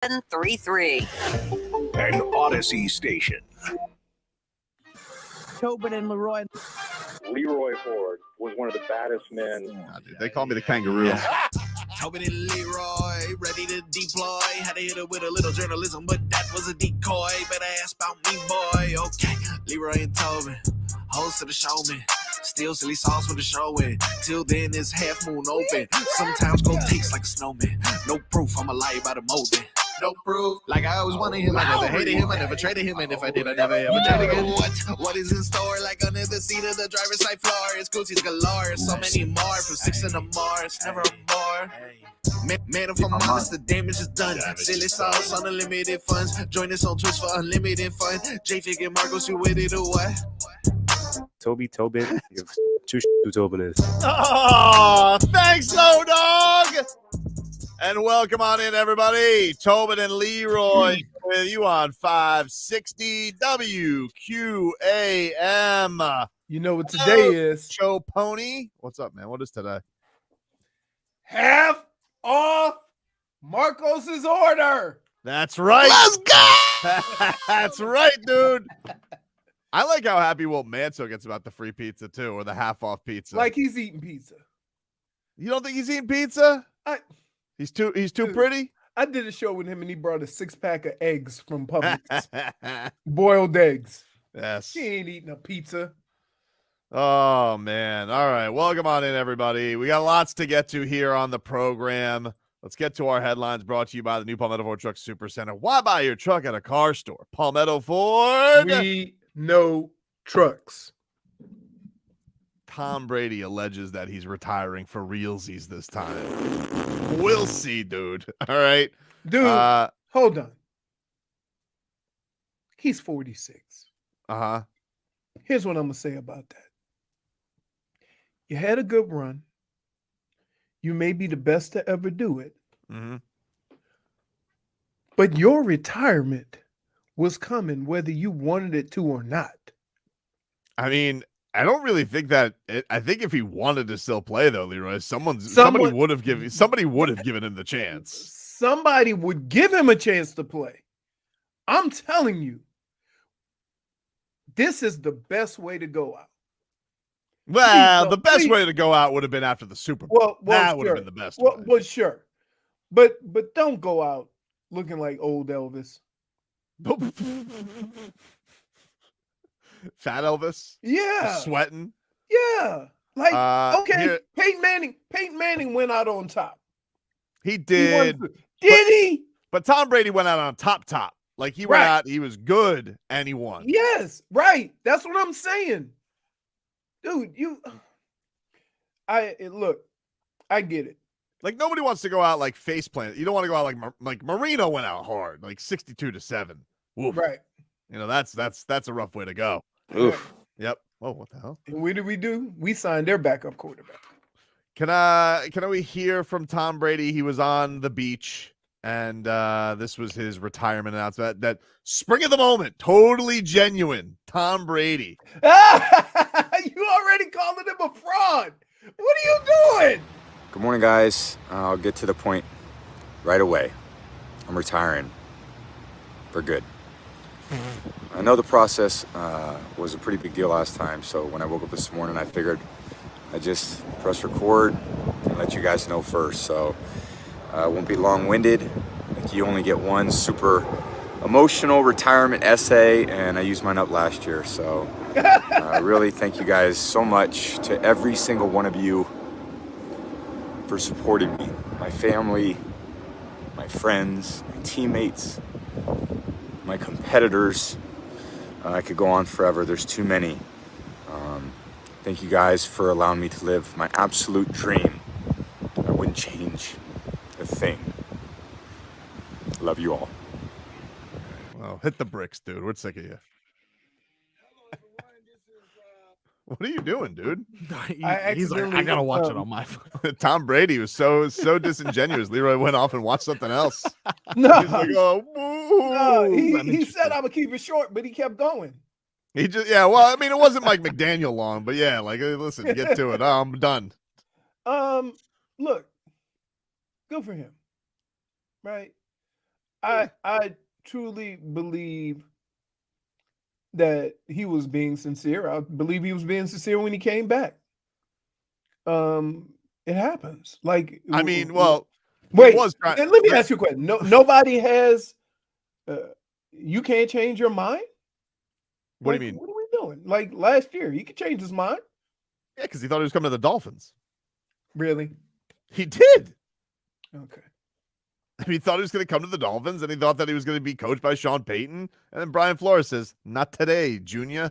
733. An Odyssey station. Tobin and Leroy. Leroy Ford was one of the baddest men. Dude, they call me the kangaroo. Yeah. Tobin and Leroy, ready to deploy. Had to hit it with a little journalism, but that was a decoy. Better ask about me, boy. Okay, Leroy and Tobin, host of the showman. Still silly sauce when the show in. Till then, it's half moon open. Sometimes go takes like a snowman. No proof, I'm a lie about a molding. No proof. Like I always wanted him, I never hated him, I never traded him, and if I did, I never ever traded again. What is in store? Like under the seat of the driver's side floor, it's Gucci's galore. So many more from 6 in the Mars, never a bar. Man, if I'm honest, the damage is done. Silly sauce, unlimited funds. Join us on Twitch for unlimited fun. J-Fig and Marcos, you with it or what? Tobin, you two Tobin is. Oh, thanks, so dog. And welcome on in, everybody. Tobin and Leroy with you on 560 WQAM. You know what today is? Joe Pony. What's up, man? What is today? Half off Marcos's order. That's right. Let's go. That's right, dude. I like how happy Will Manso gets about the free pizza, too, or the half-off pizza. Like he's eating pizza. You don't think he's eating pizza? He's too pretty? I did a show with him, and he brought a 6-pack of eggs from Publix. Boiled eggs. Yes. He ain't eating a pizza. Oh, man. All right. Welcome on in, everybody. We got lots to get to here on the program. Let's get to our headlines brought to you by the new Palmetto Ford Truck Super Center. Why buy your truck at a car store? Palmetto Ford. We know trucks. Tom Brady alleges that he's retiring for realsies this time. We'll see, dude. All right. Dude, hold on. He's 46. Uh-huh. Here's what I'm going to say about that. You had a good run. You may be the best to ever do it. Mm-hmm. But your retirement was coming whether you wanted it to or not. I mean, I don't really think that. I think if he wanted to still play, though, Leroy, somebody would have given him the chance. Somebody would give him a chance to play. I'm telling you, this is the best way to go out. Well, the best way to go out would have been after the Super Bowl. That would have been the best. Well, sure, but don't go out looking like old Elvis. Fat Elvis? Yeah. Sweating? Yeah. Like, okay, here, Peyton Manning went out on top. He did. Did he? But Tom Brady went out on top. Like, he went out, he was good, and he won. Yes, right. That's what I'm saying. Dude, look, I get it. Like, nobody wants to go out like face plant. You don't want to go out like Marino went out hard, like 62-7. Oof. Right. You know, that's a rough way to go. Oof. Yep. Oh, what the hell? And what did we do? We signed their backup quarterback. Can we hear from Tom Brady? He was on the beach, and this was his retirement announcement. That spring of the moment, totally genuine. Tom Brady. You already calling him a fraud. What are you doing? Good morning, guys. I'll get to the point right away. I'm retiring for good. I know the process was a pretty big deal last time, so when I woke up this morning, I figured I'd just press record and let you guys know first. So I won't be long-winded. Like, you only get one super emotional retirement essay, and I used mine up last year. So really thank you guys so much, to every single one of you, for supporting me, my family, my friends, my teammates, my competitors. I could go on forever. There's too many. Thank you guys for allowing me to live my absolute dream. I wouldn't change a thing. Love you all. Well, hit the bricks, dude. We're sick of you. What are you doing, dude? He's like, I gotta watch it on my phone. Tom Brady was so disingenuous. Leroy went off and watched something else. No, He's like, oh, he said I would keep it short, but he kept going. He just, yeah. Well, I mean, it wasn't Mike McDaniel long, but yeah, like, listen, get to it. I'm done. Look, good for him, right? I truly believe that he was being sincere. I believe he was being sincere when he came back. It happens. Like, I mean, well, he wait. was trying. Let me ask you a question. Nobody has. You can't change your mind. What Like, do you mean? What are we doing? Like last year, he could change his mind. Yeah, because he thought he was coming to the Dolphins. Really? He did. Okay. He thought he was going to come to the Dolphins, and he thought that he was going to be coached by Sean Payton. And then Brian Flores says, "Not today, Junior."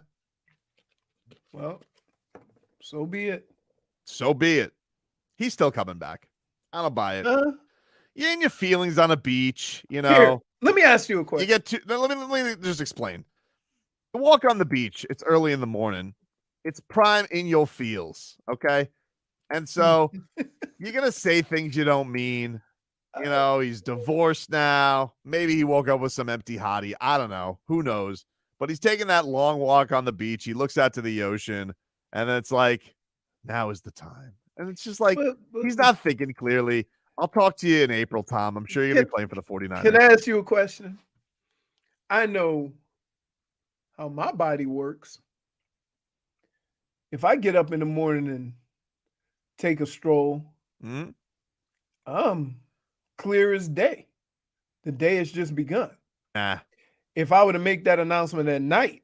Well, so be it. So be it. He's still coming back. I don't buy it. You're in your feelings on a beach, you know. Here, let me ask you a question. You get to let me just explain. You walk on the beach. It's early in the morning. It's prime in your feels, okay? And so you're gonna say things you don't mean. You know, he's divorced now. Maybe he woke up with some empty hottie. I don't know. Who knows? But he's taking that long walk on the beach. He looks out to the ocean, and it's like, now is the time. And it's just like, he's not thinking clearly. I'll talk to you in April, Tom. I'm sure you're going to be playing for the 49ers. Can I ask you a question? I know how my body works. If I get up in the morning and take a stroll, I'm clear as day. The day has just begun. If I were to make that announcement at night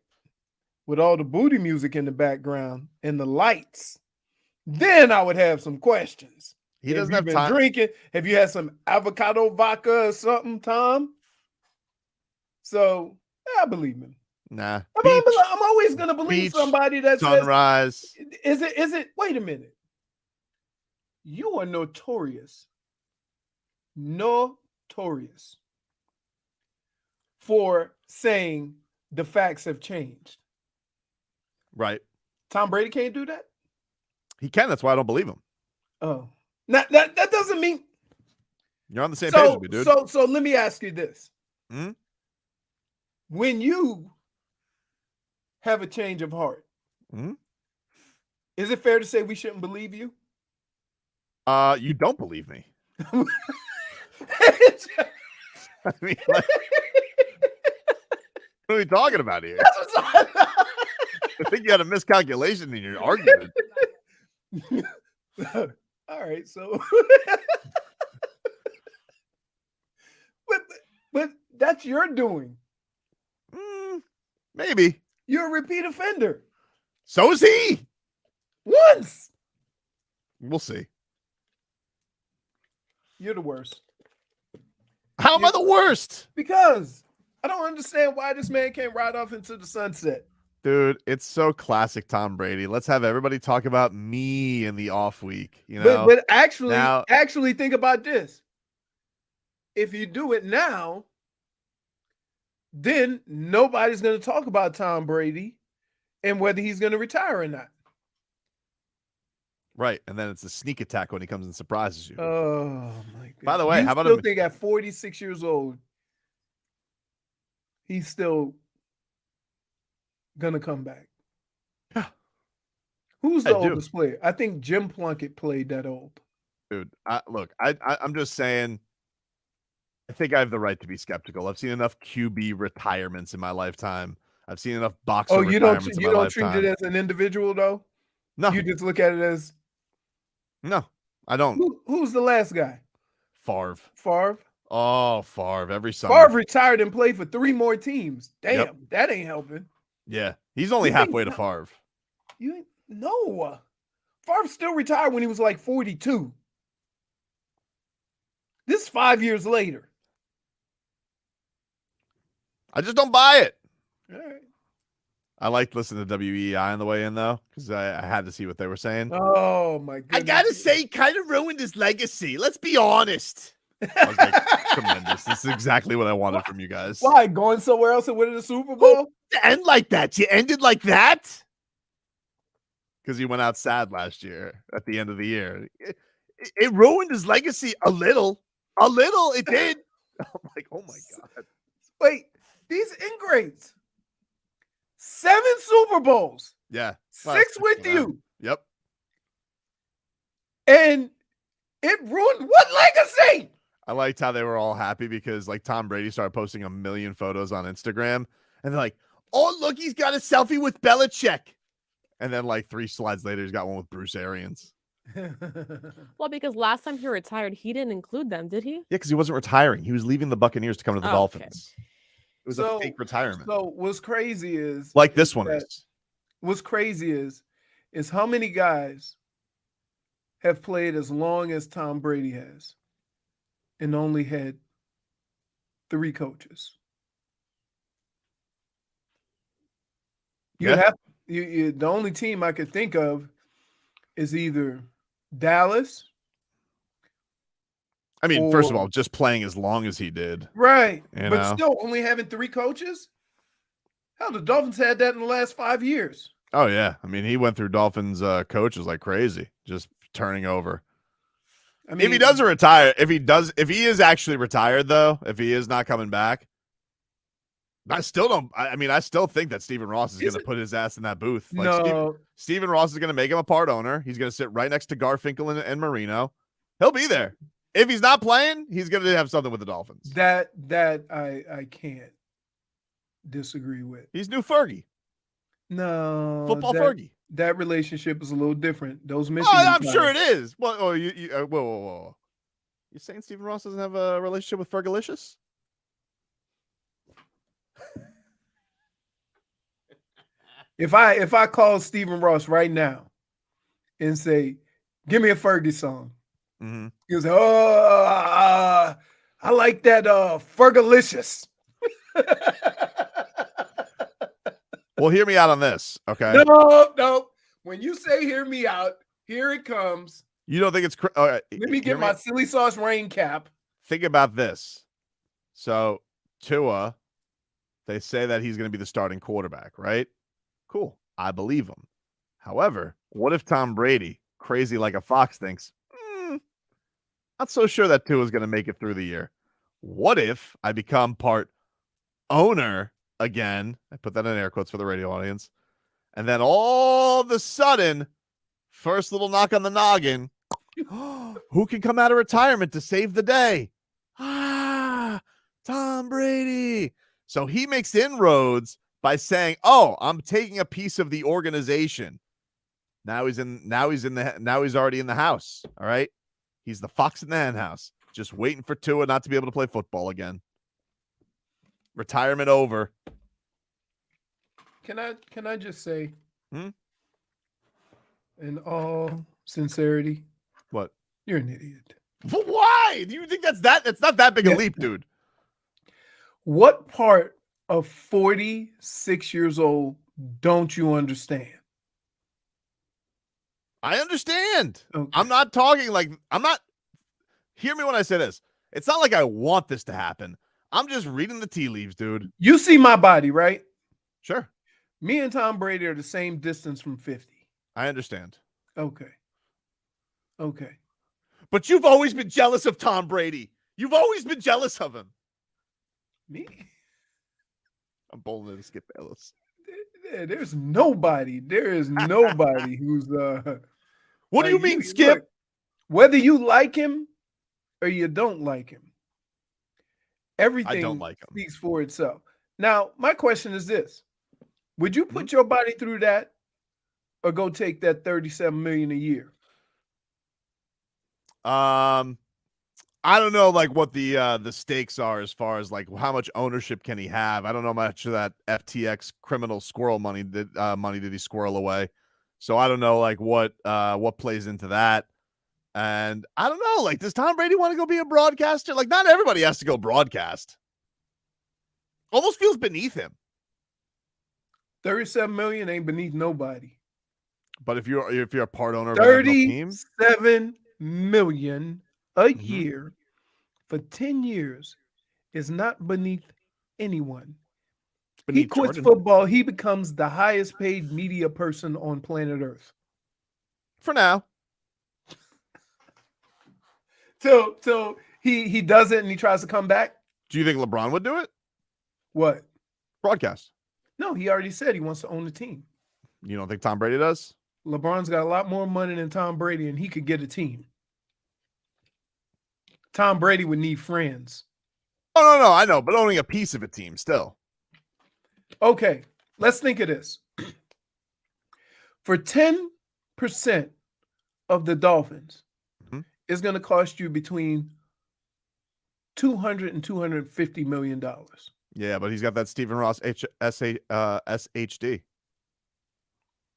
with all the booty music in the background and the lights, then I would have some questions. He doesn't have time. Drinking? Have you had some avocado vodka or something, Tom? So I believe him. Nah. I'm always gonna believe somebody that sunrise. Says, is it? Wait a minute. You are notorious for saying the facts have changed. Right. Tom Brady can't do that? He can. That's why I don't believe him. Oh. Now, that doesn't mean you're on the same page with me, dude. So let me ask you this. When you have a change of heart, is it fair to say we shouldn't believe you? You don't believe me. I mean, like, what are we talking about here? I think you had a miscalculation in your argument. All right, so but that's your doing. Maybe. You're a repeat offender. So is he. Once. We'll see. You're the worst. How am I the worst? Because I don't understand why this man can't ride off into the sunset. Dude, it's so classic Tom Brady. Let's have everybody talk about me in the off week. You know, but actually think about this. If you do it now, then nobody's going to talk about Tom Brady and whether he's going to retire or not. Right, and then it's a sneak attack when he comes and surprises you. Oh my God! By the way, you how about still think at 46 years old, he's still gonna come back? Yeah. Who's the oldest player? I think Jim Plunkett played that old. Dude, I'm just saying. I think I have the right to be skeptical. I've seen enough QB retirements in my lifetime. I've seen enough boxer retirements in my lifetime. You don't treat it as an individual though? No. You just look at it as. No, I don't. Who's the last guy? Favre. Oh, Favre every summer. Favre retired and played for 3 more teams. Damn, that ain't helping. Yeah, he's only halfway to Favre. No. Favre still retired when he was like 42. This is 5 years later. I just don't buy it. All right. I liked listening to WEI on the way in, though, because I had to see what they were saying. Oh, my goodness. I got to say, he kind of ruined his legacy. Let's be honest. I was like, tremendous. This is exactly what I wanted from you guys. Why? Going somewhere else and winning the Super Bowl? To end like that? You ended like that? Because he went out sad last year at the end of the year. It ruined his legacy a little. A little, it did. I'm like, oh, my God. Wait, these ingrates. 7 Super Bowls. Yeah. 6 with you. Yep. And it ruined what legacy? I liked how they were all happy because like Tom Brady started posting 1 million photos on Instagram, and they're like, "Oh, look, he's got a selfie with Belichick," and then like 3 slides later, he's got one with Bruce Arians. Well, because last time he retired, he didn't include them, did he? Yeah, because he wasn't retiring; he was leaving the Buccaneers to come to the Dolphins. Okay. It was a fake retirement. So what's crazy is like this one is. What's crazy is how many guys have played as long as Tom Brady has and only had 3 coaches. The only team I could think of is either Dallas. I mean, first of all, just playing as long as he did. Right. But know? Still only having 3 coaches? Hell, the Dolphins had that in the last 5 years. Oh, yeah. I mean, he went through Dolphins coaches like crazy, just turning over. I mean, if he doesn't retire, if he is actually retired, though, if he is not coming back, I still think that Stephen Ross is going to put his ass in that booth. Like no. Stephen Ross is going to make him a part owner. He's going to sit right next to Garfinkel and Marino. He'll be there. If he's not playing, he's going to have something with the Dolphins. That I can't disagree with. He's new Fergie. No. Football Fergie. That relationship is a little different. Those Michigan I'm sure it is. Well, whoa. You saying Stephen Ross doesn't have a relationship with Fergalicious? If I call Stephen Ross right now and say, "Give me a Fergie song," he goes, "Oh, I like that Fergalicious." Well, hear me out on this, okay? No. When you say "hear me out," here it comes. You don't think it's? Let me get my silly sauce rain cap. Think about this. So Tua, they say that he's going to be the starting quarterback, right? Cool. I believe him. However, what if Tom Brady, crazy like a fox, thinks, not so sure that Tua is going to make it through the year? What if I become part owner again? I put that in air quotes for the radio audience. And then all of a sudden, first little knock on the noggin, who can come out of retirement to save the day? Tom Brady. So he makes inroads by saying, "Oh, I'm taking a piece of the organization." Now he's already in the house. All right. He's the fox in the hen house, just waiting for Tua not to be able to play football again. Retirement over. Can I just say, in all sincerity, what? You're an idiot. Why? Do you think that's not that big a leap, dude? What part of 46 years old don't you understand? I understand. Okay. I'm not talking like hear me when I say this. It's not like I want this to happen. I'm just reading the tea leaves, dude. You see my body, right? Sure. Me and Tom Brady are the same distance from 50. I understand. Okay. But you've always been jealous of Tom Brady. You've always been jealous of him. Me? I'm bowling to Skip Bayless. There's nobody. There is nobody who's What do you mean, Skip? Look, whether you like him or you don't like him, everything I don't like him. Speaks for itself. Now, my question is this: would you put your body through that, or go take that $37 million a year? I don't know, like what the stakes are as far as like how much ownership can he have. I don't know much of that FTX criminal squirrel money did he squirrel away. So I don't know like what plays into that. And I don't know, like, does Tom Brady want to go be a broadcaster? Like, not everybody has to go broadcast. Almost feels beneath him. 37 million ain't beneath nobody. But if you're a part owner of an NFL team, 37 million a year for 10 years is not beneath anyone. He quits football, he becomes the highest paid media person on planet Earth. For now. Till he does it and he tries to come back. Do you think LeBron would do it? What? Broadcast. No, he already said he wants to own the team. You don't think Tom Brady does? LeBron's got a lot more money than Tom Brady, and he could get a team. Tom Brady would need friends. Oh, no, I know, but owning a piece of a team still. Okay, let's think of this. For 10% of the Dolphins, it's going to cost you between $200 and $250 million. Yeah, but he's got that Stephen Ross SHD.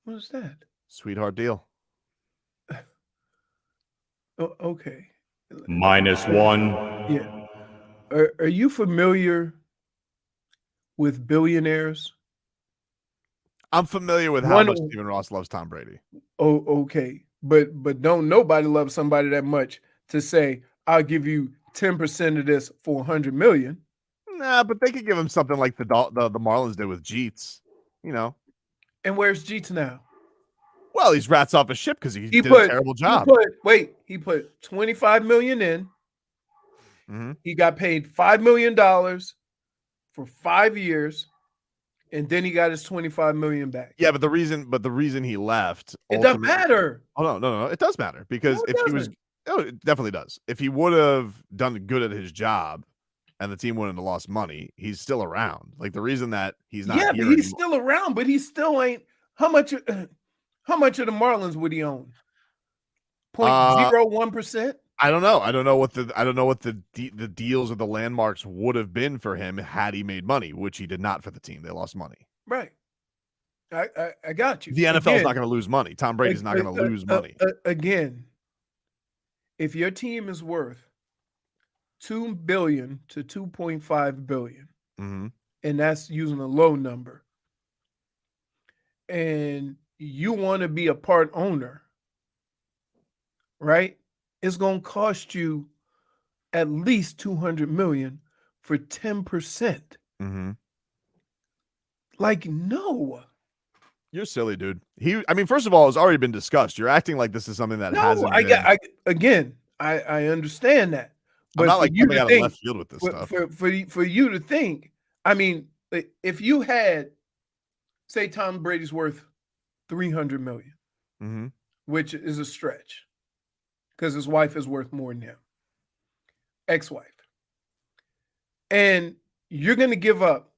What is that? Sweetheart deal. Oh, okay. -1. Yeah. Are you familiar with billionaires? I'm familiar with how much Stephen Ross loves Tom Brady. Oh, okay. But don't nobody love somebody that much to say, I'll give you 10% of this for $100 million. Nah, but they could give him something like the Marlins did with Jeets, you know. And where's Jeets now? Well, he's rats off a ship because he did a terrible job. He put $25 million in. Mm-hmm. He got paid $5 million for 5 years, and then he got his $25 million back. Yeah, but the reason he left, it doesn't matter. Oh no, it does matter because it definitely does. If he would have done good at his job, and the team wouldn't have lost money, he's still around. Like the reason that he's not here but he's still around, but he still ain't. How much of the Marlins would he own? 0.01%? I don't know. I don't know what the deals or the landmarks would have been for him had he made money, which he did not for the team. They lost money. Right. I got you. The NFL is not going to lose money. Tom Brady's not going to lose money. Again, if your team is worth $2 billion to $2.5 billion, and that's using a low number, and you want to be a part owner, right? It's going to cost you at least $200 million for 10%. Like, no. You're silly, dude. First of all, it's already been discussed. You're acting like this is something that hasn't been. I understand that. But I'm not like coming out of left field with this stuff. For you to think, if you had, say, Tom Brady's worth $300 million, which is a stretch because his wife is worth more than him, ex-wife, and you're going to give up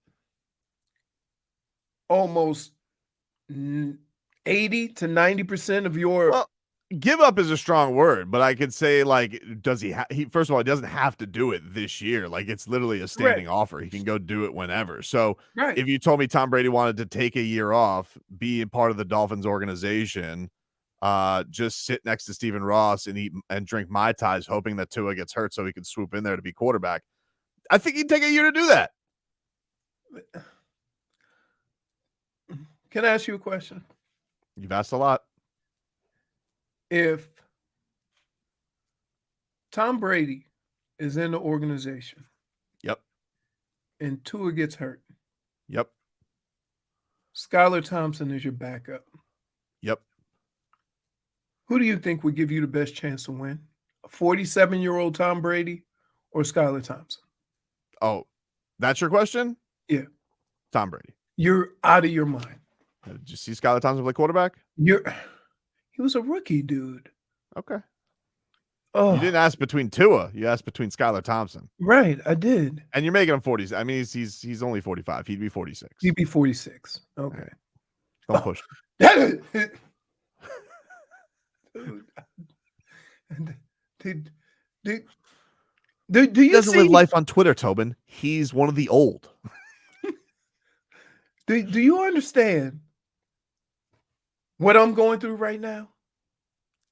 almost 80 to 90% of your. Well, give up is a strong word, but I could say, like, does he first of all, he doesn't have to do it this year. Like, it's literally a standing offer. He can go do it whenever. So if you told me Tom Brady wanted to take a year off, be a part of the Dolphins organization, just sit next to Stephen Ross and eat and drink Mai Tais, hoping that Tua gets hurt so he can swoop in there to be quarterback, I think he'd take a year to do that. Can I ask you a question? You've asked a lot. If Tom Brady is in the organization, and Tua gets hurt, Skylar Thompson is your backup, who do you think would give you the best chance to win? A 47-year-old Tom Brady or Skylar Thompson? Oh, that's your question? Yeah. Tom Brady. You're out of your mind. Did you see Skylar Thompson play quarterback? He was a rookie, dude. Okay. Oh, you didn't ask between Tua. You asked between Skylar Thompson. Right, I did. And you're making him 40. I mean, he's only 45. He'd be 46. He'd be 46. Okay. Don't push. Dude, do you he doesn't live life on Twitter, Tobin. He's one of the old. Do you understand what I'm going through right now?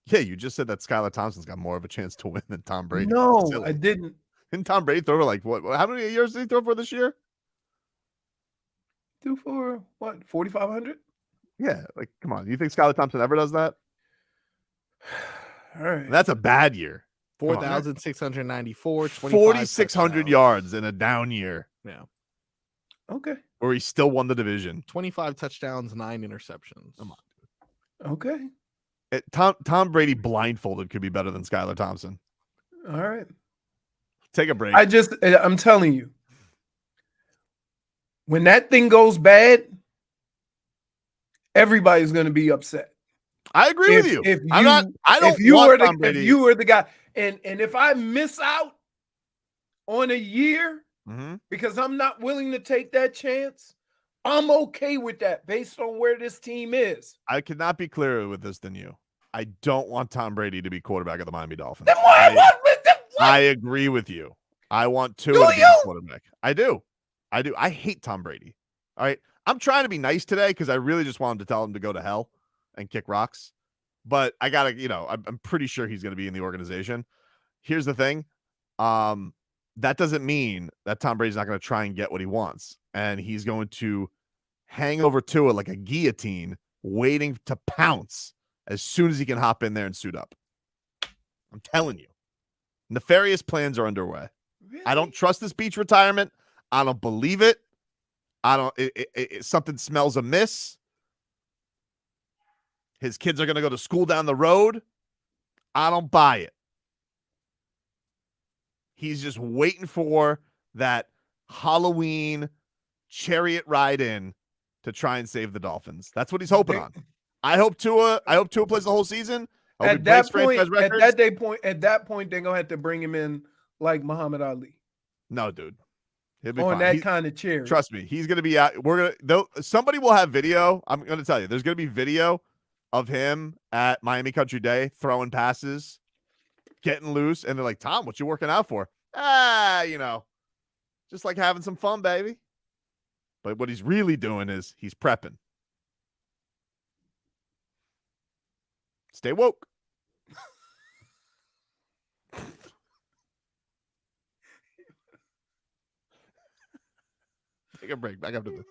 Yeah, you just said that Skylar Thompson's got more of a chance to win than Tom Brady. No, I didn't. Didn't Tom Brady throw for like what? How many years did he throw for this year? Threw for what? 4,500? Yeah, like come on. You think Skylar Thompson ever does that? All right. And that's a bad year. 4,694, 4,600 yards in a down year. Yeah. Okay. Or he still won the division. 25 touchdowns, 9 interceptions. Come on. Okay. Tom Brady blindfolded could be better than Skylar Thompson. All right. Take a break. I'm telling you, when that thing goes bad, everybody's going to be upset. I agree with you. If you were the guy, and if I miss out on a year because I'm not willing to take that chance, I'm okay with that based on where this team is. I could not be clearer with this than you. I don't want Tom Brady to be quarterback of the Miami Dolphins. Then why? I agree with you. I want Tua to be the quarterback. I do. I hate Tom Brady. All right. I'm trying to be nice today because I really just want him to tell him to go to hell and kick rocks. But I got to, I'm pretty sure he's going to be in the organization. Here's the thing. That doesn't mean that Tom Brady's not going to try and get what he wants. And he's going to hang over Tua like a guillotine, waiting to pounce as soon as he can hop in there and suit up. I'm telling you. Nefarious plans are underway. Really? I don't trust this beach retirement. I don't believe it. Something smells amiss. His kids are going to go to school down the road. I don't buy it. He's just waiting for that Halloween chariot ride in to try and save the Dolphins. That's what he's hoping on. I hope Tua plays the whole season. At that point, they're gonna have to bring him in like Muhammad Ali. No, dude. He'll be on fine. that kind of chair. Trust me, he's gonna be out. Somebody will have video. I'm gonna tell you, there's gonna be video of him at Miami Country Day throwing passes, getting loose, and they're like, Tom, what you working out for? Just like having some fun, baby. But what he's really doing is he's prepping. Stay woke. Take a break. Back up to this.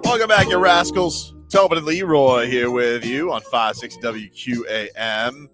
Welcome back, you rascals. Tobin and Leroy here with you on 560 WQAM.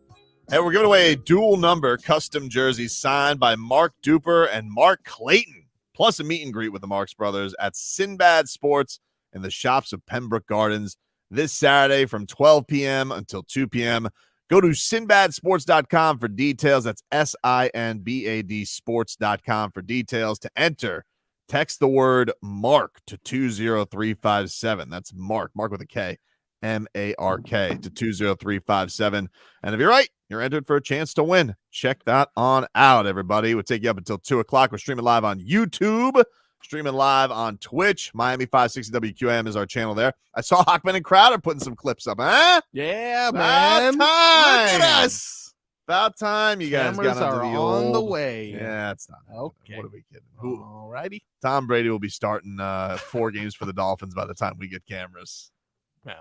And we're giving away a dual number custom jersey signed by Mark Duper and Mark Clayton, plus a meet and greet with the Marx Brothers at Sinbad Sports in the shops of Pembroke Gardens this Saturday from 12 p.m. until 2 p.m. Go to sinbadsports.com for details. That's SINBAD sports.com for details to enter. Text the word MARK to 20357. That's Mark with a K, M-A-R-K to 20357. And if you're right, you're entered for a chance to win. Check that on out, everybody. We'll take you up until 2 o'clock. We're streaming live on YouTube, streaming live on Twitch. Miami 560 WQM is our channel there. I saw Hockman and Crowder putting some clips up, huh? Yeah, About man. time. Look at us. About time you guys Cameras got are onto the on the old... way. Yeah, it's not. Okay. What are we kidding? Who? Alrighty. Tom Brady will be starting 4 games for the Dolphins by the time we get cameras. You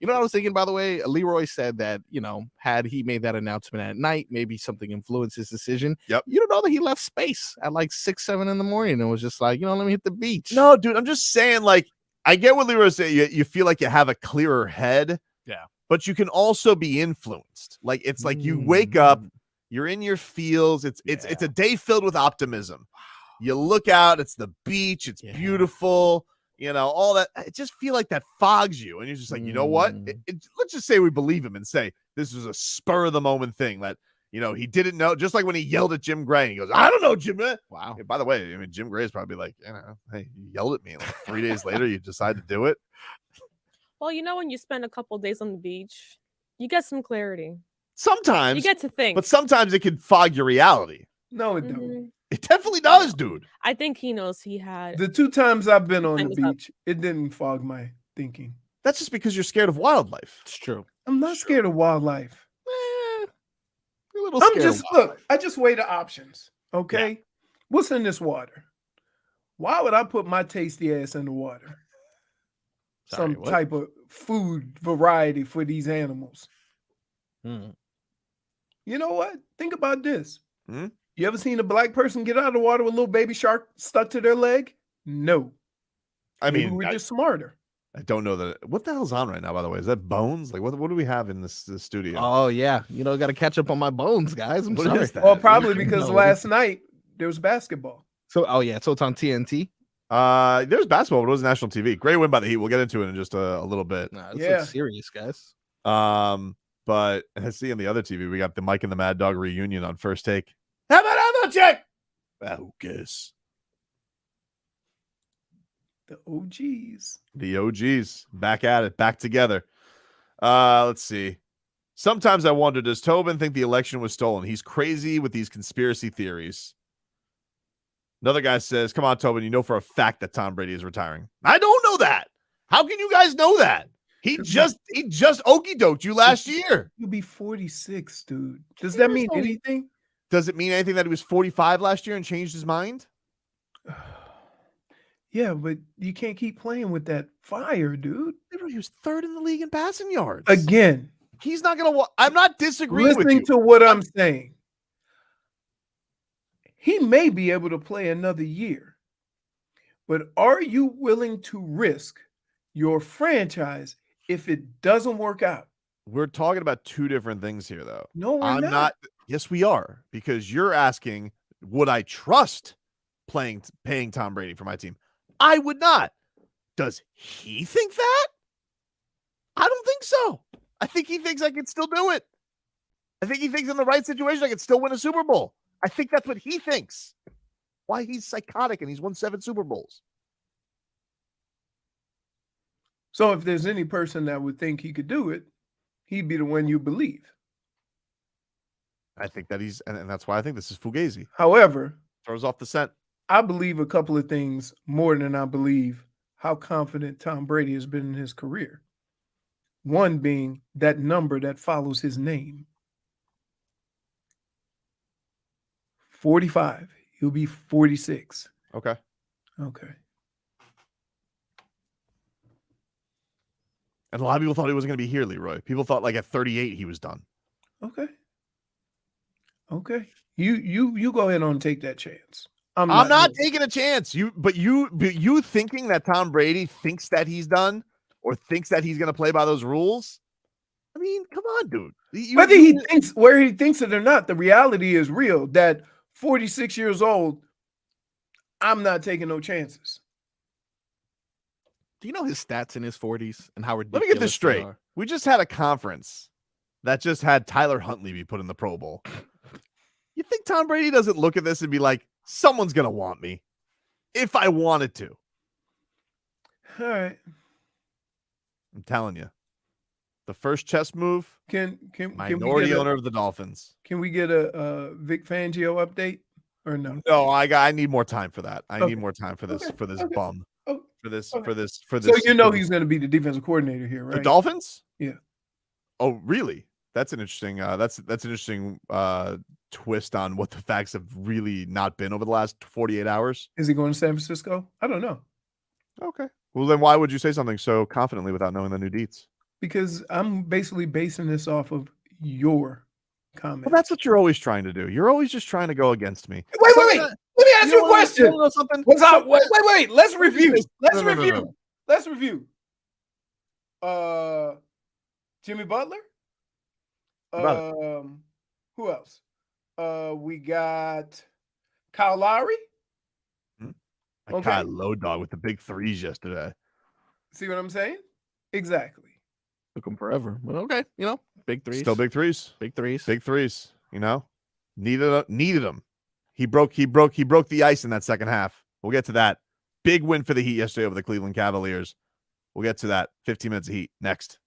know what I was thinking, by the way? Leroy said that, had he made that announcement at night, maybe something influenced his decision. Yep. You don't know that he left space at like 6, 7 in the morning and was just like, let me hit the beach. No, dude, I'm just saying, like, I get what Leroy said. You feel like you have a clearer head. Yeah. But you can also be influenced. Like, it's like you wake up, you're in your feels. It's a day filled with optimism. You look out, it's the beach, it's beautiful. All that. I just feel like that fogs you. And you're just like, you know what? Let's just say we believe him and say this was a spur of the moment thing that, he didn't know. Just like when he yelled at Jim Gray. He goes, I don't know, Jim. Wow. By the way, Jim Gray is probably like, hey, you yelled at me. Like 3 days later, you decide to do it. Well, when you spend a couple days on the beach, you get some clarity. Sometimes. You get to think. But sometimes it can fog your reality. No, it don't. It definitely does, dude. I think he knows he had. The 2 times I've been on the Time's up. beach, it didn't fog my thinking. That's just because you're scared of wildlife. It's true. I'm not scared of wildlife. You're a little scared. I just weigh the options. Okay. Yeah. What's in this water? Why would I put my tasty ass in the water? Sorry, Some type of food variety for these animals. You know what? Think about this. You ever seen a black person get out of the water with a little baby shark stuck to their leg? No. Maybe we're just smarter. I don't know that. What the hell's on right now, by the way? Is that Bones? Like, what do we have in this studio? Oh, yeah. Got to catch up on my bones, guys. I'm What sorry. is that? Well, probably because last night there was basketball. So it's on TNT. There's basketball, but it was national TV. Great win by the Heat. We'll get into it in just a little bit. Nah, it's serious, guys. But I see on the other TV, we got the Mike and the Mad Dog reunion on First Take. How about another check? Who cares? The OGs. The OGs. Back at it. Back together. Let's see. Sometimes I wonder, does Tobin think the election was stolen? He's crazy with these conspiracy theories. Another guy says, come on, Tobin, you know for a fact that Tom Brady is retiring. I don't know that. How can you guys know that? He just okey-doked you last year. You'll be 46, dude. Does that mean anything? Does it mean anything that he was 45 last year and changed his mind? Yeah, but you can't keep playing with that fire, dude. He was 3rd in the league in passing yards. Again. He's not going to – I'm not disagreeing with you. Listening to what I'm saying. He may be able to play another year, but are you willing to risk your franchise if it doesn't work out? We're talking about 2 different things here, though. No, we're not. Yes, we are, because you're asking, would I trust paying Tom Brady for my team? I would not. Does he think that? I don't think so. I think he thinks I can still do it. I think he thinks in the right situation I can still win a Super Bowl. I think that's what he thinks. Why he's psychotic and he's won 7 Super Bowls. So if there's any person that would think he could do it, he'd be the one you believe. I think that and that's why I think this is Fugazi. However, throws off the scent. I believe a couple of things more than I believe how confident Tom Brady has been in his career. One being that number that follows his name. 45. He'll be 46. Okay. And a lot of people thought he wasn't going to be here, Leroy. People thought like at 38 he was done. Okay. Okay. You go ahead and take that chance. I'm not doing it. taking a chance. But you thinking that Tom Brady thinks that he's done or thinks that he's going to play by those rules? I mean, come on, dude. Whether he thinks where he thinks it or not, the reality is real that 46 years old, I'm not taking no chances. Do you know his stats in his 40s and how Let ridiculous me get this they straight. are? We just had a conference that just had Tyler Huntley be put in the Pro Bowl. You think Tom Brady doesn't look at this and be like, someone's going to want me if I wanted to? All right. I'm telling you. The first chess move, Can minority owner of the Dolphins. Can we get a Vic Fangio update or no? No, I need more time for that. I Okay. need more time for this Okay. bum. Oh, For this. okay. So you know he's going to be the defensive coordinator here, right? The Dolphins? Yeah. Oh, really? That's an interesting. That's an interesting twist on what the facts have really not been over the last 48 hours. Is he going to San Francisco? I don't know. Okay. Well, then why would you say something so confidently without knowing the new deets? Because I'm basically basing this off of your comment. Well, that's what you're always trying to do. You're always just trying to go against me. Wait. Let me ask you a question. You know something? What's up? Wait. Let's review. Let's No. review. Let's review. Jimmy Butler. Who else? We got Kyle Lowry. I got low dog with the big threes yesterday. See what I'm saying? Exactly. Took him forever, but okay. You know, big threes. Still big threes. Big threes. Big threes. You know, needed him. He broke the ice in that second half. We'll get to that. Big win for the Heat yesterday over the Cleveland Cavaliers. We'll get to that. 15 minutes of Heat next.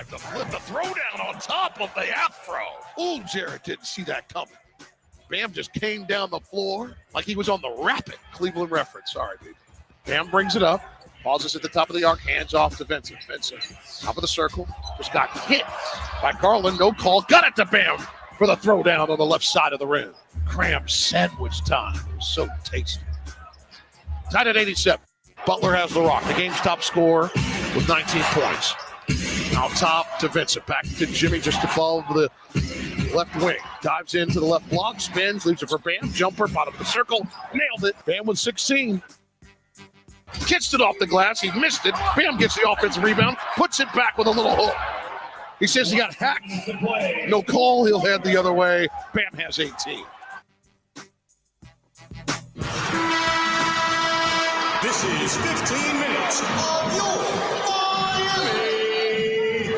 drive to flip the throwdown on top of the afro. Ooh, Jared didn't see that coming. Bam just came down the floor like he was on the Rapid. Cleveland reference. Sorry, dude. Bam brings it up. Pauses at the top of the arc. Hands off to Vincent. Vincent, top of the circle. Just got hit by Garland. No call. Got it to Bam for the throwdown on the left side of the rim. Cram sandwich time. So tasty. Tied at 87. Butler has the rock. The game's top scorer with 19 points. Out top to Vincent. Back to Jimmy just above the left wing. Dives into the left block. Spins. Leaves it for Bam. Jumper. Bottom of the circle. Nailed it. Bam with 16. Kissed it off the glass. He missed it. Bam gets the offensive rebound. Puts it back with a little hook. He says he got hacked. No call. He'll head the other way. Bam has 18. This is 15 minutes of your Miami Heat.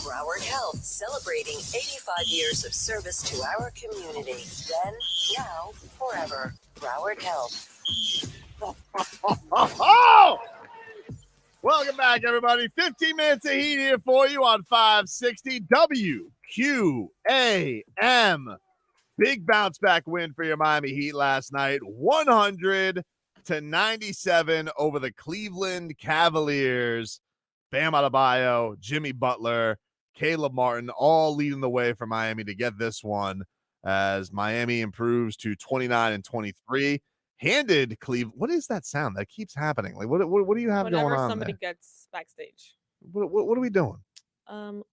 Broward Health, celebrating 85 years of service to our community. Then, now, forever. Broward Health. Welcome back, everybody. 15 minutes of Heat here for you on 560 WQAM. Big bounce back win for your Miami Heat last night. 100-97 over the Cleveland Cavaliers. Bam Adebayo, Jimmy Butler, Caleb Martin, all leading the way for Miami to get this one as Miami improves to 29-23. Handed Cleveland. What is that sound that keeps happening? Like, what do you have Whenever going on somebody there? gets backstage. What are we doing?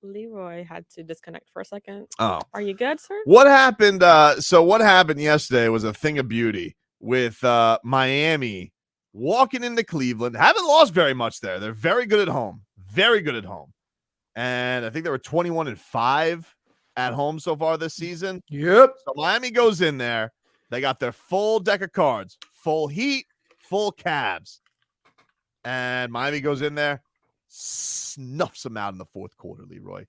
Leroy had to disconnect for a second. Oh, Are you good, sir? what happened? So what happened yesterday was a thing of beauty with Miami walking into Cleveland. Haven't lost very much there. They're very good at home. Very good at home. And I think they were 21-5 at home so far this season. Yep. So Miami goes in there. They got their full deck of cards, full Heat, full Cavs. And Miami goes in there, snuffs them out in the fourth quarter, Leroy.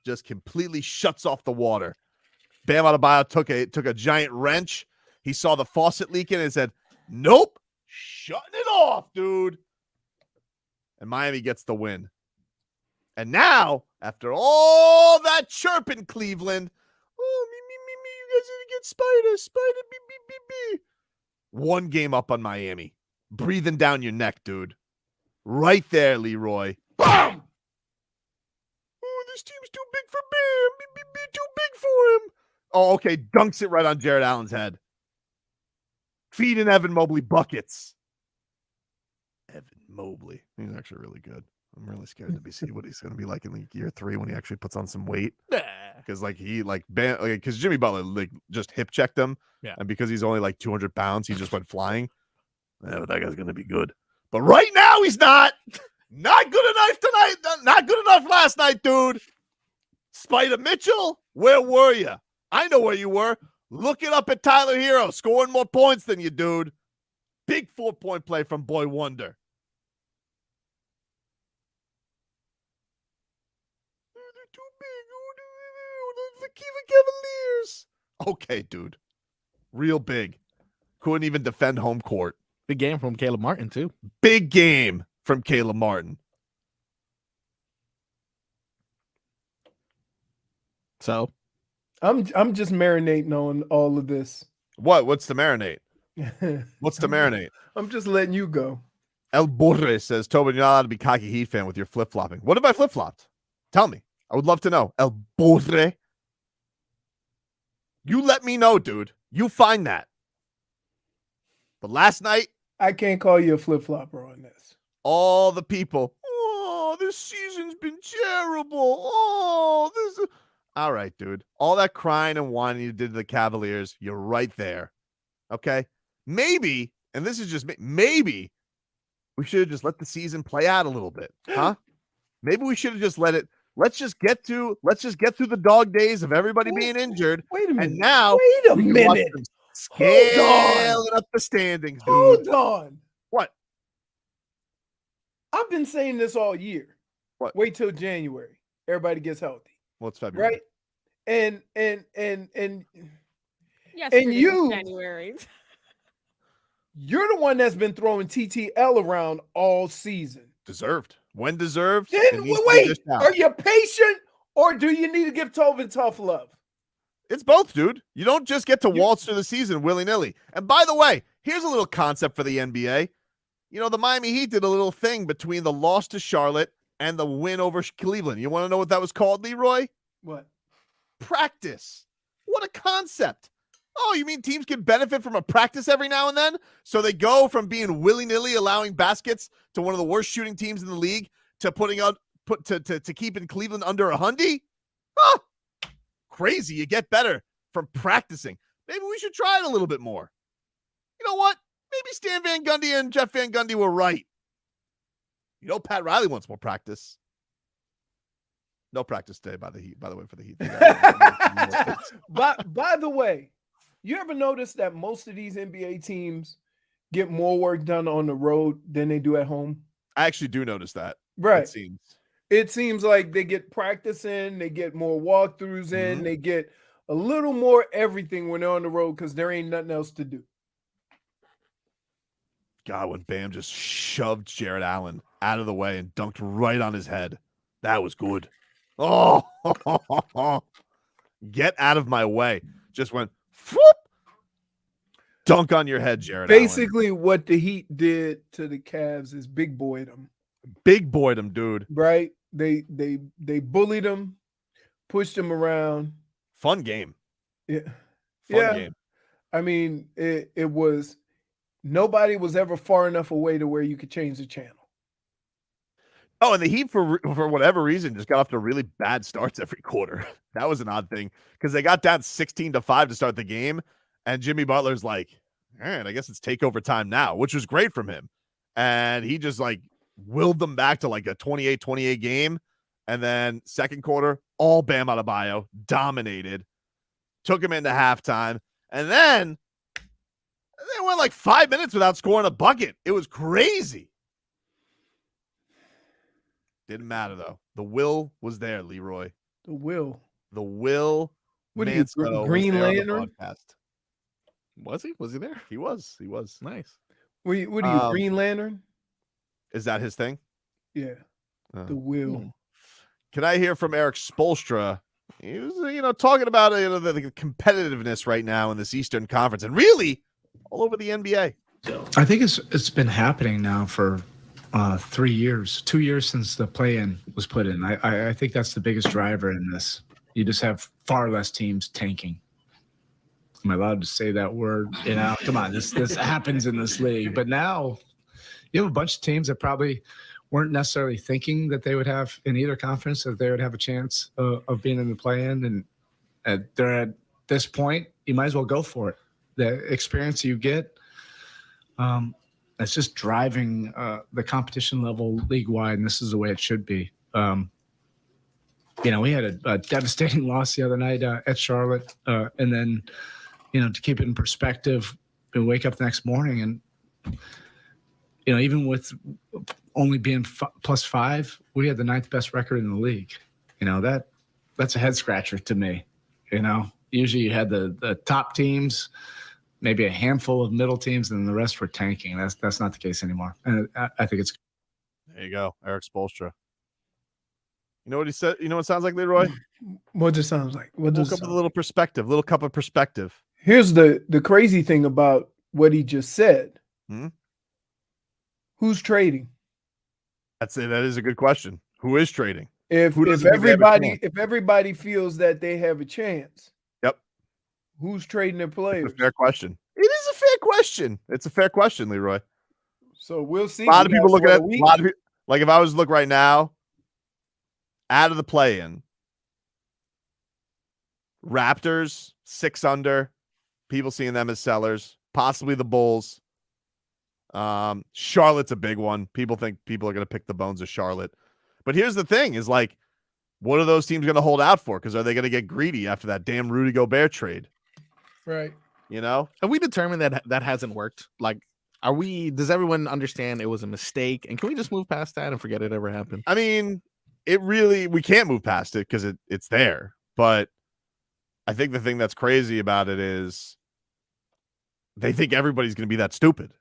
Just completely shuts off the water. Bam Adebayo took a giant wrench. He saw the faucet leaking and said, nope, shutting it off, dude. And Miami gets the win. And now, after all that chirping, Cleveland, oh, me, you guys need to get Spider, be. One game up on Miami. Breathing down your neck, dude. Right there, Leroy. Bam! Oh, this team's too big for Bam. Be too big for him. Oh, okay. Dunks it right on Jared Allen's head. Feeding Evan Mobley buckets. Evan Mobley. He's actually really good. I'm really scared to see what he's going to be like in like year 3 when he actually puts on some weight. Because because Jimmy Butler just hip checked him. Yeah. And because he's only like 200 pounds, he just went flying. Yeah, but that guy's going to be good. But right now he's not. Not good enough tonight. Not good enough last night, dude. Spider Mitchell, where were you? I know where you were. Looking up at Tyler Hero, scoring more points than you, dude. Big 4-point play from Boy Wonder. They're too big. The Cleveland Cavaliers. Okay, dude. Real big. Couldn't even defend home court. Big game from Caleb Martin, too. Big game from Caleb Martin. So I'm just marinating on all of this. What's the marinate? What's the marinate? I'm just letting you go. El Borre says, Tobin, you're not allowed to be cocky Heat fan with your flip-flopping. What have I flip-flopped? Tell me. I would love to know. El Borre. You let me know, dude. You find that. But last night, I can't call you a flip-flopper on this. all the people, oh, this season's been terrible. Oh, this. All right, dude. All that crying and whining you did to the Cavaliers, you're right there. Okay? Maybe, and this is just maybe we should have just let the season play out a little bit. Huh? Maybe we should have just let it. Let's just get through the dog days of everybody being injured. Wait a minute. And now Wait a we can watch minute. them scaling up the standings, dude. Hold on. What? I've been saying this all year. What? Wait till January. Everybody gets healthy. Well, it's February. Right? And Yes, and you- January. you're the one that's been throwing TTL around all season. Deserved. When deserved. Then it needs to be wait, dished out. are you patient or do you need to give Tobin tough love? It's both, dude. You don't just get to waltz through the season willy-nilly. And by the way, here's a little concept for the NBA. You know, the Miami Heat did a little thing between the loss to Charlotte and the win over Cleveland. You want to know what that was called, Leroy? What? Practice. What a concept. Oh, you mean teams can benefit from a practice every now and then? So they go from being willy-nilly allowing baskets to one of the worst shooting teams in the league to to keeping Cleveland under 100? Huh. Crazy. You get better from practicing. Maybe we should try it a little bit more. You know what? Maybe Stan Van Gundy and Jeff Van Gundy were right. You know, Pat Riley wants more practice. No practice today by the Heat, by the way, for the Heat. By the way, you ever notice that most of these NBA teams get more work done on the road than they do at home? I actually do notice that. Right. It seems like they get practice in, they get more walkthroughs in, they get a little more everything when they're on the road because there ain't nothing else to do. God, when Bam just shoved Jared Allen out of the way and dunked right on his head. That was good. Oh, get out of my way. Just went, whoop, dunk on your head, Jared Basically, what the Heat did to the Cavs is big boyed them. Big boyed them, dude. Right? They bullied them, pushed them around. Fun game. Yeah. Fun game. I mean, it was nobody was ever far enough away to where you could change the channel. Oh, and the Heat, for whatever reason, just got off to really bad starts every quarter. That was an odd thing because they got down 16-5 to start the game, and Jimmy Butler's like, all right, I guess it's takeover time now, which was great from him. And he just like willed them back to like a 28-28 game. And then second quarter, all Bam Adebayo, dominated, took him into halftime. And then they went like 5 minutes without scoring a bucket. It was crazy. Didn't matter, though. The will was there, Leroy. The will. The will. What are you, Green Lantern? Was he? Was he there? He was. He was. Nice. What are you, Green Lantern? Is that his thing? Yeah. The will. Can I hear from Eric Spoelstra? He was, talking about the competitiveness right now in this Eastern Conference and really all over the NBA. I think it's been happening now for 3 years, 2 years since the play-in was put in. I think that's the biggest driver in this. You just have far less teams tanking. Am I allowed to say that word? Come on, this happens in this league. But now you have a bunch of teams that probably weren't necessarily thinking that they would have in either conference, that they would have a chance of being in the play-in. And they're at this point, you might as well go for it. The experience you get, it's just driving the competition level league-wide, and this is the way it should be. We had a devastating loss the other night at Charlotte, and then, to keep it in perspective, we wake up the next morning and, even with only being +5, we had the 9th best record in the league. That's a head-scratcher to me. Usually you had the top teams, maybe a handful of middle teams, and the rest were tanking. That's not the case anymore. And I think it's. There you go, Eric Spoelstra. You know what he said? You know what it sounds like, Leroy? What does it sound like? Woke up with a little perspective, little cup of perspective. Here's the crazy thing about what he just said. Who's trading? That is a good question. Who is trading? If everybody feels that they have a chance. Yep. Who's trading their players? It's a fair question. It is a fair question. It's a fair question, Leroy. So we'll see. A lot of people looking at like if I was to look right now, out of the play-in, Raptors 6 under, people seeing them as sellers, possibly the Bulls. Charlotte's a big one. People think people are going to pick the bones of Charlotte. But here's the thing is like, what are those teams going to hold out for? Because are they going to get greedy after that damn Rudy Gobert trade? Right. Have we determined that hasn't worked? Like, does everyone understand it was a mistake? And can we just move past that and forget it ever happened? I mean, we can't move past it because it's there. But I think the thing that's crazy about it is they think everybody's going to be that stupid.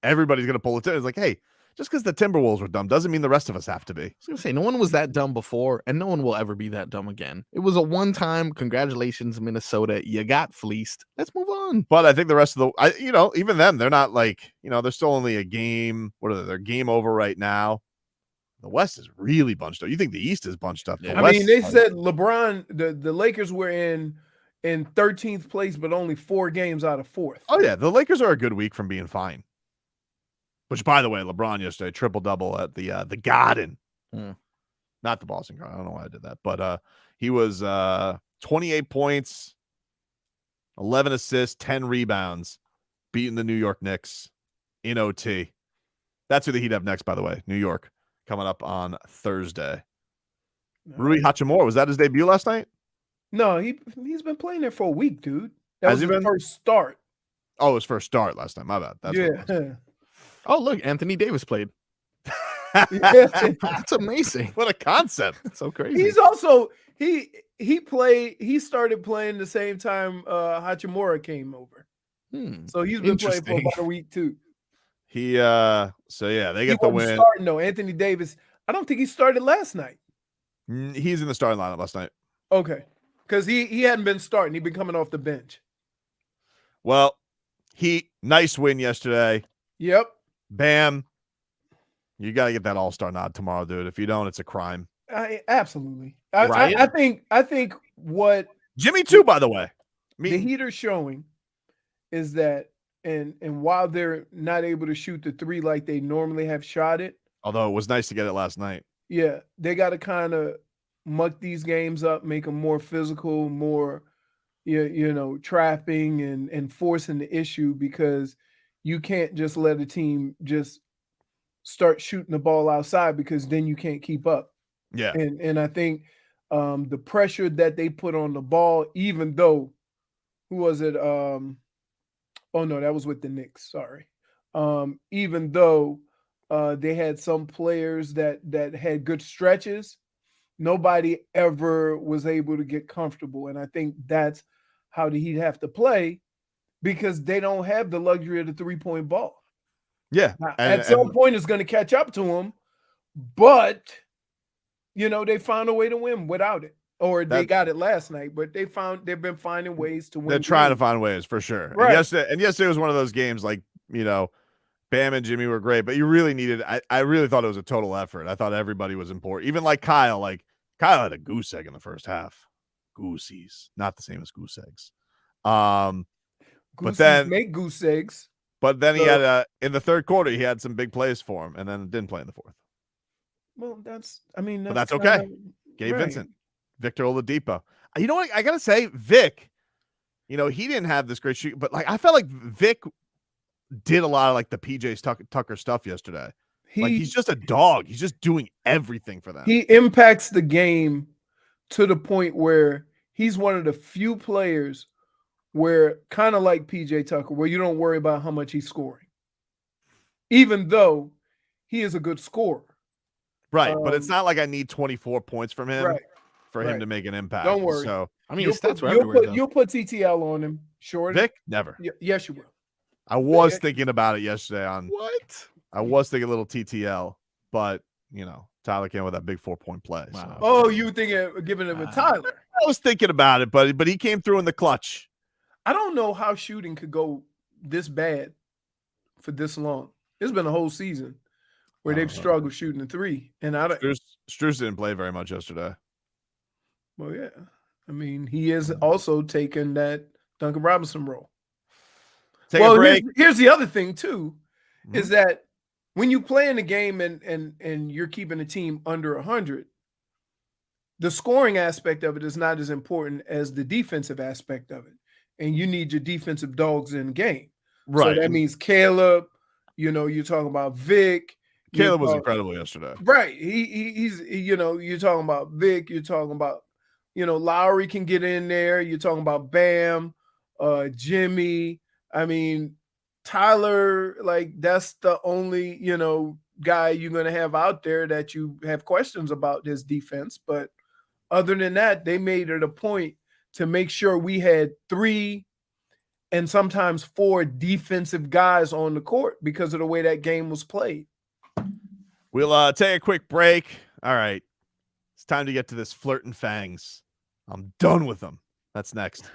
Everybody's going to pull it. It's like, hey, Just because the Timberwolves were dumb doesn't mean the rest of us have to be. I was gonna say no one was that dumb before, and no one will ever be that dumb again. It was a one-time. Congratulations, Minnesota. You got fleeced. Let's move on. But I think the rest of the, even them, they're not like, they're still only a game. What are they? They're game over right now. The West is really bunched up. You think the East is bunched up? I mean, they said LeBron, the Lakers were in 13th place, but only 4 games out of 4th. Oh yeah, the Lakers are a good week from being fine. Which, by the way, LeBron yesterday triple-double at the Garden, not the Boston Garden. I don't know why I did that, but he was 28 points, 11 assists, 10 rebounds, beating the New York Knicks in OT. That's who the Heat have next, by the way. New York coming up on Thursday. Rui Hachimura, was that his debut last night? No, he's been playing there for a week, dude. That Has was he his been? first start. Oh, his first start last time. My bad. That's what it was. Yeah. Oh, look, Anthony Davis played. That's amazing. What a concept. That's so crazy. He's also he started playing the same time Hachimura came over. So he's been playing for about a week too. He they get the win. Starting though. Anthony Davis, I don't think he started last night. He's in the starting lineup last night. Okay. Because he hadn't been starting. He'd been coming off the bench. Well, nice win yesterday. Yep. Bam. You got to get that all-star nod tomorrow, dude. If you don't, it's a crime. Absolutely. Right? I think what Jimmy too, by the way. The Heat are showing is that and while they're not able to shoot the 3 like they normally have shot it. Although it was nice to get it last night. Yeah, they got to kind of muck these games up, make them more physical, more trapping and forcing the issue, because you can't just let a team just start shooting the ball outside, because then you can't keep up. Yeah. And I think the pressure that they put on the ball, even though, who was it? Oh no, that was with the Knicks. Sorry. Even though they had some players that had good stretches, nobody ever was able to get comfortable. And I think that's how the Heat have to play, because they don't have the luxury of the 3-point ball. Yeah. Now, at some point, it's going to catch up to them, but they found a way to win without it. Or they got it last night, but they've been finding ways to win. They're trying to find ways for sure. Right. And yesterday was one of those games, like, Bam and Jimmy were great, but you really needed, I really thought it was a total effort. I thought everybody was important. Even like Kyle had a goose egg in the first half. Goosies, not the same as goose eggs. But then make goose eggs. But then he had in the third quarter, he had some big plays for him, and then didn't play in the fourth. Well, that's okay. Gabe Vincent, Victor Oladipo. You know what? I gotta say, Vic. He didn't have this great shoot, but I felt like Vic did a lot of the PJ Tucker stuff yesterday. He's just a dog. He's just doing everything for them. He impacts the game to the point where he's one of the few players where, kind of like PJ Tucker, where you don't worry about how much he's scoring, even though he is a good scorer. Right, but it's not like I need 24 points from him for him to make an impact. Don't worry. So you'll put TTL on him. Sure, Vic, never. Yes, you will. I was thinking about it yesterday on what? I was thinking a little TTL, but Tyler came with that big 4-point play. Wow. So. Oh, you were thinking of giving it with Tyler? I was thinking about it, but he came through in the clutch. I don't know how shooting could go this bad for this long. It's been a whole season where they've struggled shooting the 3, and Strus didn't play very much yesterday. Well, yeah, I mean, he is also taking that Duncan Robinson role. Here's the other thing too, is that when you play in a game and you're keeping a team under 100, the scoring aspect of it is not as important as the defensive aspect of it. And you need your defensive dogs in the game. Right. So that means Caleb, you're talking about Vic. Caleb was incredible yesterday. Right. He's you're talking about Vic, you're talking about, Lowry can get in there. You're talking about Bam, Jimmy. I mean, Tyler, that's the only, guy you're going to have out there that you have questions about his defense. But other than that, they made it a point to make sure we had 3 and sometimes 4 defensive guys on the court because of the way that game was played. We'll take a quick break. All right. It's time to get to this flirting fangs. I'm done with them. That's next.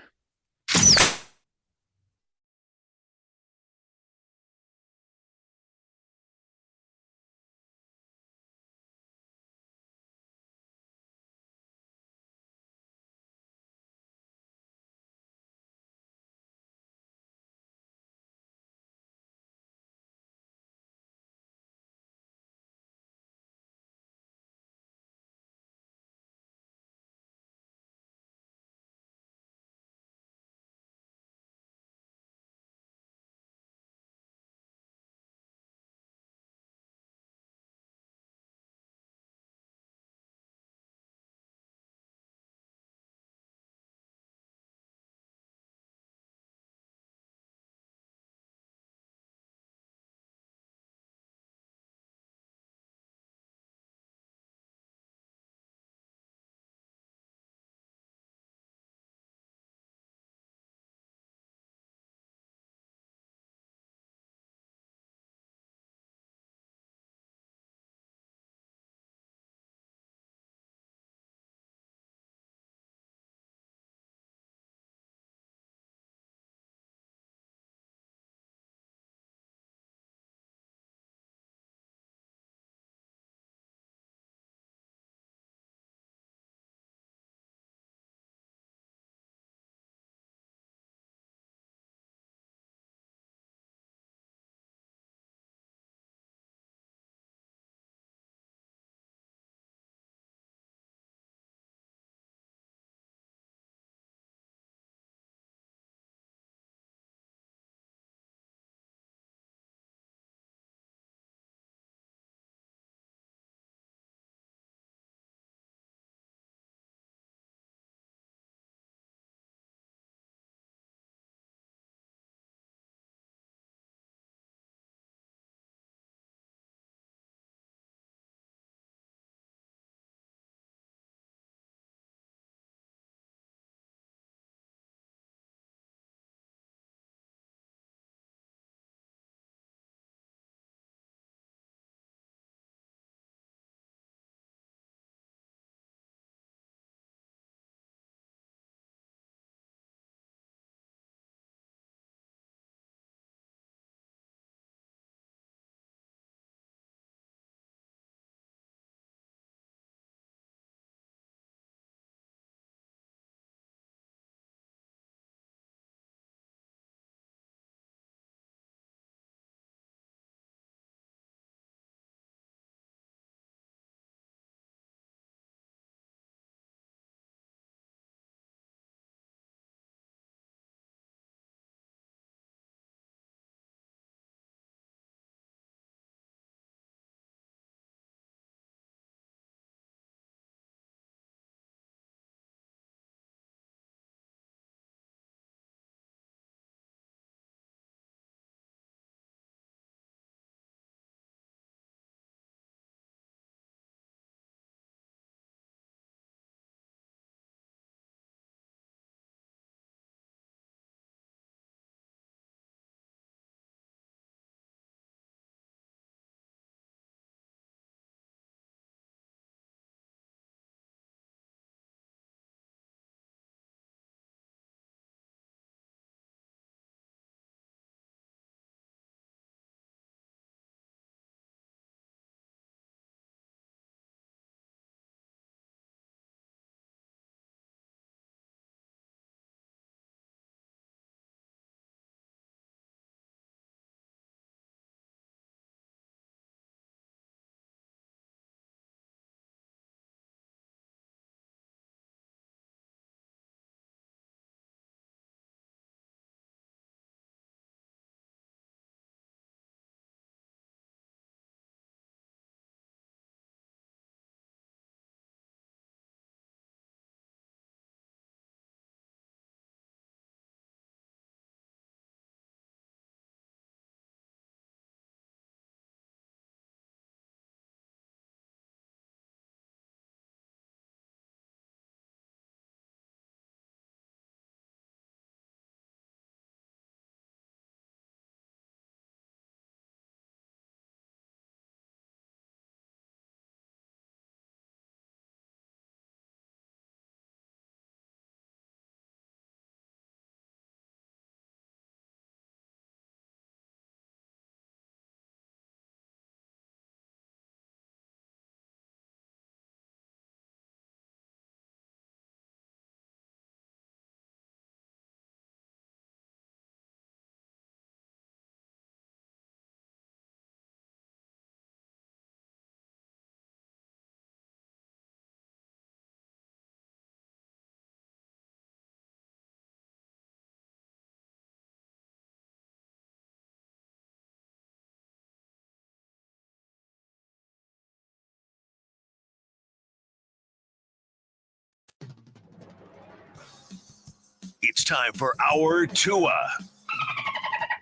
It's time for our Tua.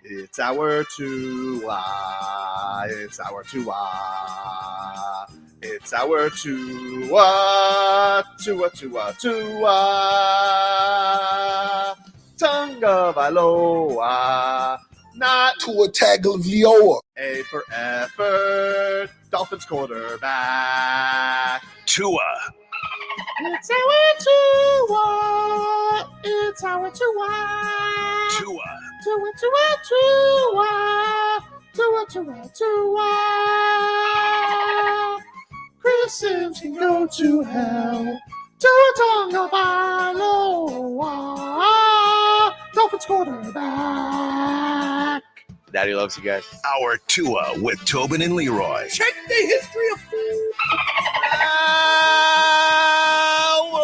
It's our Tua. It's our Tua. It's our Tua. Tua, Tua, Tua. Tonga Valoa. Not Tua Tagovailoa. A for effort. Dolphins quarterback. Tua. It's our Tua. It's our Tua. Tua. Tua, Tua, Tua. Tua, Tua, Tua. Chris Sims can go to hell. Tua Tagovailoa. Dolphins quarterback. Daddy loves you guys. Our Tua with Tobin and Leroy. Check the history of food. Hour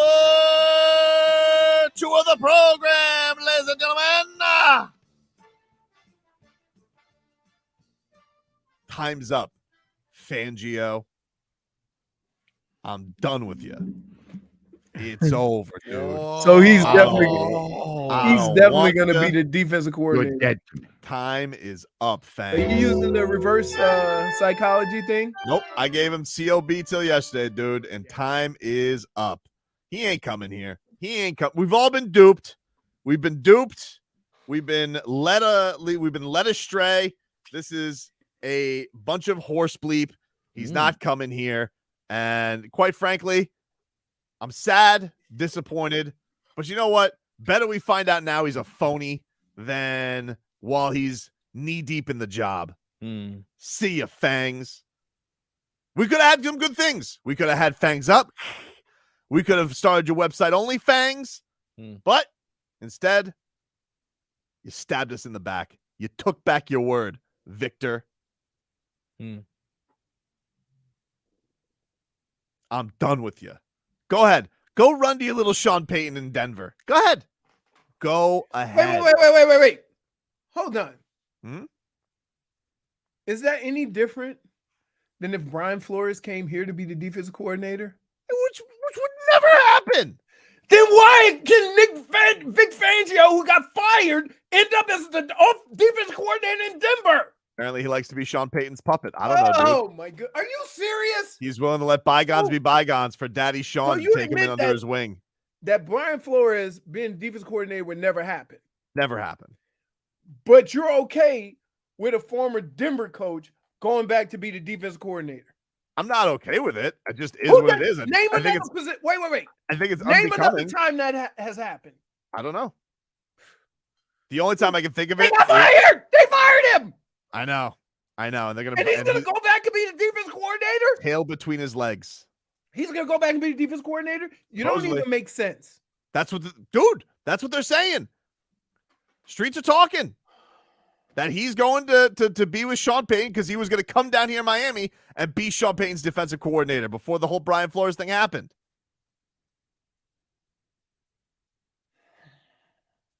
two of the program, ladies and gentlemen. Time's up, Fangio. I'm done with you. It's over, dude. So he's definitely going to be the defensive coordinator. Time is up, Are you Fangs. using the reverse psychology thing? Nope, I gave him COB till yesterday, dude, and time is up. He ain't coming here. He ain't come. We've all been duped. We've been duped. We've been led astray. This is a bunch of horse bleep. He's not coming here, and quite frankly, I'm sad, disappointed. But you know what? Better we find out now he's a phony than while he's knee deep in the job. See ya, Fangs. We could have had some good things. We could have had Fangs Up. We could have started your website only Fangs. But instead, you stabbed us in the back. You took back your word, Victor. I'm done with you. Go ahead. Go run to your little Sean Payton in Denver. Go ahead. Go ahead. Wait. Hold on. Hmm? Is that any different than if Brian Flores came here to be the defensive coordinator? Which would never happen. Then why can Vic Fangio, who got fired, end up as the defensive coordinator in Denver? Apparently, he likes to be Sean Payton's puppet. I don't know, dude. Oh, my God. Are you serious? He's willing to let bygones be bygones for Daddy Sean to take him in under his wing. That Brian Flores being defensive coordinator would never happen. Never happened. But you're okay with a former Denver coach going back to be the defensive coordinator. I'm not okay with it. It just is what it is. Name another position. Wait. I think it's Name another unbecoming. time that has happened. I don't know. The only time I can think of it. They got fired. They fired him. I know. And they're gonna. And he's gonna go back and be the defense coordinator. Tail between his legs. He's gonna go back and be the defense coordinator. You don't even make sense. That's what, That's what they're saying. Streets are talking that he's going to be with Sean Payton because he was going to come down here in Miami and be Sean Payton's defensive coordinator before the whole Brian Flores thing happened.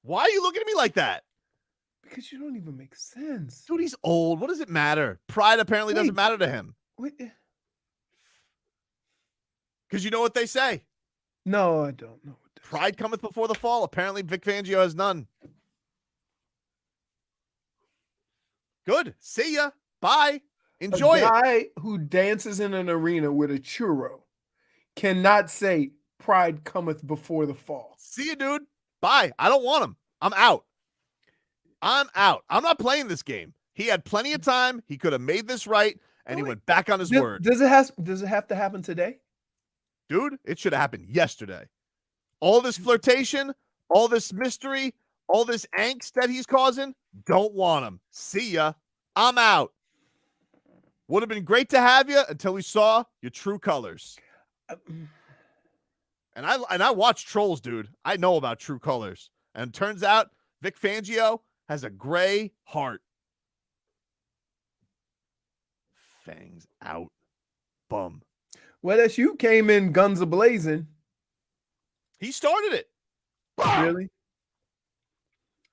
Why are you looking at me like that? Because you don't even make sense. Dude, he's old. What does it matter? Pride apparently doesn't matter to him. Because you know what they say. No, I don't know. Pride cometh before the fall. Apparently, Vic Fangio has none. Good. See ya. Bye. Enjoy it. A guy who dances in an arena with a churro cannot say pride cometh before the fall. See you, dude. Bye. I don't want him. I'm out. I'm not playing this game. He had plenty of time. He could have made this right, and he went back on his word. Does it have to happen today? Dude, it should have happened yesterday. All this flirtation, all this mystery, all this angst that he's causing, don't want him. See ya. I'm out. Would have been great to have you until we saw your true colors. And I watch Trolls, dude. I know about true colors. And it turns out Vic Fangio has a gray heart. Fangs out. Bum. Well, as you came in guns a-blazing. He started it. Really?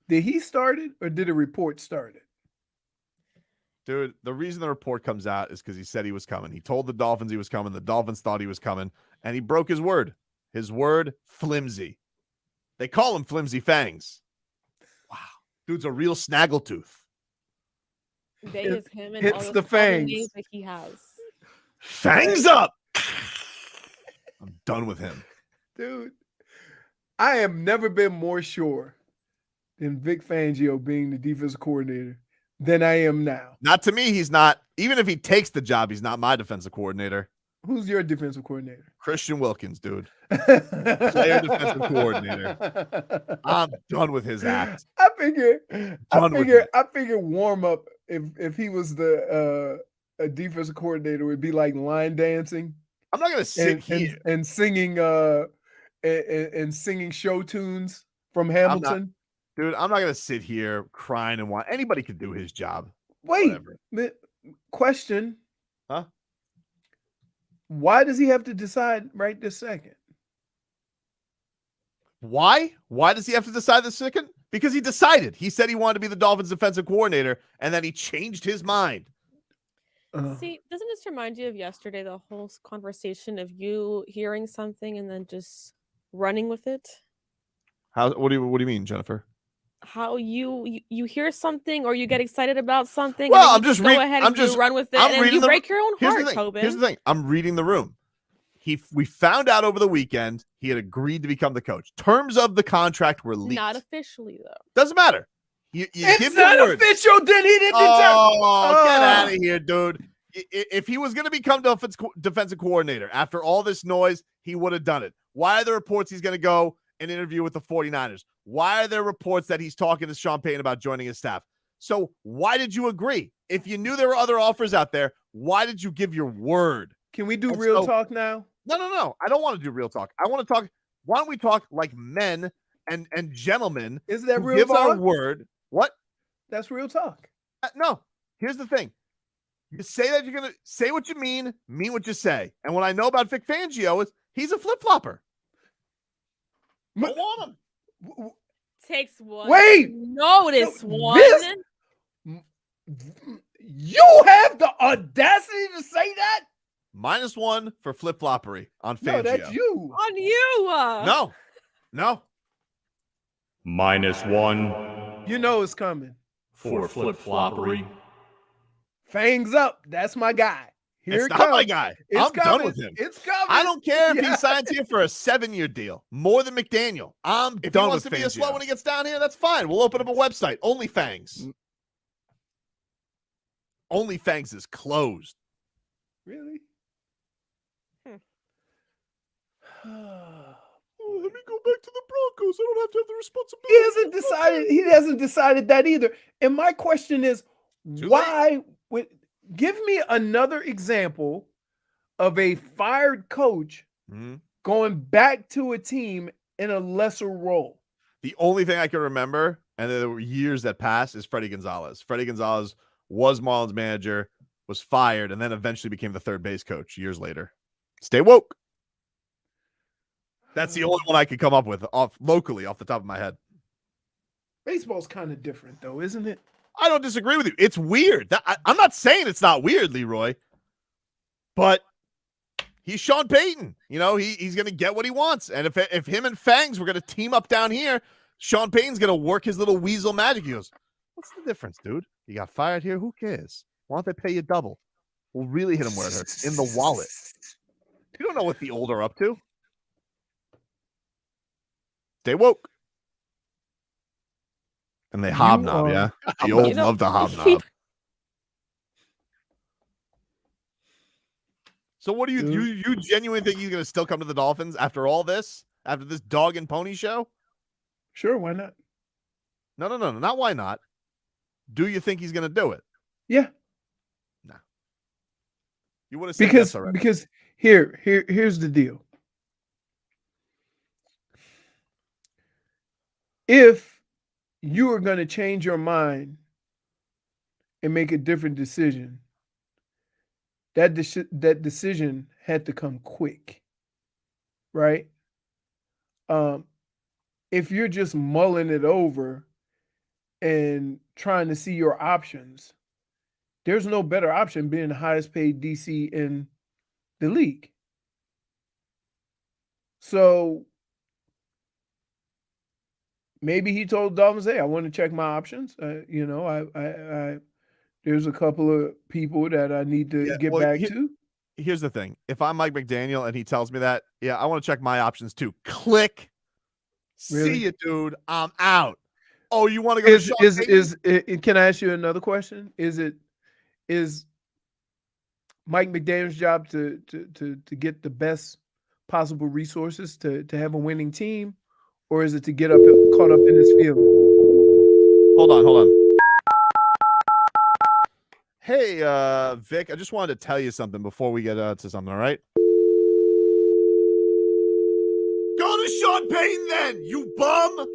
Did he start it or did a report start it? Dude, the reason the report comes out is because he said he was coming. He told the Dolphins he was coming. The Dolphins thought he was coming, and he broke his word. His word, flimsy. They call him Flimsy Fangs. Wow. Dude's a real snaggletooth. They is him and Hits the fangs. names that he has. Fangs up. I'm done with him. Dude, I have never been more sure than Vic Fangio being the defensive coordinator than I am now. Not to me, he's not. Even if he takes the job, he's not my defensive coordinator. Who's your defensive coordinator? Christian Wilkins, dude. Player defensive coordinator. I'm done with his act. I figure warm up if he was the a defensive coordinator would be like line dancing. I'm not gonna sit here and singing and singing show tunes from Hamilton. Dude, I'm not gonna sit here crying and want anybody could do his job. Wait, question. Huh? Why does he have to decide right this second? Why? Why does he have to decide this second? Because he decided. He said he wanted to be the Dolphins defensive coordinator, and then he changed his mind. See, doesn't this remind you of yesterday, the whole conversation of you hearing something and then just running with it? What do you mean, Jennifer? How you hear something or you get excited about something. Well, and I'm just go ahead and you run with it, and you break your own heart, Tobin. Here's the thing. I'm reading the room. We found out over the weekend he had agreed to become the coach. Terms of the contract were leaked. Not officially, though. Doesn't matter. It's not official. Then he didn't. Get out of here, dude. If he was going to become defensive coordinator after all this noise, he would have done it. Why are there reports he's going to go and interview with the 49ers? Why are there reports that he's talking to Sean Payton about joining his staff? So why did you agree? If you knew there were other offers out there, why did you give your word? Can we do real talk now? No. I don't want to do real talk. I want to talk. Why don't we talk like men and gentlemen? Is that who real give talk? our word. What? That's real talk. No. Here's the thing. You say that you're going to say what you mean what you say. And what I know about Vic Fangio is he's a flip-flopper. Don't want him. Takes one. Wait. Notice one. You have the audacity to say that? -1 for flip-floppery on Fangio. No, that's you. On you. No. -1 You know it's coming. for flip-floppery. Fangs up. That's my guy. Here It's it not comes. my guy. It's I'm coming. done with him. It's coming. I don't care if Yeah. he signs here for a 7-year deal, more than McDaniel. If done he wants with to be a Fangio. slut when he gets down here, that's fine. We'll open up a website. OnlyFangs. OnlyFangs is closed. Really? Let me go back to the Broncos. I don't have to have the responsibility. He hasn't decided that either. And my question is, why would give me another example of a fired coach going back to a team in a lesser role? The only thing I can remember, and there were years that passed, is Freddie Gonzalez. Freddie Gonzalez was Marlins manager, was fired, and then eventually became the third base coach years later. Stay woke. That's the only one I could come up with locally off the top of my head. Baseball's kind of different, though, isn't it? I don't disagree with you. It's weird. I'm not saying it's not weird, Leroy, but he's Sean Payton. You know, he's going to get what he wants. And if him and Fangs were going to team up down here, Sean Payton's going to work his little weasel magic. He goes, what's the difference, dude? You got fired here. Who cares? Why don't they pay you double? We'll really hit him where it hurts, in the wallet. You don't know what the old are up to. Stay woke. And they hobnob, yeah? The old love to hobnob. So what do you genuinely think he's going to still come to the Dolphins after all this? After this dog and pony show? Sure, why not? No, not why not. Do you think he's going to do it? Yeah. No. You would have said yes already. Because here's the deal. If you are going to change your mind and make a different decision, that decision had to come quick, right? If you're just mulling it over and trying to see your options, there's no better option being the highest paid DC in the league. So maybe he told Dolphins, "Hey, I want to check my options. You know, there's a couple of people that I need to get back to." Here's the thing: if I'm Mike McDaniel and he tells me that, yeah, I want to check my options too. Click. Really? See you, dude. I'm out. Oh, you want to go? Can I ask you another question? Is Mike McDaniel's job to get the best possible resources to have a winning team, or is it to get caught up in his feelings? Hold on. Hey, Vic, I just wanted to tell you something before we get to something, all right? Go to Sean Payton then, you bum!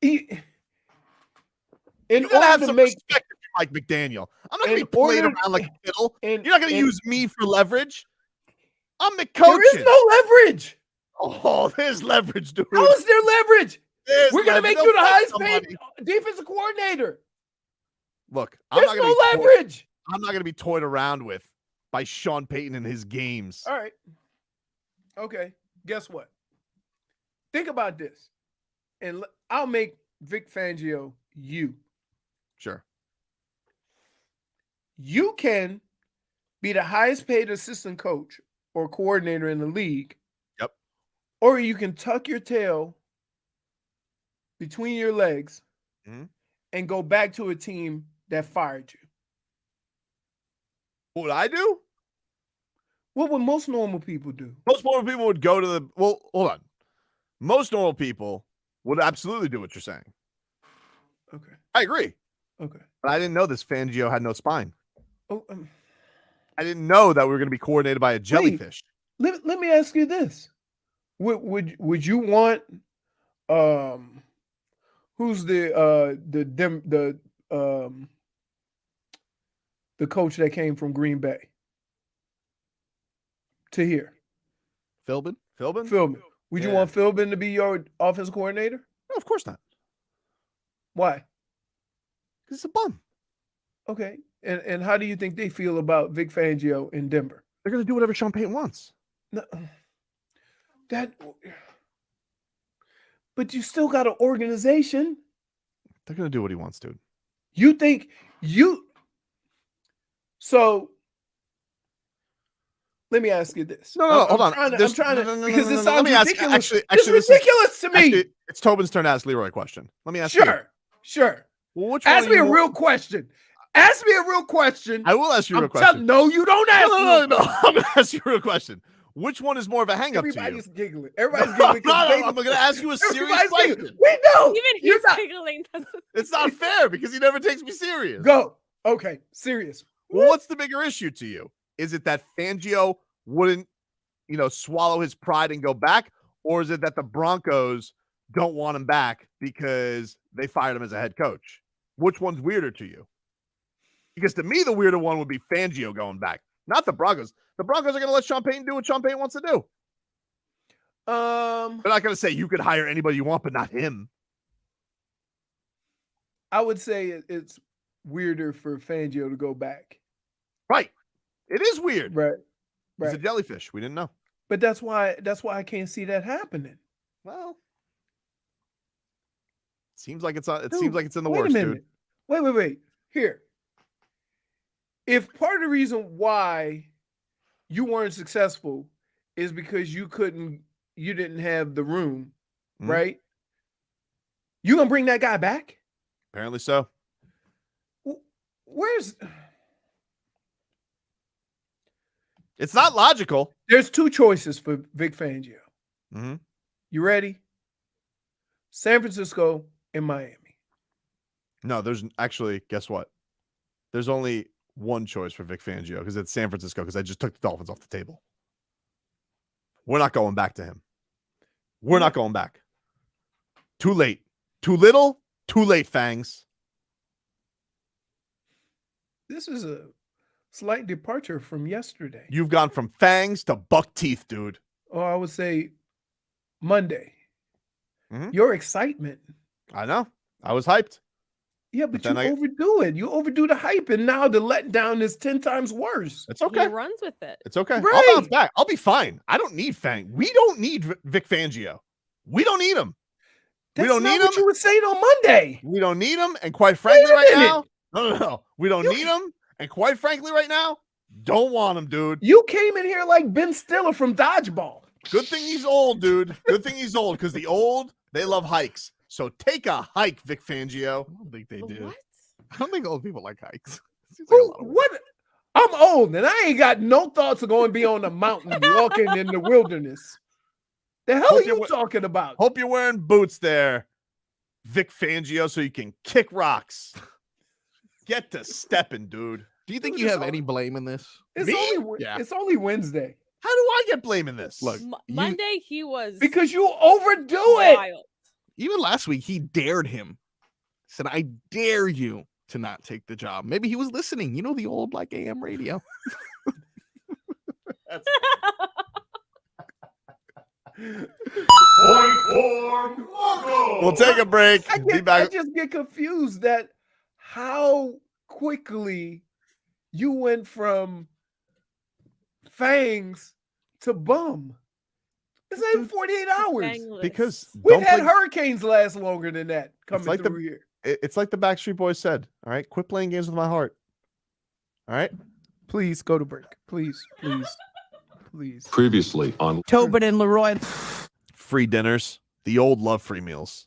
In you gotta have some respect for Mike McDaniel. I'm not going to be played around like a fiddle. You're not going to use me for leverage. I'm the coach. There is no leverage. Oh, there's leverage, dude. How is there leverage? We're going to make you the highest somebody. paid defensive coordinator. Look, there's no leverage. I'm not going to be toyed around with by Sean Payton and his games. All right. Okay. Guess what? Think about this. And I'll make Vic Fangio you. Sure. You can be the highest paid assistant coach or coordinator in the league. Yep. Or you can tuck your tail between your legs and go back to a team that fired you. What would I do? What would most normal people do? Most normal people would go to the... Well, hold on. Most normal people would absolutely do what you're saying. Okay. I agree. Okay. But I didn't know this Fangio had no spine. Oh, I didn't know that we were going to be coordinated by a jellyfish. Let me ask you this. Would you want who's the coach that came from Green Bay to here? Philbin? Would you want Philbin to be your offensive coordinator? No, of course not. Why? Because it's a bum. Okay. And how do you think they feel about Vic Fangio in Denver? They're going to do whatever Sean Payton wants. No, but you still got an organization. They're going to do what he wants, dude. You think so let me ask you this. No, hold on. I'm trying to because this sounds ridiculous. Actually, it's ridiculous to me. It's Tobin's turn to ask Leroy a question. Let me ask you. Sure. Well, ask me a real question. Ask me a real question. I will ask you a real question. No, you don't ask me. No. I'm going to ask you a real question. Which one is more of a hang-up to you? Everybody's giggling. Everybody's giggling. No, I'm going to ask you a serious question. We know. Even he's giggling. It's not fair because he never takes me serious. Go. Okay, serious. Well, what's the bigger issue to you? Is it that Fangio wouldn't, swallow his pride and go back? Or is it that the Broncos don't want him back because they fired him as a head coach? Which one's weirder to you? Because to me, the weirder one would be Fangio going back, not the Broncos. The Broncos are going to let Sean Payton do what Sean Payton wants to do. They're not going to say you could hire anybody you want, but not him. I would say it's weirder for Fangio to go back. Right. It is weird. Right. He's a jellyfish. We didn't know. But that's why I can't see that happening. Well, seems like it's in the works, dude. Wait. Here. If part of the reason why you weren't successful is because you didn't have the room, right? You gonna bring that guy back? Apparently so. It's not logical. There's two choices for Vic Fangio. You ready? San Francisco and Miami. No, there's actually, guess what? There's only one choice for Vic Fangio because it's San Francisco because I just took the Dolphins off the table. We're not going back to him. We're not going back. Too late. Too little, too late, Fangs. This is a slight departure from yesterday. You've gone from fangs to buck teeth, dude. Oh, I would say Monday. Your excitement. I know. I was hyped. Yeah, but you overdo it. You overdo the hype, and now the letdown is 10 times worse. It's okay. He runs with it. It's okay. Right. I'll bounce back. I'll be fine. I don't need Fang. We don't need Vic Fangio. We don't need him. That's we don't not need what him. you were saying on Monday. We don't need him. And quite frankly, Wait a right minute. now, no. We don't need him. And quite frankly, right now, don't want him, dude. You came in here like Ben Stiller from Dodgeball. Good thing he's old, dude. Good thing he's old, because the old, they love hikes. So take a hike, Vic Fangio. I don't think they do. What? I don't think old people like hikes. Seems like a Who? lot of work. What? I'm old and I ain't got no thoughts of going to be on the mountain walking in the wilderness. The hell Hope are you you're- talking about? Hope you're wearing boots there, Vic Fangio, so you can kick rocks. Get to stepping, dude. Do you think Dude, you it's have all- any blame in this? It's Me? only Yeah. it's only Wednesday How do I get blame in this? Look, Monday he was because you overdo it. wild. even last week he dared him. Said, "I dare you to not take the job." Maybe he was listening. You know, the old like AM radio. Point for Broncos. We'll take a break. I Be back. just get confused that how quickly you went from fangs to bum. It's ain't 48 hours. Fangless. Because We've don't had play- hurricanes last longer than that coming like the- through here. it's like the Backstreet Boys said. All right, quit playing games with my heart. All right. Please go to break. Please, please, please. Previously on Tobin and Leroy. Free dinners. The old love free meals.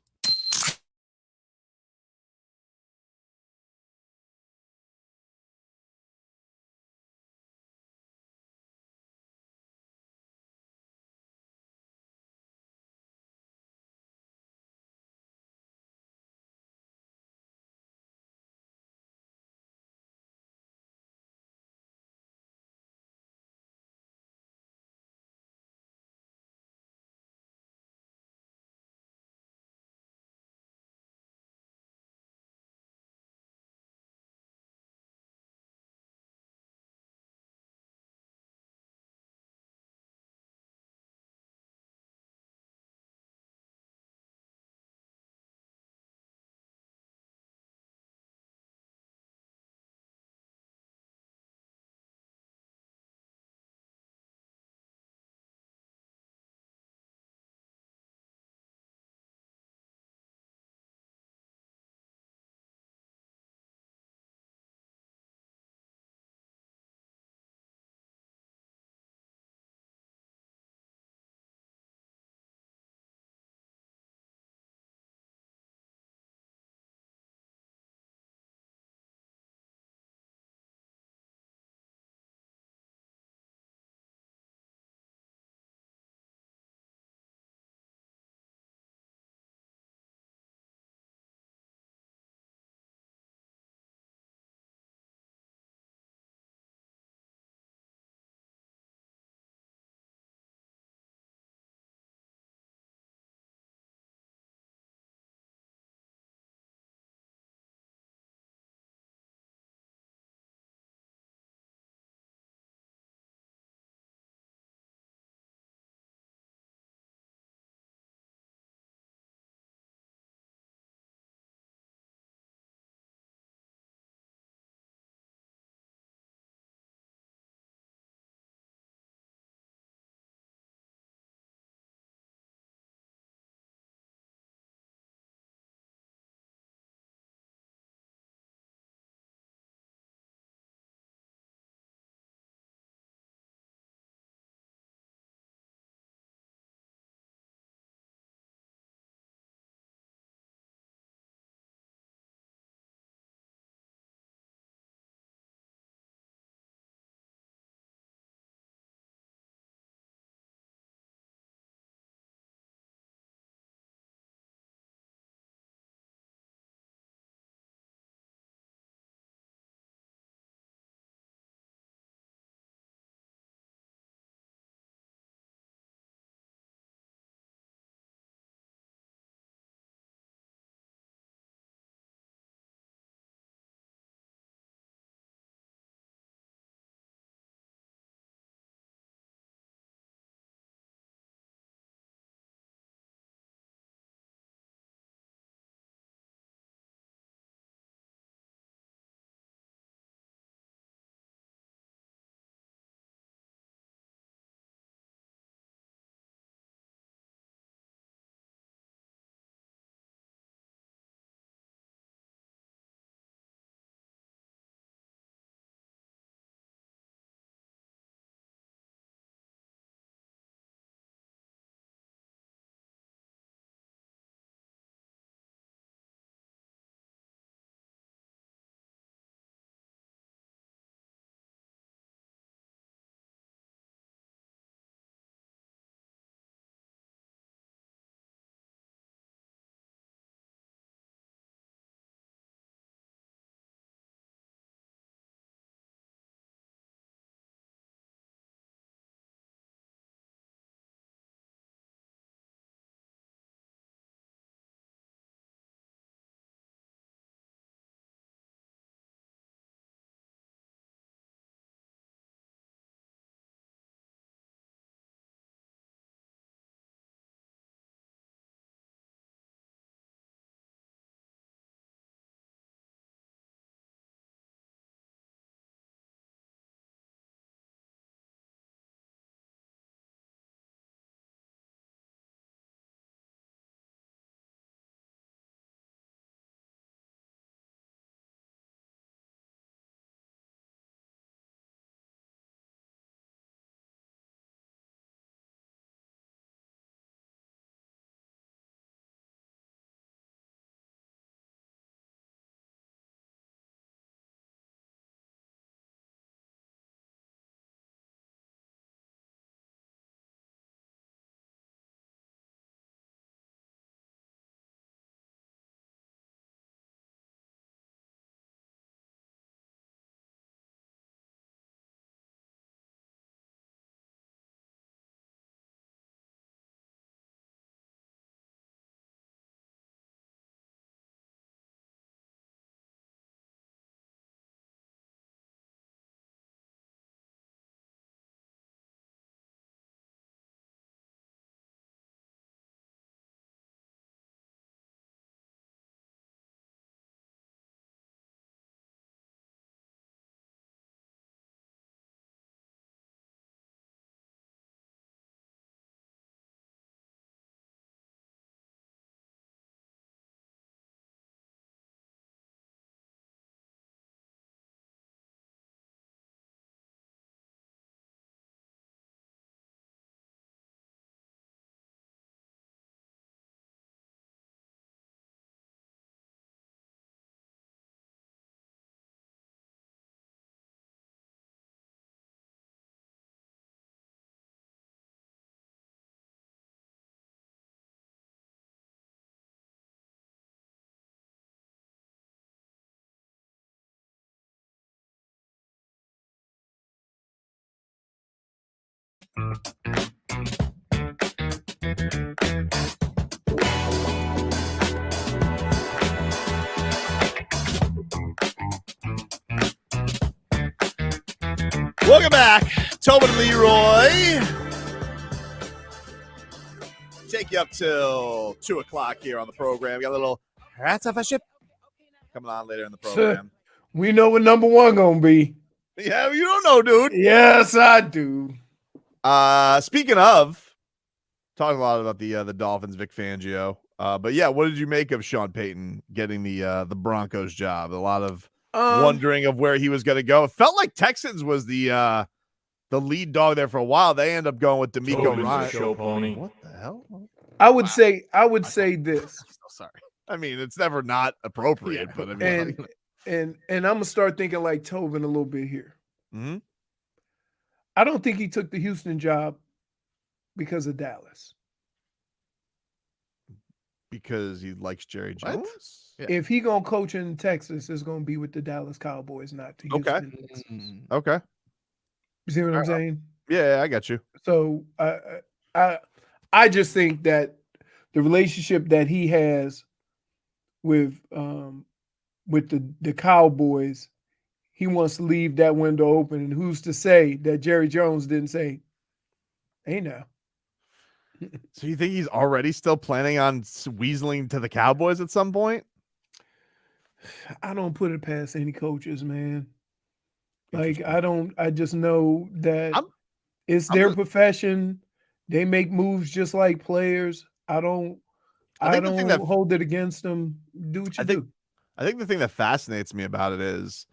Welcome back. Tobin and Leroy. Take you up till 2 o'clock here on the program. We got a little Rats of a Ship coming on later in the program. We know what number one gonna be. Yeah, you don't know, dude. Yes, I do. Speaking of, talking a lot about the Dolphins, Vic Fangio. But yeah, what did you make of Sean Payton getting the Broncos job? A lot of wondering of where he was going to go. It felt like Texans was the lead dog there for a while. They end up going with D'Amico Ryan. Show pony. What the hell? I would say this. I'm so sorry. I mean, it's never not appropriate, but I mean, and I'm gonna start thinking like Tobin a little bit here. Mm-hmm. I don't think he took the Houston job because of Dallas. Because he likes Jerry Jones. Yeah. If he gonna coach in Texas, it's gonna be with the Dallas Cowboys, not the Houston. Okay. You see what I'm saying? Yeah, I got you. So I just think that the relationship that he has with the Cowboys, he wants to leave that window open. And who's to say that Jerry Jones didn't say, "Hey now." So you think he's already still planning on weaseling to the Cowboys at some point? I don't put it past any coaches, man. Like I just know that it's their profession. They make moves just like players. I don't hold it against them. Do what you do. I think the thing that fascinates me about it is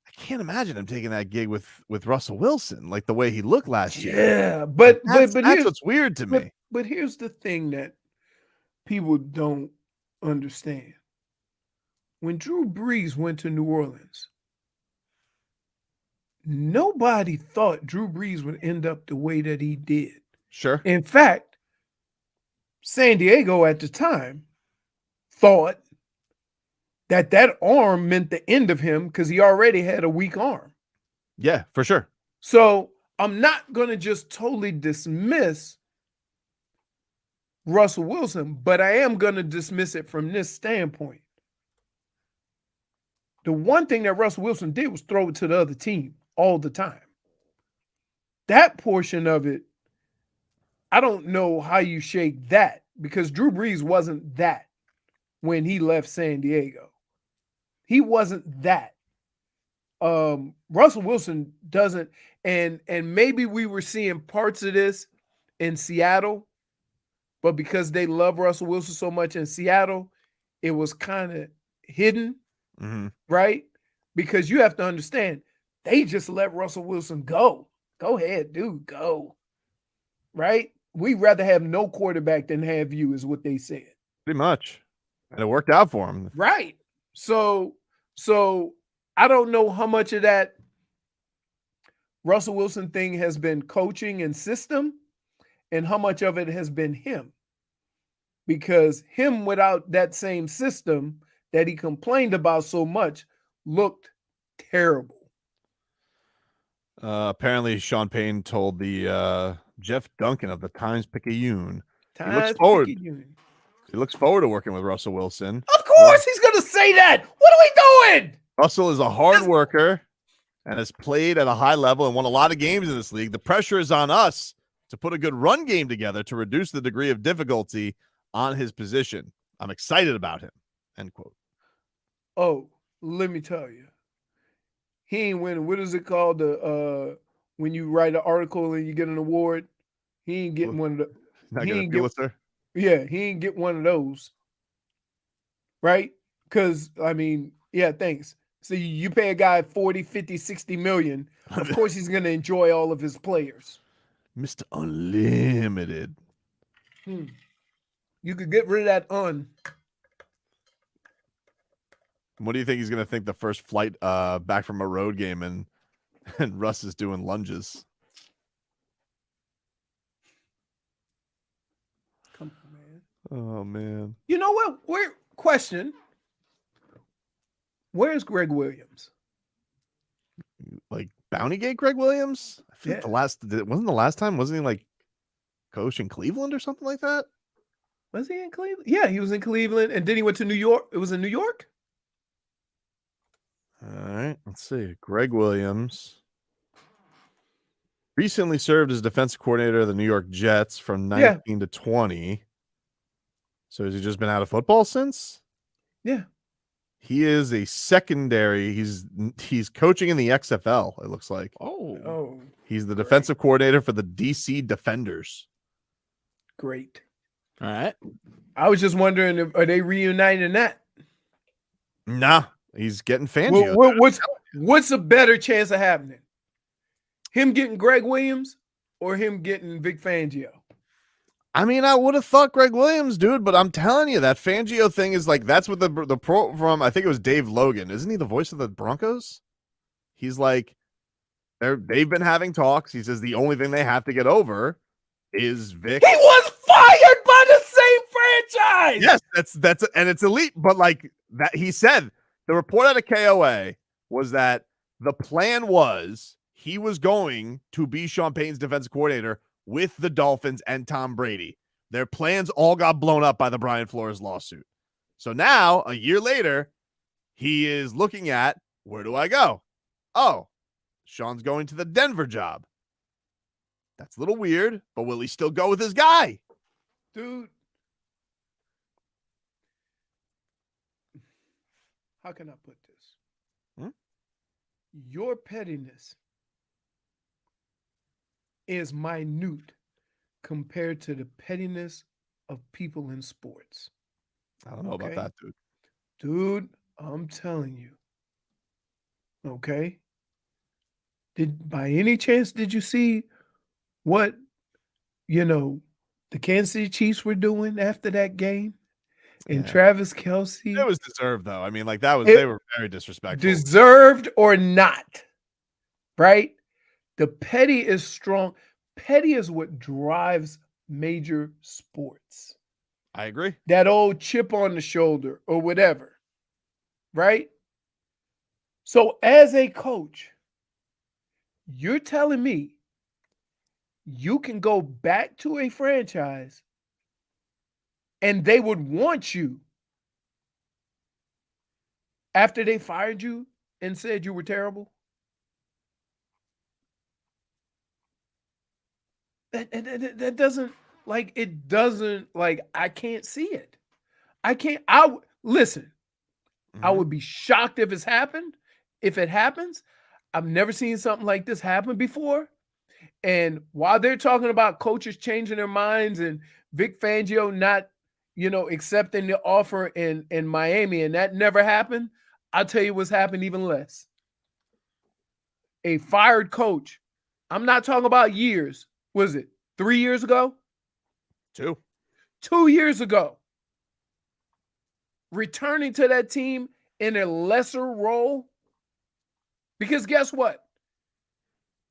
I can't imagine him taking that gig with Russell Wilson, like the way he looked last year. Yeah, but that's what's weird to me. But here's the thing that people don't understand. When Drew Brees went to New Orleans, nobody thought Drew Brees would end up the way that he did. Sure. In fact, San Diego at the time thought that arm meant the end of him because he already had a weak arm. Yeah, for sure. So I'm not going to just totally dismiss Russell Wilson, but I am going to dismiss it from this standpoint. The one thing that Russell Wilson did was throw it to the other team all the time. That portion of it, I don't know how you shake that because Drew Brees wasn't that when he left San Diego. He wasn't that. Russell Wilson doesn't, and maybe we were seeing parts of this in Seattle, but because they love Russell Wilson so much in Seattle, it was kind of hidden, right? Because you have to understand, they just let Russell Wilson go. Go ahead, dude, go. Right? We'd rather have no quarterback than have you, is what they said. Pretty much. And it worked out for him. Right. So I don't know how much of that Russell Wilson thing has been coaching and system and how much of it has been him. Because him without that same system that he complained about so much looked terrible. Apparently, Sean Payton told the Jeff Duncan of the Times-Picayune he looks forward to working with Russell Wilson. Of course, he's going to say that. What are we doing? Russell is a hard worker and has played at a high level and won a lot of games in this league. The pressure is on us to put a good run game together to reduce the degree of difficulty on his position. I'm excited about him. End quote. Oh, let me tell you. He ain't winning. What is it called? When you write an article and you get an award, he ain't getting one of the. He ain't get one of those. Right? Because, I mean, yeah, thanks. So you pay a guy 40, 50, 60 million. Of course, he's going to enjoy all of his players. Mr. Unlimited. You could get rid of that What do you think he's going to think the first flight back from a road game and Russ is doing lunges? Come on, man. Oh, man. You know what? Where's Greg Williams? Like Bountygate Greg Williams? I feel like Yeah. wasn't the last time, wasn't he like coach in Cleveland or something like that? Was he in Cleveland? Yeah, he was in Cleveland, and then he went to New York. It was in New York? All right, let's see. Greg Williams recently served as defensive coordinator of the New York Jets from 19 to 20. So has he just been out of football since? Yeah. He is a secondary. He's coaching in the XFL, it looks like. Oh. He's the defensive coordinator for the DC Defenders. Great. All right. I was just wondering, are they reuniting that? Nah, he's getting Fangio. What's a better chance of happening? Him getting Greg Williams or him getting Vic Fangio? I mean, I would have thought Greg Williams, dude, but I'm telling you, that Fangio thing is like, that's what the pro from, I think it was Dave Logan. Isn't he the voice of the Broncos? He's like, they've been having talks. He says the only thing they have to get over is Vic. He was fired by the same franchise. Yes, that's and it's elite, but like that, he said the report out of KOA was that the plan was he was going to be Sean Payton's defensive coordinator with the Dolphins and Tom Brady. Their plans all got blown up by the Brian Flores lawsuit. So now, a year later, he is looking at, where do I go? Oh, Sean's going to the Denver job. That's a little weird, but will he still go with his guy? Dude. How can I put this? Your pettiness is minute compared to the pettiness of people in sports. I don't know about that, dude. Dude, I'm telling you. Okay? By any chance did you see what the Kansas City Chiefs were doing after that game? And Travis Kelce. It was deserved, though. I mean, like they were very disrespectful. Deserved or not, right? The petty is strong. Petty is what drives major sports. I agree. That old chip on the shoulder or whatever, right? So as a coach, you're telling me you can go back to a franchise and they would want you after they fired you and said you were terrible? That doesn't I can't see it. Listen, I would be shocked if it happens. I've never seen something like this happen before. And while they're talking about coaches changing their minds and Vic Fangio not, accepting the offer in Miami, and that never happened, I'll tell you what's happened even less. A fired coach. I'm not talking about years. Was it 3 years ago? 2 years ago. Returning to that team in a lesser role. Because guess what?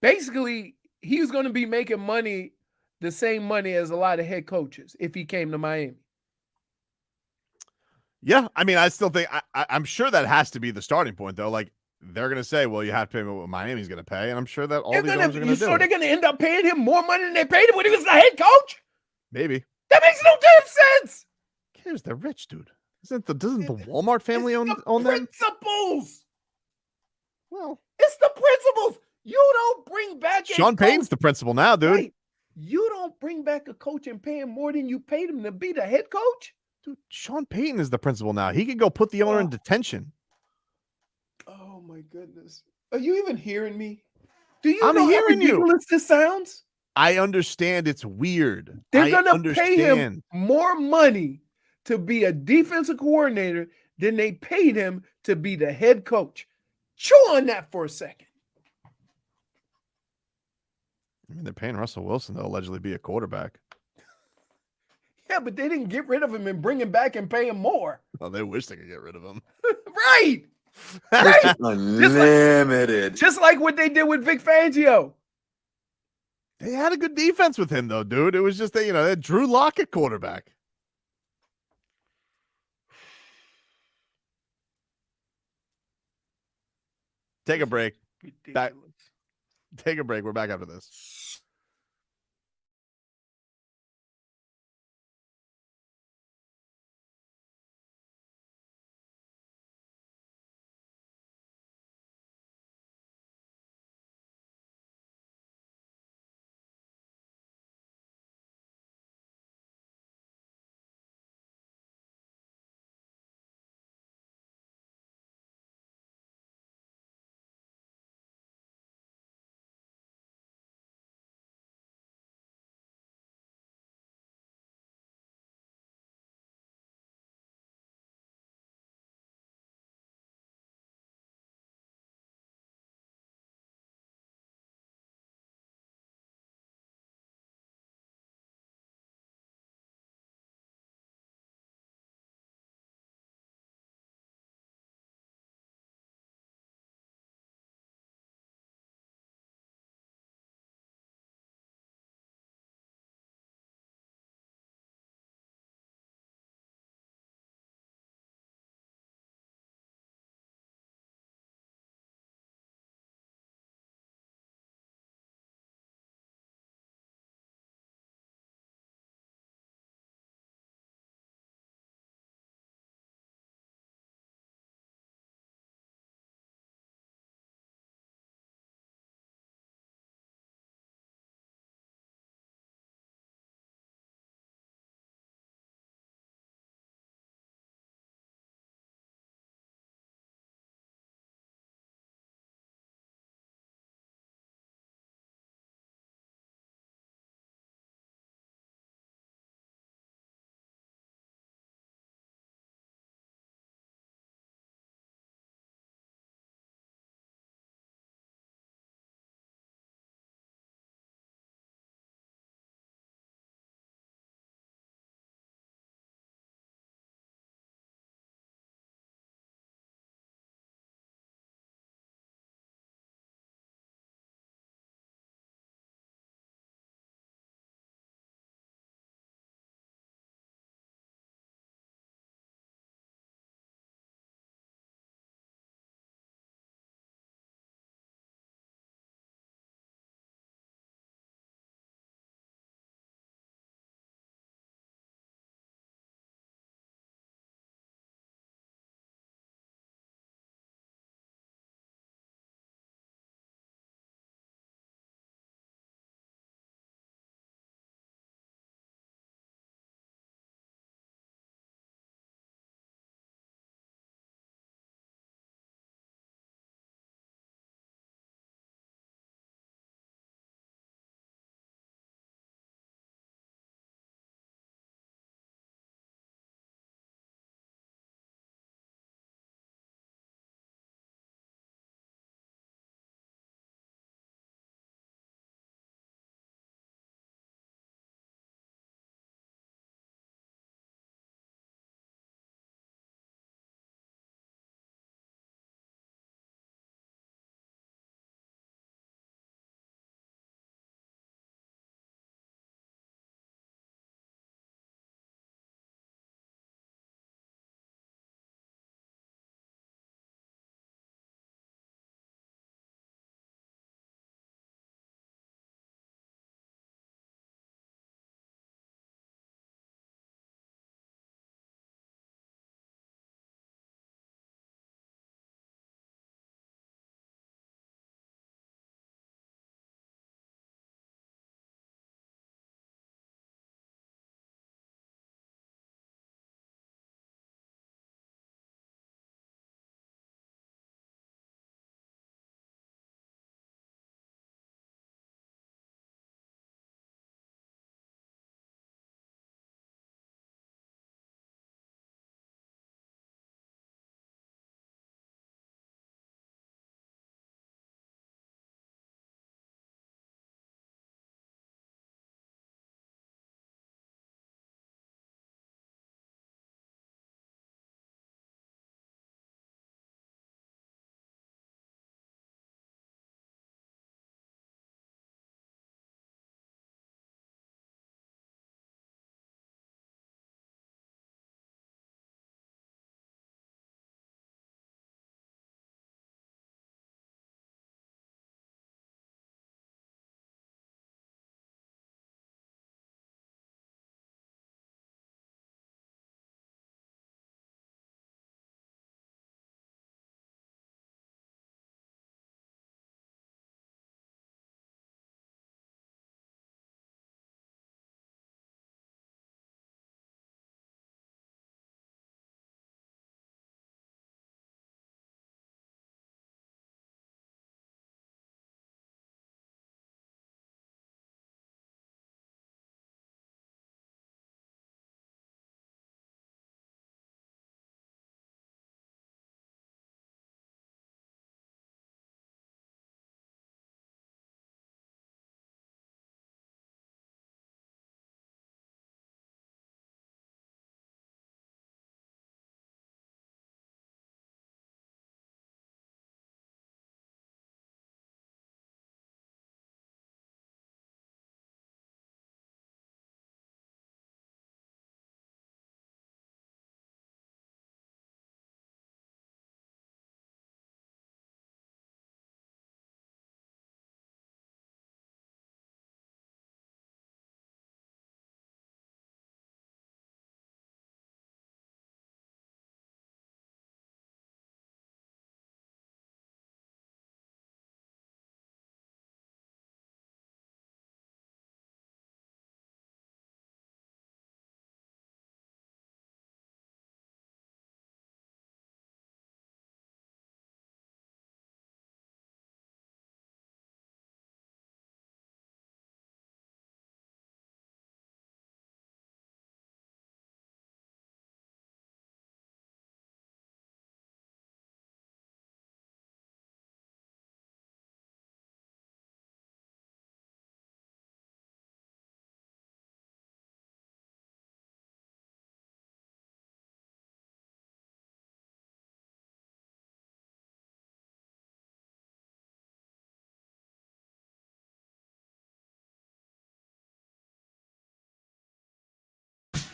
Basically, he's going to be making money, the same money as a lot of head coaches if he came to Miami. Yeah, I mean, I still think I'm sure that has to be the starting point, though. Like, they're going to say, well, you have to pay what Miami's going to pay, and I'm sure that all these owners are going to do. So they're going to end up paying him more money than they paid him when he was the head coach? Maybe. That makes no damn sense. Cares? They're rich, dude. Doesn't the Walmart family own them? Principles. Well, it's the principles. You don't bring back Sean Payton's the principal now, dude. Right. You don't bring back a coach and pay him more than you paid him to be the head coach? Dude, Sean Payton is the principal now. He could go put the owner in detention. Oh my goodness. Are you even hearing me? Do you I'm know hearing how ridiculous this sounds? I understand it's weird. They're going to pay him more money to be a defensive coordinator than they paid him to be the head coach. Chew on that for a second. I mean, they're paying Russell Wilson to allegedly be a quarterback. Yeah, but they didn't get rid of him and bring him back and pay him more. Oh, they wish they could get rid of him. Right. Right. Unlimited. Just like what they did with Vic Fangio. They had a good defense with him, though, dude. It was just that, they had Drew Lock at quarterback. Take a break. Ridiculous. Take a break. We're back after this.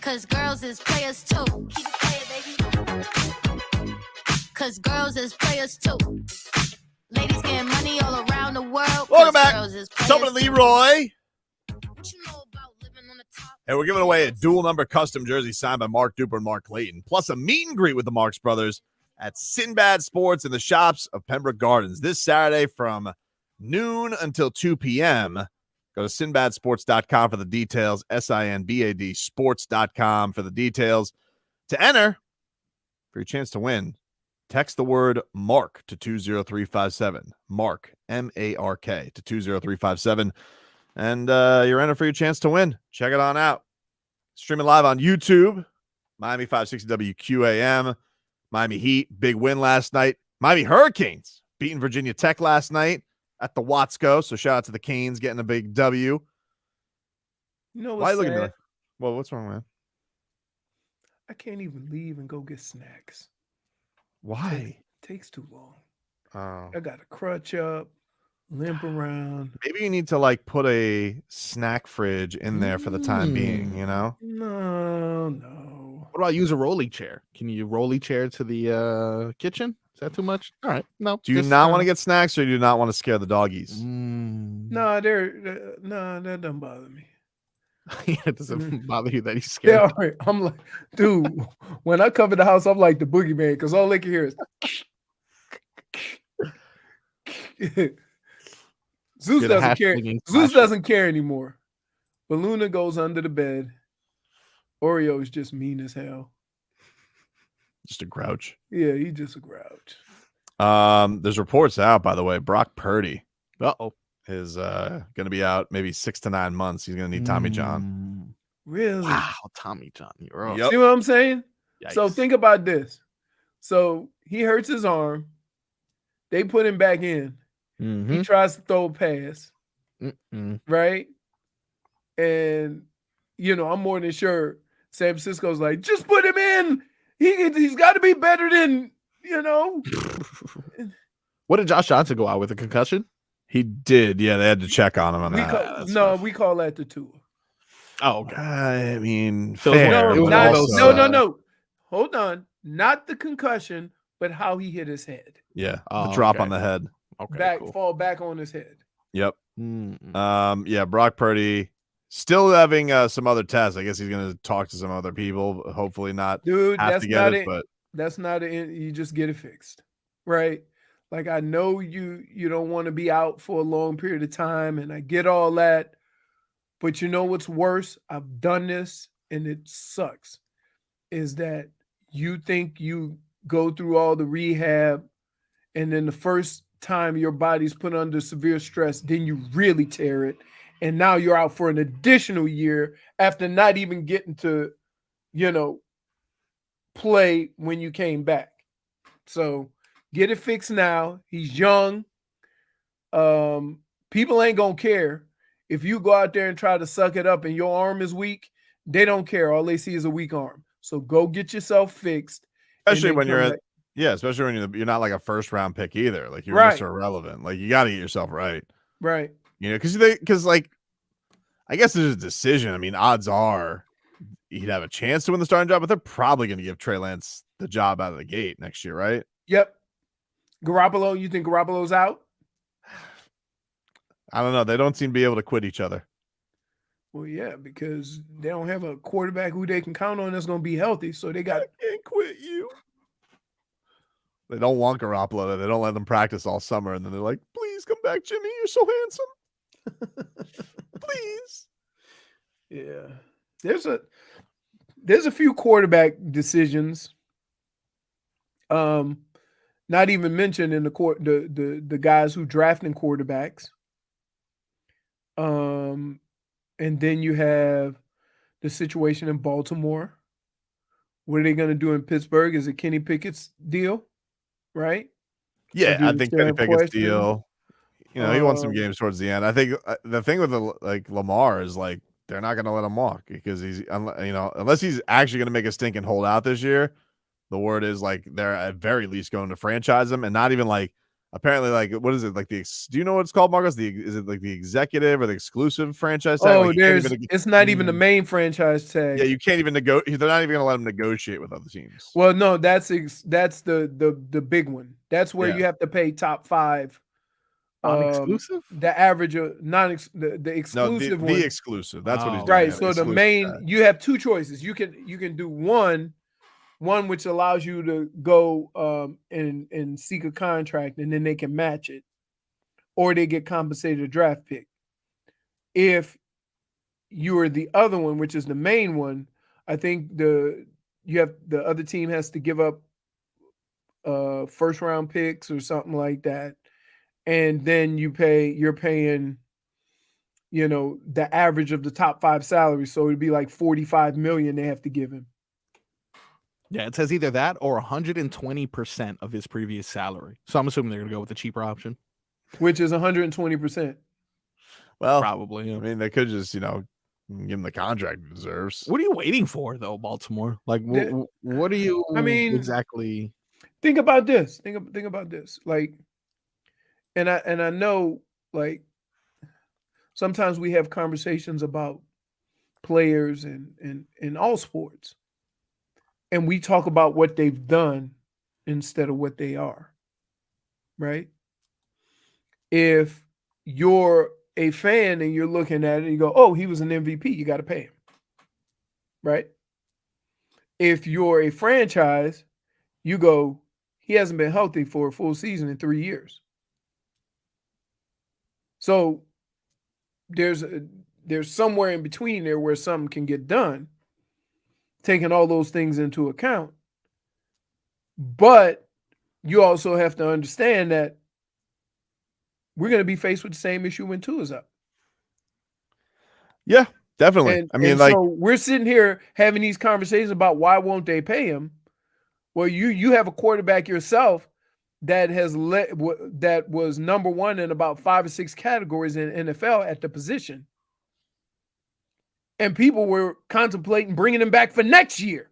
Cause girls is players too. Keep it playing, baby. Cause girls is players too. Ladies getting money all around the world. Welcome back. Tobin and Leroy. And we're giving away a dual number custom jersey signed by Mark Duper and Mark Clayton, plus a meet and greet with the Marx Brothers at Sinbad Sports in the shops of Pembroke Gardens this Saturday from noon until 2 p.m. Go to sinbadsports.com for the details, SINBAD sports.com for the details. To enter, for your chance to win, text the word MARK to 20357. MARK, M-A-R-K, to 20357. And you're entered for your chance to win. Check it on out. Streaming live on YouTube, Miami 560 WQAM. Miami Heat, big win last night. Miami Hurricanes beating Virginia Tech last night at the Watsco. So shout out to the Canes getting a big W. You know what's Why are you looking sad? at that? Well, what's wrong, man? I can't even leave and go get snacks. Why? Takes too long. Oh. I got to crutch up, limp around. Maybe you need to like put a snack fridge in there for the time being, you know? No. What about use a rolly chair? Can you rolly chair to the kitchen? Is that too much? All right. No. Do you not want to get snacks or do you not want to scare the doggies? No, that doesn't bother me. It doesn't bother you that he's scared. Yeah, all right. I'm like, dude, when I come in the house, I'm like the boogeyman because all they can hear is Zeus doesn't care. Zeus doesn't care anymore. But Luna goes under the bed. Oreo is just mean as hell. Just a grouch. Yeah, he's just a grouch. There's reports out, by the way. Brock Purdy is going to be out maybe 6 to 9 months. He's going to need Tommy John. Really? Wow, Tommy John. You're up. See what I'm saying? Yikes. So think about this. So he hurts his arm. They put him back in. Mm-hmm. He tries to throw a pass. Right? And, I'm more than sure San Francisco's like, just put him in. He's got to be better than, What did Josh Johnson go out with? A concussion? He did. Yeah, they had to check on him on that. We call that the Tua. Oh, okay. I mean, fair. No. Hold on. Not the concussion, but how he hit his head. Yeah, the drop on the head. Okay, fall back on his head. Yep. Yeah, Brock Purdy still having some other tests. I guess he's going to talk to some other people. Hopefully not. Dude, have to get it, but that's not it. You just get it fixed, right? Like I know you don't want to be out for a long period of time, and I get all that. But you know what's worse? I've done this, and it sucks. Is that you think you go through all the rehab, and then the first time your body's put under severe stress, then you really tear it. And now you're out for an additional year after not even getting to, play when you came back. So get it fixed now. He's young. People ain't going to care. If you go out there and try to suck it up and your arm is weak, they don't care. All they see is a weak arm. So go get yourself fixed. Especially when especially when you're not like a first round pick either. Like you're Mr. Irrelevant. Like you got to get yourself right. Right. Because like, I guess there's a decision. I mean, odds are he'd have a chance to win the starting job, but they're probably going to give Trey Lance the job out of the gate next year, right? Yep. Garoppolo, you think Garoppolo's out? I don't know. They don't seem to be able to quit each other. Well, yeah, because they don't have a quarterback who they can count on that's going to be healthy. So they got. I can't quit you. They don't want Garoppolo. They don't let them practice all summer. And then they're like, please come back, Jimmy. You're so handsome. Please. Yeah. There's a few quarterback decisions. Not even mentioned in the guys who drafting quarterbacks. And then you have the situation in Baltimore. What are they going to do in Pittsburgh? Is it Kenny Pickett's deal? Right? Yeah, I think Kenny Pickett's deal. He won some games towards the end. I think the thing with Lamar is like they're not going to let him walk because he's unless he's actually going to make a stinking holdout this year. The word is like they're at very least going to franchise him and not even like apparently, like, what is it? Like do you know what it's called, Marcos? Is it like the executive or the exclusive franchise tag? Oh, Like, it's not even the main franchise tag. Yeah, you can't even negotiate. They're not even going to let him negotiate with other teams. Well, no, that's the big one. That's where Yeah. you have to pay top 5. Non-exclusive? The average of the exclusive the one. exclusive. That's what he's right. doing. So the main, you have 2 choices. You can do one which allows you to go and seek a contract, and then they can match it, or they get compensated a draft pick. If you are the other one, which is the main one, I think the other team has to give up first round picks or something like that, and then you're paying the average of the top 5 salaries, so it'd be like 45 million they have to give him. Yeah, it says either that or 120% of his previous salary. So I'm assuming they're going to go with the cheaper option, which is 120%. Well, probably. Yeah. I mean, they could just give him the contract he deserves. What are you waiting for, though, Baltimore? Like, what are you? I mean, exactly. Think about this. Think about this. Like, and I know, like, sometimes we have conversations about players in all sports, and we talk about what they've done instead of what they are. Right? If you're a fan and you're looking at it and you go, "Oh, he was an MVP," you got to pay him. Right? If you're a franchise, you go, he hasn't been healthy for a full season in 3 years. So there's somewhere in between there where something can get done, taking all those things into account. But you also have to understand that we're going to be faced with the same issue when Tua's up. Yeah, definitely. So we're sitting here having these conversations about why won't they pay him? Well, you have a quarterback yourself that that was number 1 in about 5 or 6 categories in NFL at the position, and people were contemplating bringing him back for next year.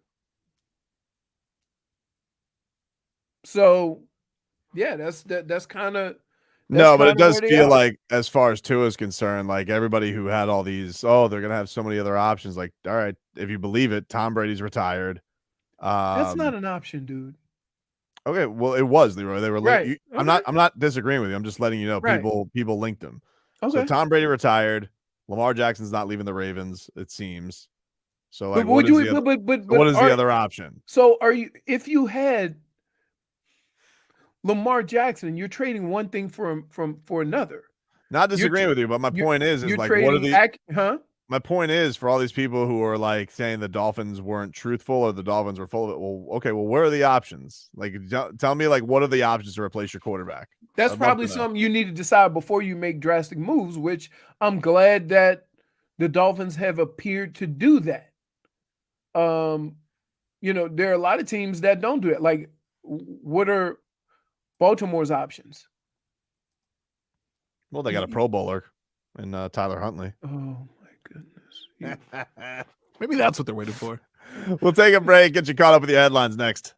So, yeah, that's kind of. No, but it does feel like, as far as Tua is concerned, like everybody who had all these, they're going to have so many other options. Like, all right, if you believe it, Tom Brady's retired. That's not an option, dude. Okay, well, it was, Leroy. They were right. I'm not disagreeing with you. I'm just letting you know people linked them. Okay. So Tom Brady retired. Lamar Jackson's not leaving the Ravens, it seems. So, like, what is the other option? So if you had Lamar Jackson, you're trading one thing for another. Not disagreeing with you, but my point is like, what are the My point is, for all these people who are like saying the Dolphins weren't truthful or the Dolphins were full of it. Well, okay, well, where are the options? Like, tell me, like, what are the options to replace your quarterback? That's probably something you need to decide before you make drastic moves, which I'm glad that the Dolphins have appeared to do that. There are a lot of teams that don't do it. Like, what are Baltimore's options? Well, they got a Pro Bowler in Tyler Huntley. Oh, my goodness. Maybe that's what they're waiting for. We'll take a break, get you caught up with your headlines next.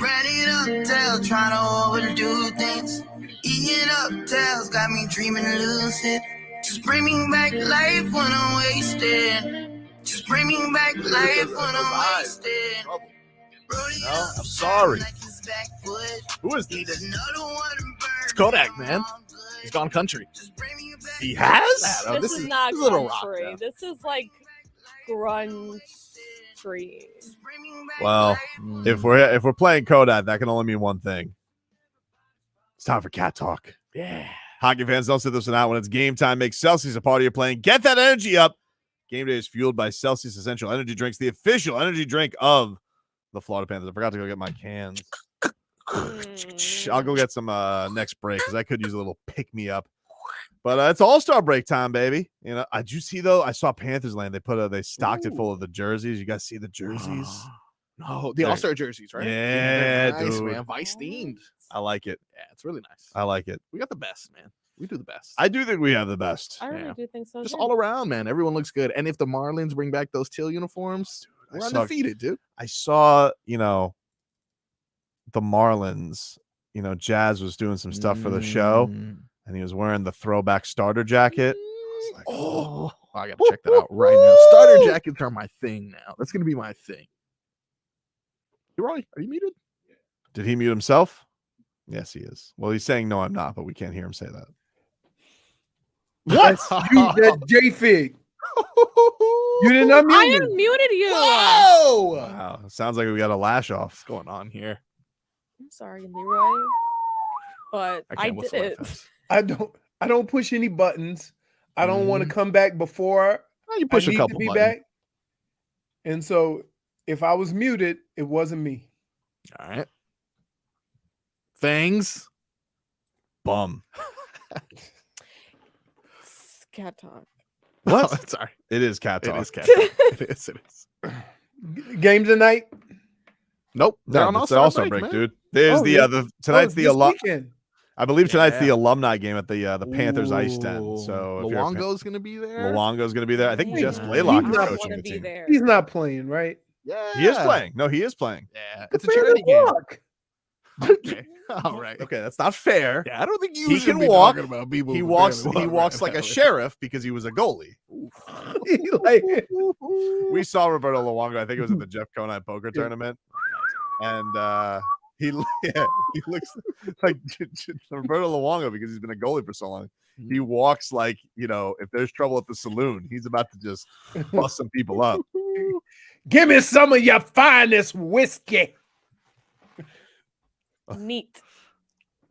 Running up tail, trying to overdo things. Eating up tails, got me dreaming lucid. Just bring me back life when I'm wasted. Just bring me back life when I'm wasted. No, I'm sorry. Who is this? It's Kodak, man. He's gone country. He has? No, This is not this is a little rock. country. Now. This is like grunge. Well, if we're playing Kodak, that can only mean one thing. It's time for cat talk. Yeah. Hockey fans, don't sit this one out. When it's game time, make Celsius a part of your playing. Get that energy up. Game day is fueled by Celsius Essential Energy Drinks, the official energy drink of the Florida Panthers. I forgot to go get my cans. I'll go get some next break because I could use a little pick-me-up. But it's All-Star break time, baby. You know, did you see though? I saw Panthers land. They stocked it full of the jerseys. You guys see the jerseys? No, the All-Star jerseys, right? Yeah, nice, dude. man. Vice themed. I like it. Yeah, it's really nice. I like it. We got the best, man. We do the best. I do think we have the best. I really do think so. Just too. all around, man. Everyone looks good. And if the Marlins bring back those teal uniforms, we're undefeated, dude. I saw, the Marlins, Jazz was doing some stuff for the show, and he was wearing the throwback starter jacket. I got to check that out right now. Starter jackets are my thing now. That's going to be my thing. Leroy, are you muted? Did he mute himself? Yes, he is. Well, he's saying, no, I'm not, but we can't hear him say that. What? That J-Fig. You didn't unmute I me. unmuted you. Whoa! Wow. Sounds like we got a lash off. What's going on here? I'm sorry, Leroy, but I can't did whistle it. like that. I don't push any buttons. I don't want to come back before You push I a need couple to be buttons. back. And so if I was muted, it wasn't me. All right. Fangs. Bum. Cat talk. What? Oh, sorry. It is cat talk. It is cat talk. It is. Game tonight? Nope. They're No, on it's All-Star break, man. dude. There's tonight's the weekend. I believe tonight's Yeah. the alumni game at the Panthers Ice Den. So if Luongo's going to be there. Luongo's going to be there. I think Wait, Jess he's Blaylock is not coaching the Wanna be team. there. He's not playing, right? Yeah. He is playing. No, he is playing. Yeah. It's a Fair to charity game. walk. Okay. All right. Okay, that's not fair. Yeah, I don't think you He should can be walk. talking about people He who walks. barely He walk walks right like a now. sheriff because he was a goalie. Like, We saw Roberto Luongo. I think it was at the Jeff Conine poker tournament, and he looks like Roberto Luongo because he's been a goalie for so long. He walks like if there's trouble at the saloon, he's about to just bust some people up. give me some of your finest whiskey. Neat.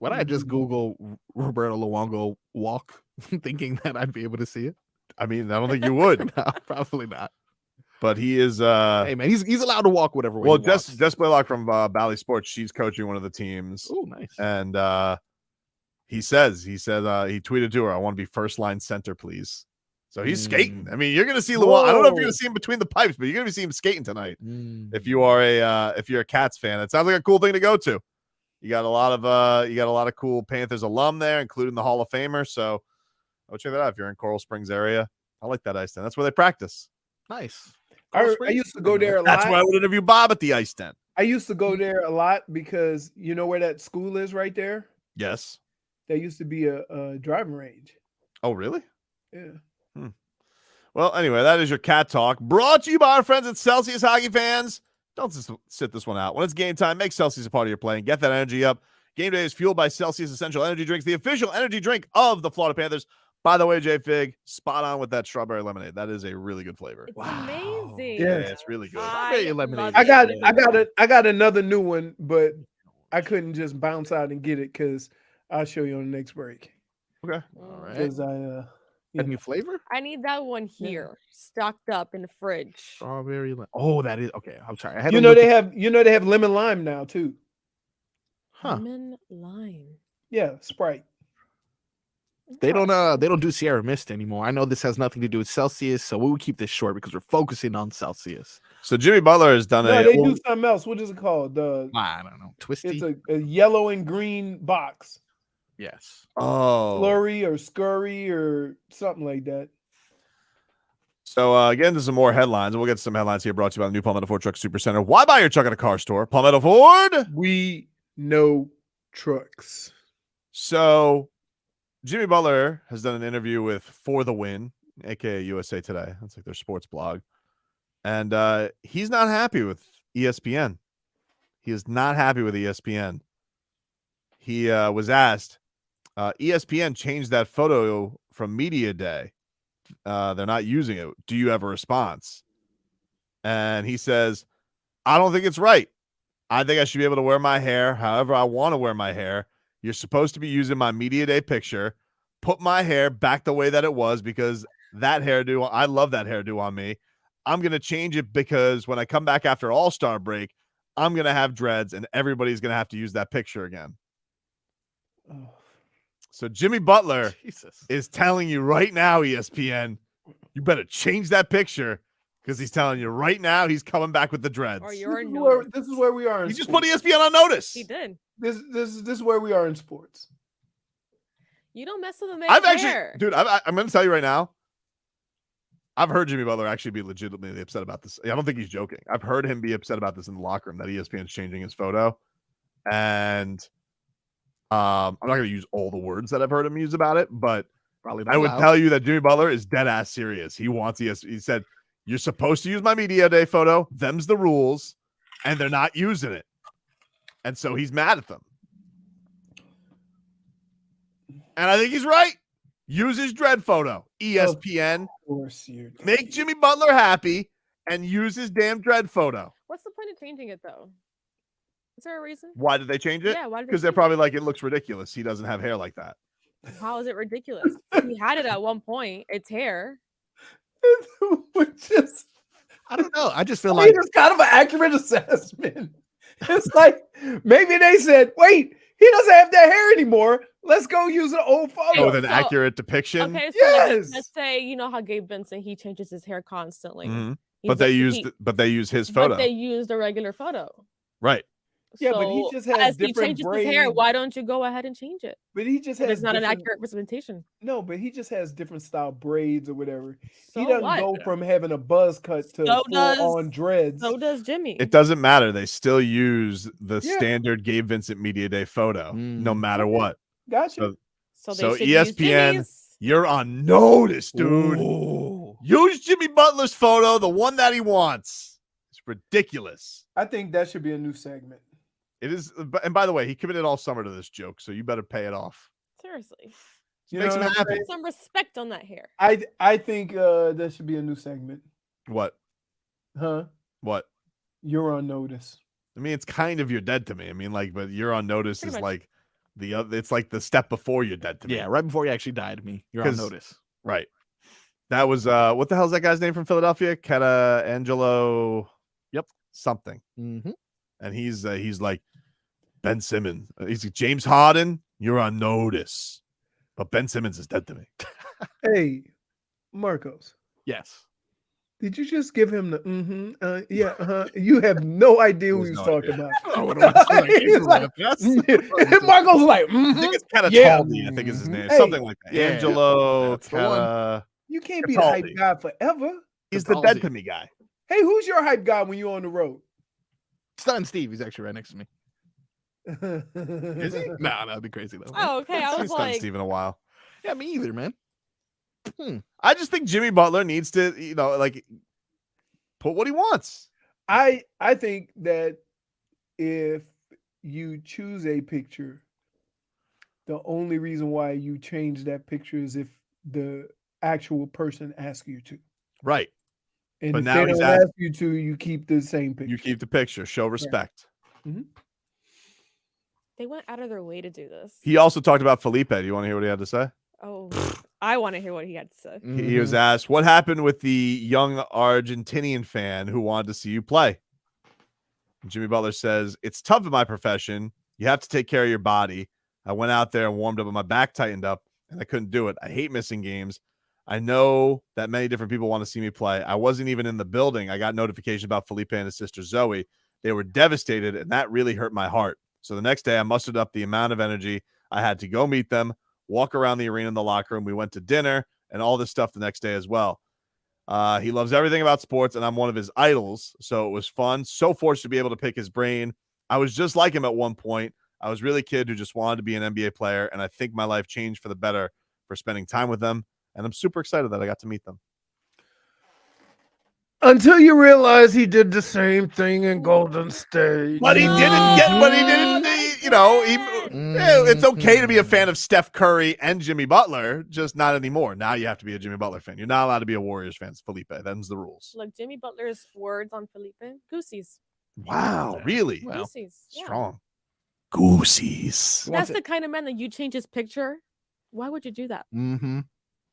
When I just Google Roberto Luongo walk, thinking that I'd be able to see it. I mean, I don't think you would, No, probably not. but he is. Hey man, he's allowed to walk whatever way. Well, he Jess wants. Blaylock from Bally Sports, she's coaching one of the teams, Oh, nice. and he said he tweeted to her, "I want to be first line center, please." So he's skating. I mean, you're going to see Luongo. I don't know if you're going to see him between the pipes, but you're going to see him skating tonight. If you are a Cats fan, it sounds like a cool thing to go to. You got a lot of cool Panthers alum there, including the Hall of Famer. So I'll check that out if you're in Coral Springs area. I like that ice den. That's where they practice. Nice. I used to go there a lot. That's where I would interview Bob at the ice den. I used to go there a lot because you know where that school is right there? Yes. There used to be a driving range. Oh, really? Yeah. Well, anyway, that is your cat talk. Brought to you by our friends at Celsius. Hockey fans, don't sit this one out. When it's game time, make Celsius a part of your play and get that energy up. Game day is fueled by Celsius Essential Energy Drinks, the official energy drink of the Florida Panthers. By the way, J-Fig, spot on with that strawberry lemonade. That is a really good flavor. It's amazing. Yeah. It's really good. I lemonade. love I got another new one, but I couldn't just bounce out and get it because I'll show you on the next break. Okay. All right. Because Got new flavor? I need that one here, stocked up in the fridge. Strawberry. Oh, that is okay. I'm sorry. I had you to know look they at- have lemon lime now too. Huh. Lemon lime. Yeah, Sprite. They don't do Sierra Mist anymore. I know this has nothing to do with Celsius, so we will keep this short because we're focusing on Celsius. So Jimmy Butler has done No, they do something else. What is it called? I don't know. Twisty. It's a yellow and green box. Yes. Oh. Slurry or scurry or something like that. So, again, there's some more headlines. We'll get to some headlines here brought to you by the new Palmetto Ford Truck Super Center. Why buy your truck at a car store? Palmetto Ford. We know trucks. So, Jimmy Butler has done an interview with For the Win, a.k.a. USA Today. That's like their sports blog. And he's not happy with ESPN. He is not happy with ESPN. He was asked, ESPN changed that photo from Media Day. They're not using it. Do you have a response? And he says, I don't think it's right. I think I should be able to wear my hair however I want to wear my hair. You're supposed to be using my Media Day picture. Put my hair back the way that it was because that hairdo, I love that hairdo on me. I'm going to change it because when I come back after All-Star break, I'm going to have dreads and everybody's going to have to use that picture again. Oh. So Jimmy Butler is telling you right now, ESPN, you better change that picture because he's telling you right now he's coming back with the dreads. Or you're This is where we are. He just put ESPN on notice. He did. This is where we are in sports. You don't mess with a man's hair. Dude, I'm going to tell you right now. I've heard Jimmy Butler actually be legitimately upset about this. I don't think he's joking. I've heard him be upset about this in the locker room that ESPN's changing his photo. And I'm not going to use all the words that I've heard him use about it, but probably I would tell you that Jimmy Butler is dead ass serious. He wants ESPN. He said, you're supposed to use my Media Day photo. Them's the rules. And they're not using it. And so he's mad at them. And I think he's right. Use his dread photo. ESPN. Of course you do. Make Jimmy Butler happy and use his damn dread photo. What's the point of changing it, though? Is there a reason? Why did they change it? Yeah, why did they Because they're change probably like, it looks ridiculous. He doesn't have hair like that. How is it ridiculous? He had it at one point. It's hair. I don't know. I just feel like like it's kind of an accurate assessment. It's like maybe they said, wait, he doesn't have that hair anymore. Let's go use an old photo. With an accurate depiction. Okay, so yes. let's say, you know how Gabe Vincent, he changes his hair constantly. Mhm. He's But they like- use his photo. But they used a regular photo. Right. Yeah, but he So, just has as he different changes his hair, braids. why don't you go ahead and change it? But he just If has it's not an different- accurate representation. No, but he just has different style braids or whatever. So he doesn't what? go from having a buzz cut to So does- full on dreads. So does Jimmy. It doesn't matter. They still use the Yeah. standard Gabe Vincent Media Day photo, no matter what. Gotcha. So they So should use ESPN, Jimmy's. you're on notice, dude. Ooh. Use Jimmy Butler's photo, the one that he wants. It's ridiculous. I think that should be a new segment. It is. And by the way, he committed all summer to this joke, so you better pay it off. Seriously. You Makes know him what I'm happy. saying? Some respect on that hair. I think that should be a new segment. What? Huh? What? You're on notice. I mean, it's kind of you're dead to me. I mean, like, but you're on notice Pretty is much. like the other. It's like the step before you're dead to me. Yeah, right before he actually died to me. You're on 'Cause- notice. Right. That was what the hell's that guy's name from Philadelphia? Keta Angelo. Yep. Something. Mm-hmm. And he's like Ben Simmons. He's like, James Harden. You're on notice, but Ben Simmons is dead to me. Hey, Marcos, Yes. did you just give him the yeah, you have no idea who He he has was no talking about. Oh, what am I saying? He's like, Marcos was like, I think it's Keta Yeah. Taldi, I think is his name. Hey. Something like that. Yeah. Angelo That's the one. Keta. you can't be the Cataldi. hype guy forever. He's the dead Cataldi. to me guy. Hey, who's your hype guy when you're on the road? Son Steve, he's actually right next to me. Is he? Nah, that'd be crazy though. Oh, okay. I He's was done like, Steve in a while. Yeah, me either, man. I just think Jimmy Butler needs to, like put what he wants. I think that if you choose a picture, the only reason why you change that picture is if the actual person asks you to. Right. And But if now they he's don't asked- ask you to, you keep the same picture. You keep the picture. Show respect. they went out of their way to do this. He also talked about Felipe. Do you want to hear what he had to say? Oh, I want to hear what he had to say. He was asked, what happened with the young Argentinian fan who wanted to see you play? And Jimmy Butler says, it's tough in my profession. You have to take care of your body. I went out there and warmed up and my back tightened up and I couldn't do it. I hate missing games. I know that many different people want to see me play. I wasn't even in the building. I got notification about Felipe and his sister Zoe. They were devastated and that really hurt my heart. So the next day I mustered up the amount of energy. I had to go meet them, walk around the arena in the locker room. We went to dinner and all this stuff the next day as well. He loves everything about sports, and I'm one of his idols. So it was fun. So fortunate to be able to pick his brain. I was just like him at one point. I was really a kid who just wanted to be an NBA player, and I think my life changed for the better for spending time with them. And I'm super excited that I got to meet them. Until you realize he did the same thing in Golden State. But he didn't get, it's okay to be a fan of Steph Curry and Jimmy Butler, just not anymore. Now you have to be a Jimmy Butler fan. You're not allowed to be a Warriors fan, Felipe. Them's the rules. Look, Jimmy Butler's words on Felipe, goosies. Wow, really? Wow. Goosies. Yeah. Strong. Goosies. That's the kind of man that you change his picture. Why would you do that? Mm-hmm.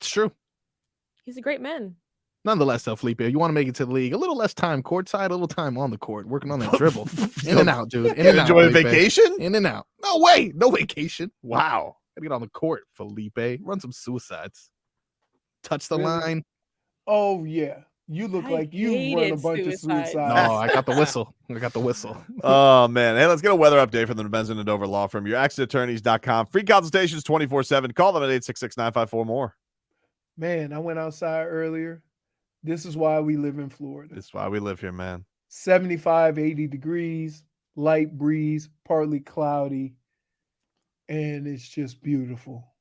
It's true. He's a great man. Nonetheless, though, Felipe, you want to make it to the league. A little less time courtside, a little time on the court, working on that dribble. In and out, dude. In and out. Enjoy a Felipe. vacation? In and out. No way. No vacation. Wow. Gotta get on the court, Felipe. Run some suicides. Touch the line. Oh, yeah. You look like you run a bunch of suicides. No, I got the whistle. Oh, man. Hey, let's get a weather update from the Benson and Dover Law Firm. Your accidentattorneys.com. Free consultations 24/7. Call them at 866-954-MORE. Man, I went outside earlier. This is why we live in Florida. This is why we live here, man. 75, 80 degrees, light breeze, partly cloudy, and it's just beautiful.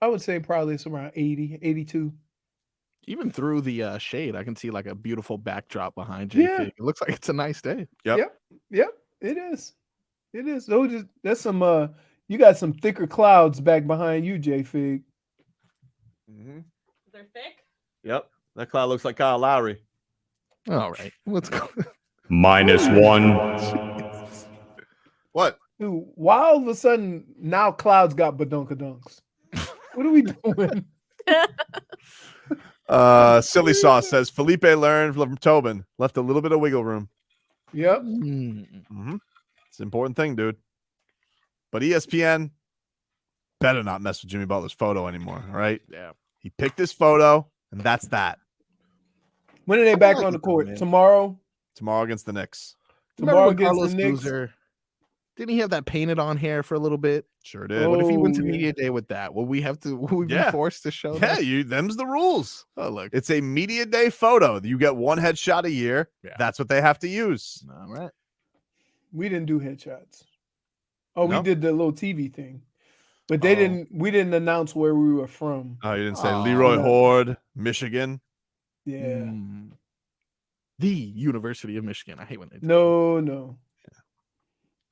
I would say probably it's around 80, 82. Even through the shade, I can see like a beautiful backdrop behind you. Yeah. It looks like it's a nice day. Yep. It is. It is. That's some you got some thicker clouds back behind you, J Fig. Mm-hmm. They're thick? Yep. That cloud looks like Kyle Lowry. All right. Let's go. -1. What? Dude, why all of a sudden now clouds got badunkadunks? What are we doing? Silly Sauce says Felipe learned from Tobin, left a little bit of wiggle room. Yep. Mm-hmm. It's an important thing, dude. But ESPN better not mess with Jimmy Butler's photo anymore, right? Yeah. He picked his photo, and that's that. When are they back on the court? Man. Tomorrow? Tomorrow against the Knicks. Tomorrow Remember when against Carlos the Knicks? Boozer, didn't he have that painted on hair for a little bit? Sure did. What if he went to Oh, yeah. media day with that? Will we be forced to show Yeah, that? them's the rules. Oh, look. It's a media day photo. You get one headshot a year. Yeah. That's what they have to use. All right. We didn't do headshots. Oh, No? we did the little TV thing. But they didn't we didn't announce where we were from. Oh, you didn't say Oh, Leroy no. Horde, Michigan. Yeah. The University of Michigan. I hate when they do No.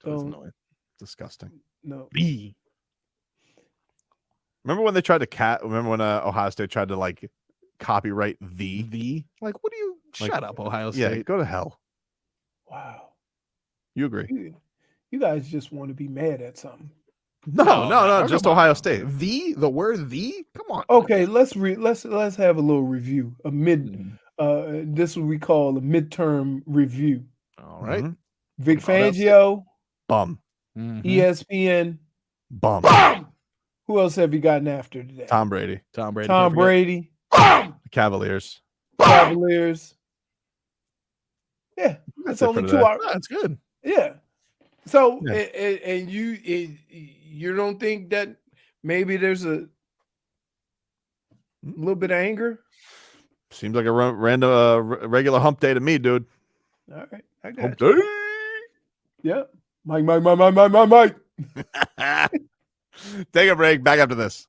That's Don't. annoying. Disgusting. No. the. Remember when they tried to remember when Ohio State tried to like copyright the? Like, what do you Like, shut up, Ohio Yeah, State? go to hell. Wow. You agree? You guys just want to be mad at something. No, just come on. Ohio State. The word the? Come on. Okay, let's have a little review. A mid this is what we call a midterm review. All right. Mhm. Vic What about Fangio, Bum. ESPN. Bum. Who else have you gotten after today? Tom Brady. Tom Brady. Tom Brady, Cavaliers. Cavaliers. Yeah, That's it's it only for 2 today. hours. That's good. Yeah. So Yeah. and you don't think that maybe there's a little bit of anger? Seems like a random regular hump day to me, dude. All right, I got Hump you. day. Yeah. Mike. Take a break. Back after this.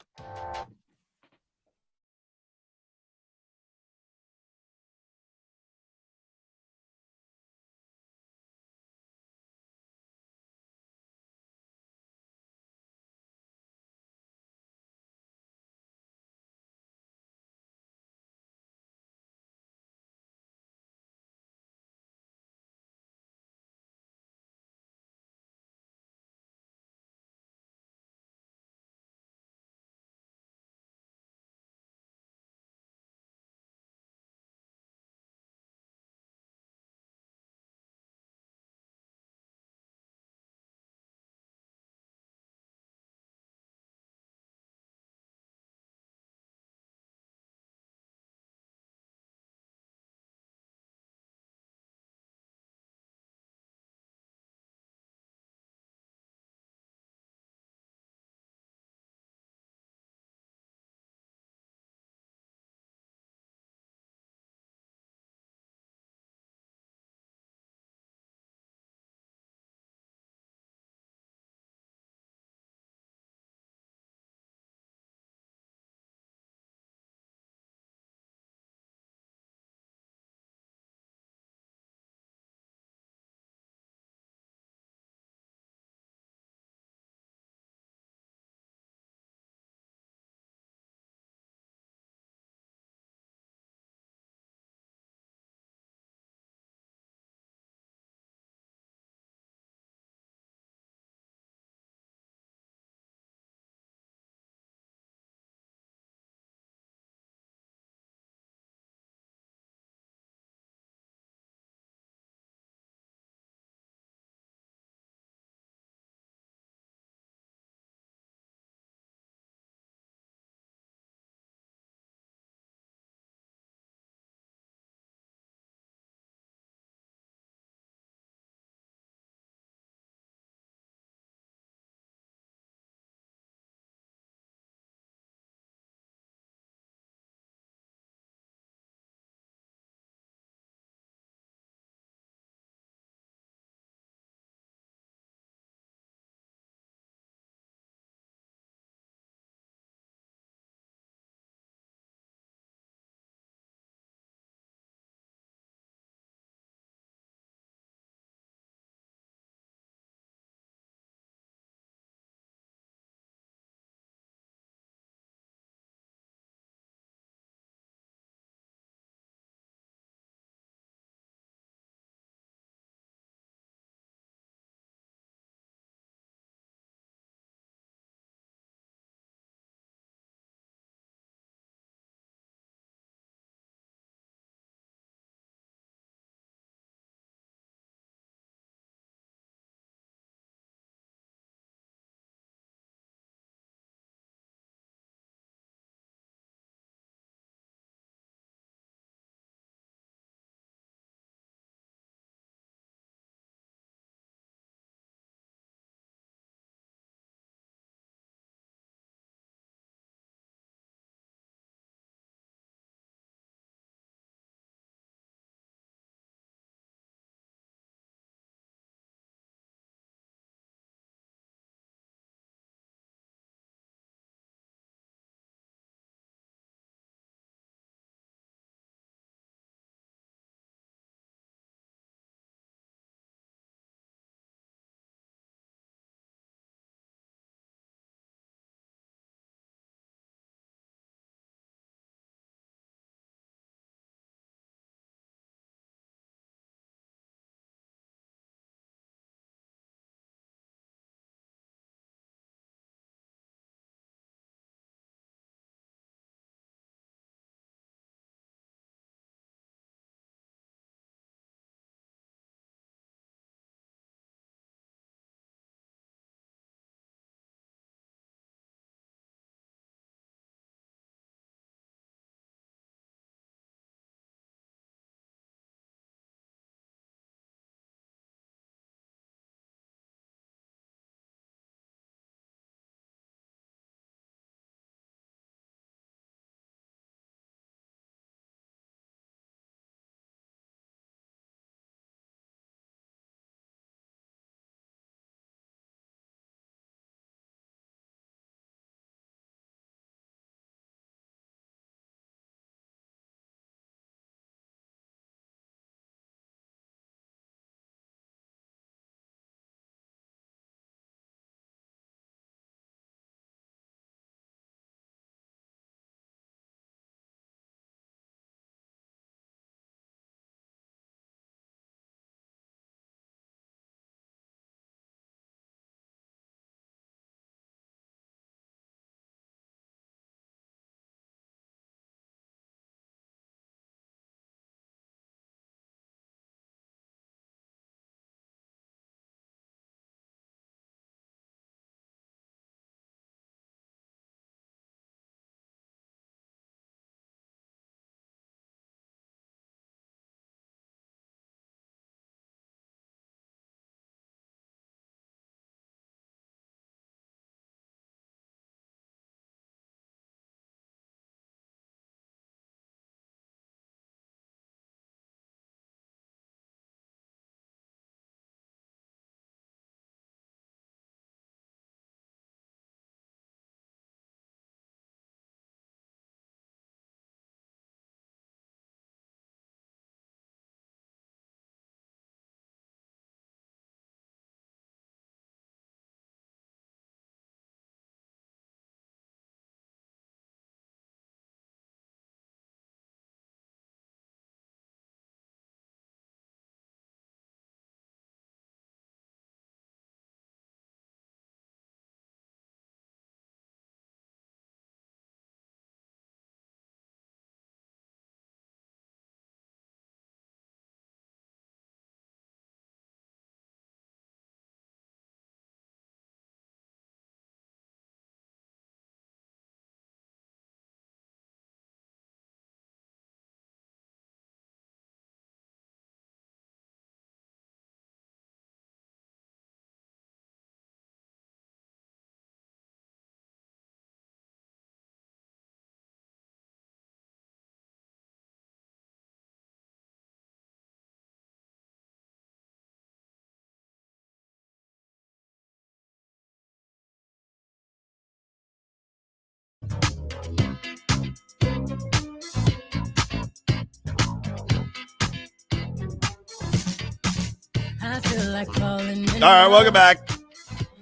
I feel like falling in All right, welcome back.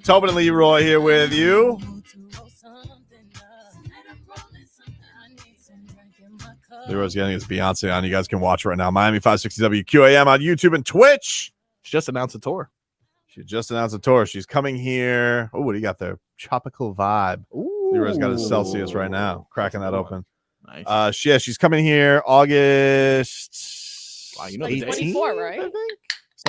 Tobin and Leroy here with you. Leroy's getting his Beyonce on. You guys can watch right now. Miami 560 WQAM on YouTube and Twitch. She just announced a tour. She's coming here. Oh, what do you got there? Tropical vibe. Ooh. Leroy's got his Celsius right now. Cracking that open. Nice. She's coming here August. Wow, you know Like the 24, date? right? I think.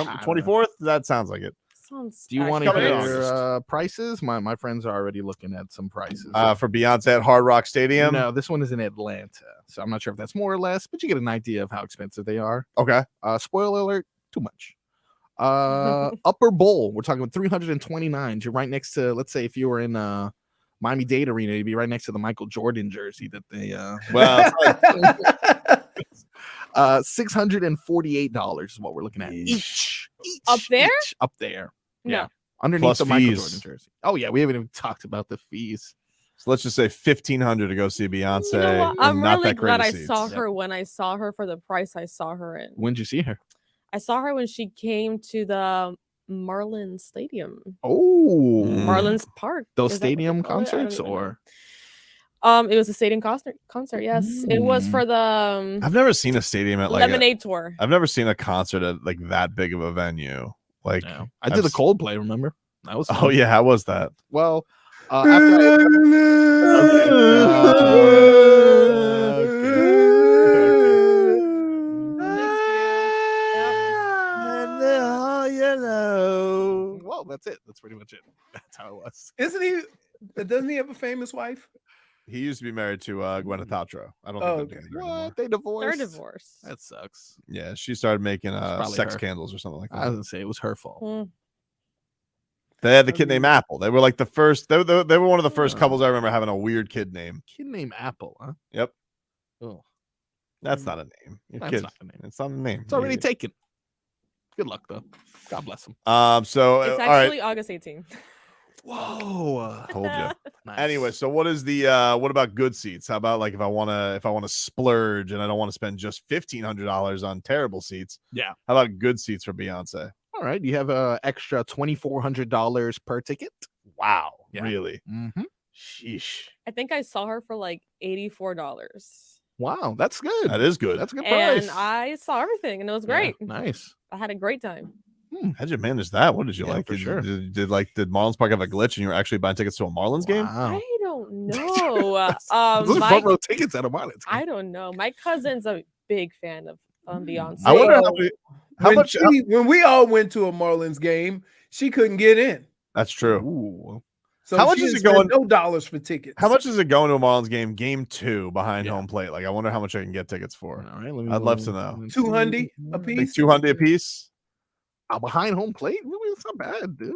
24th? That sounds like it. Sounds Do you want to Coming in hear prices? My friends are already looking at some prices. For Beyonce at Hard Rock Stadium? No, this one is in Atlanta. So I'm not sure if that's more or less, but you get an idea of how expensive they are. Okay. Spoiler alert, too much. Upper Bowl, we're talking about 329. You're right next to, let's say if you were in Miami-Dade Arena, you'd be right next to the Michael Jordan jersey that they well, $648 is what we're looking at each Up there? up there. No. Yeah. Underneath Plus the Michael fees. Jordan jersey. Oh yeah, we haven't even talked about the fees. So let's just say $1,500 to go see Beyonce. You know what? and I'm not really that great glad of I seats. saw her when I saw her for the price I saw her in. When'd you see her? I saw her when she came to the Marlins Stadium. Oh, Marlins Park. Those Is that what they stadium call it? I don't concerts even know. or It was a stadium concert. Yes, it was for the I've never seen a stadium at like Lemonade Tour. I've never seen a concert at like that big of a venue. Like no. I did the Coldplay, remember? That was Oh fun. yeah, how was that? Well, after well, that's it. That's pretty much it. That's how it was. Doesn't he have a famous wife? He used to be married to Gwyneth Paltrow. I don't Oh, think they're okay. together anymore. What? They divorced? They're divorced. That sucks. Yeah, she started making probably sex her. candles or something like I was that. gonna say it was her fault. They had the kid named Apple. They were like the first. They were one of the first couples I remember having a weird kid name. Kid named Apple, huh? Yep. Oh, That's not a name. Your That's kid. not a name. It's not a name. It's already taken. Good luck though. God bless him. So It's all right. actually August 18th. Whoa. Told you. Nice. Anyway, so what is the what about good seats? How about like if I want to splurge and I don't want to spend just $1,500 on terrible seats? Yeah. How about good seats for Beyonce? All right. You have a extra $2,400 per ticket. Wow. Yeah. Really? Mm-hmm. Sheesh. I think I saw her for like $84. Wow, that's good. That is good. That's a good And price. I saw everything and it was great. Yeah, nice. I had a great time. How'd you manage that? What did you Yeah, like? for sure. Did Marlins Park have a glitch and you were actually buying tickets to a Marlins game? Wow. I don't know. Those are my- front row tickets at a Marlins game. I don't know. My cousin's a big fan of Beyonce. I wonder how When much. when we all went to a Marlins game, she couldn't get in. That's true. Ooh. So How much she is didn't it going- spend No dollars for tickets. How much is it going to a Marlins game 2 behind Yeah. home plate? Like, I wonder how much I can get tickets for. All right, let me I'd love go- to know. let's 200 see. a Like piece? 200 a piece? Behind home plate? Really, it's not bad, dude.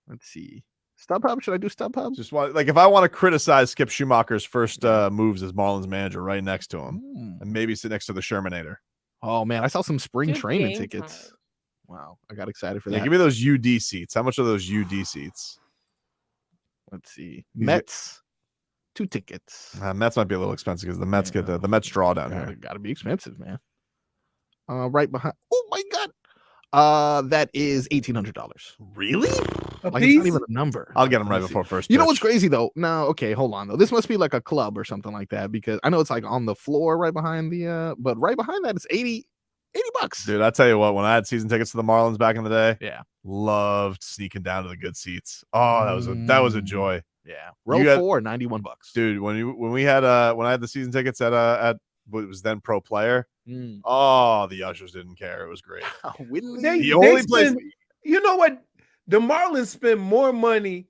Let's see. StubHub? Should I do StubHub? Just want like if I want to criticize Skip Schumacher's first moves as Marlins manager, right next to him, and maybe sit next to the Shermanator. Oh man, I saw some spring Good training game tickets. time. Wow, I got excited for Yeah, that. give me those UD seats. How much are those UD seats? Let's see. These are- Mets, 2 tickets. Mets might be a little expensive because the Mets get the Mets draw down here. Gotta be expensive, man. Right behind. Oh my god. That is $1,800. Really? A Like it's piece? not even a number. I'll get them right Let's see. before first. You know pitch. what's crazy though? No, okay, hold on though. This must be like a club or something like that because I know it's like on the floor right behind the but right behind that it's $80. Dude, I tell you what, when I had season tickets to the Marlins back in the day, Yeah. loved sneaking down to the good seats. Oh, that was a joy. Yeah. You Row got- 4, $91. Dude, when we had when I had the season tickets at what was then Pro Player, Mm. oh, the ushers didn't care. It was great. They only place- spend- you know what? The Marlins spend more money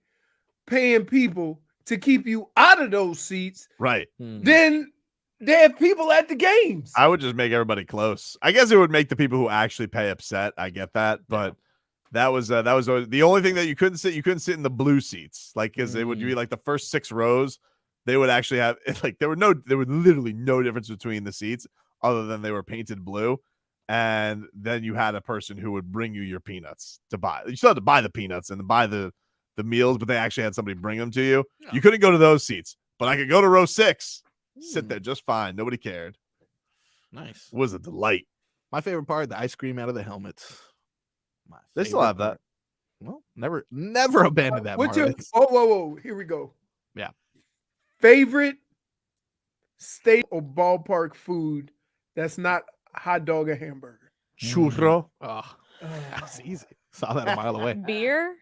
paying people to keep you out of those seats Right. than they have people at the games. I would just make everybody close. I guess it would make the people who actually pay upset. I get that, but that was always, the only thing that you couldn't sit in the blue seats, like because it would be like the first 6 rows. They would actually have like there was literally no difference between the seats other than they were painted blue, and then you had a person who would bring you your peanuts to buy. You still had to buy the peanuts and buy the meals, but they actually had somebody bring them to you. You couldn't go to those seats, but I could go to row 6. Sit there just fine. Nobody cared. Nice. It was a delight. My favorite part, the ice cream out of the helmets. They still have that. Well, never abandoned that. What's your? Marlins. Oh, whoa! Here we go. Yeah. Favorite state or ballpark food that's not hot dog or hamburger. Churro. Oh, that's easy. Saw that a mile away. Beer?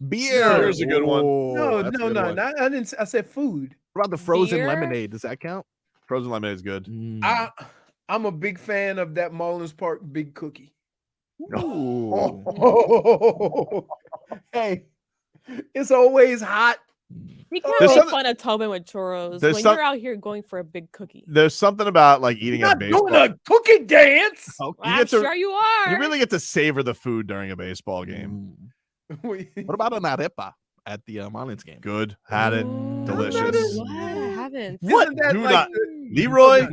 Beer's a good one. No, that's a no, good no. one. I didn't. I said food. What about the frozen Beer? lemonade? Does that count? Frozen lemonade is good. I'm a big fan of that Mullins Park Big Cookie. Ooh. Hey, it's always hot. You can't There's make some- fun of Tobin with churros there's when some- you're out here going for a big cookie. There's something about like eating You're a not baseball. doing a cookie dance. You I'm get to- sure you are. You really get to savor the food during a baseball game. What about an arepa at the Marlins game? Good. Had it. Ooh, Delicious. What? I haven't. What? Isn't that Do like not. Leroy.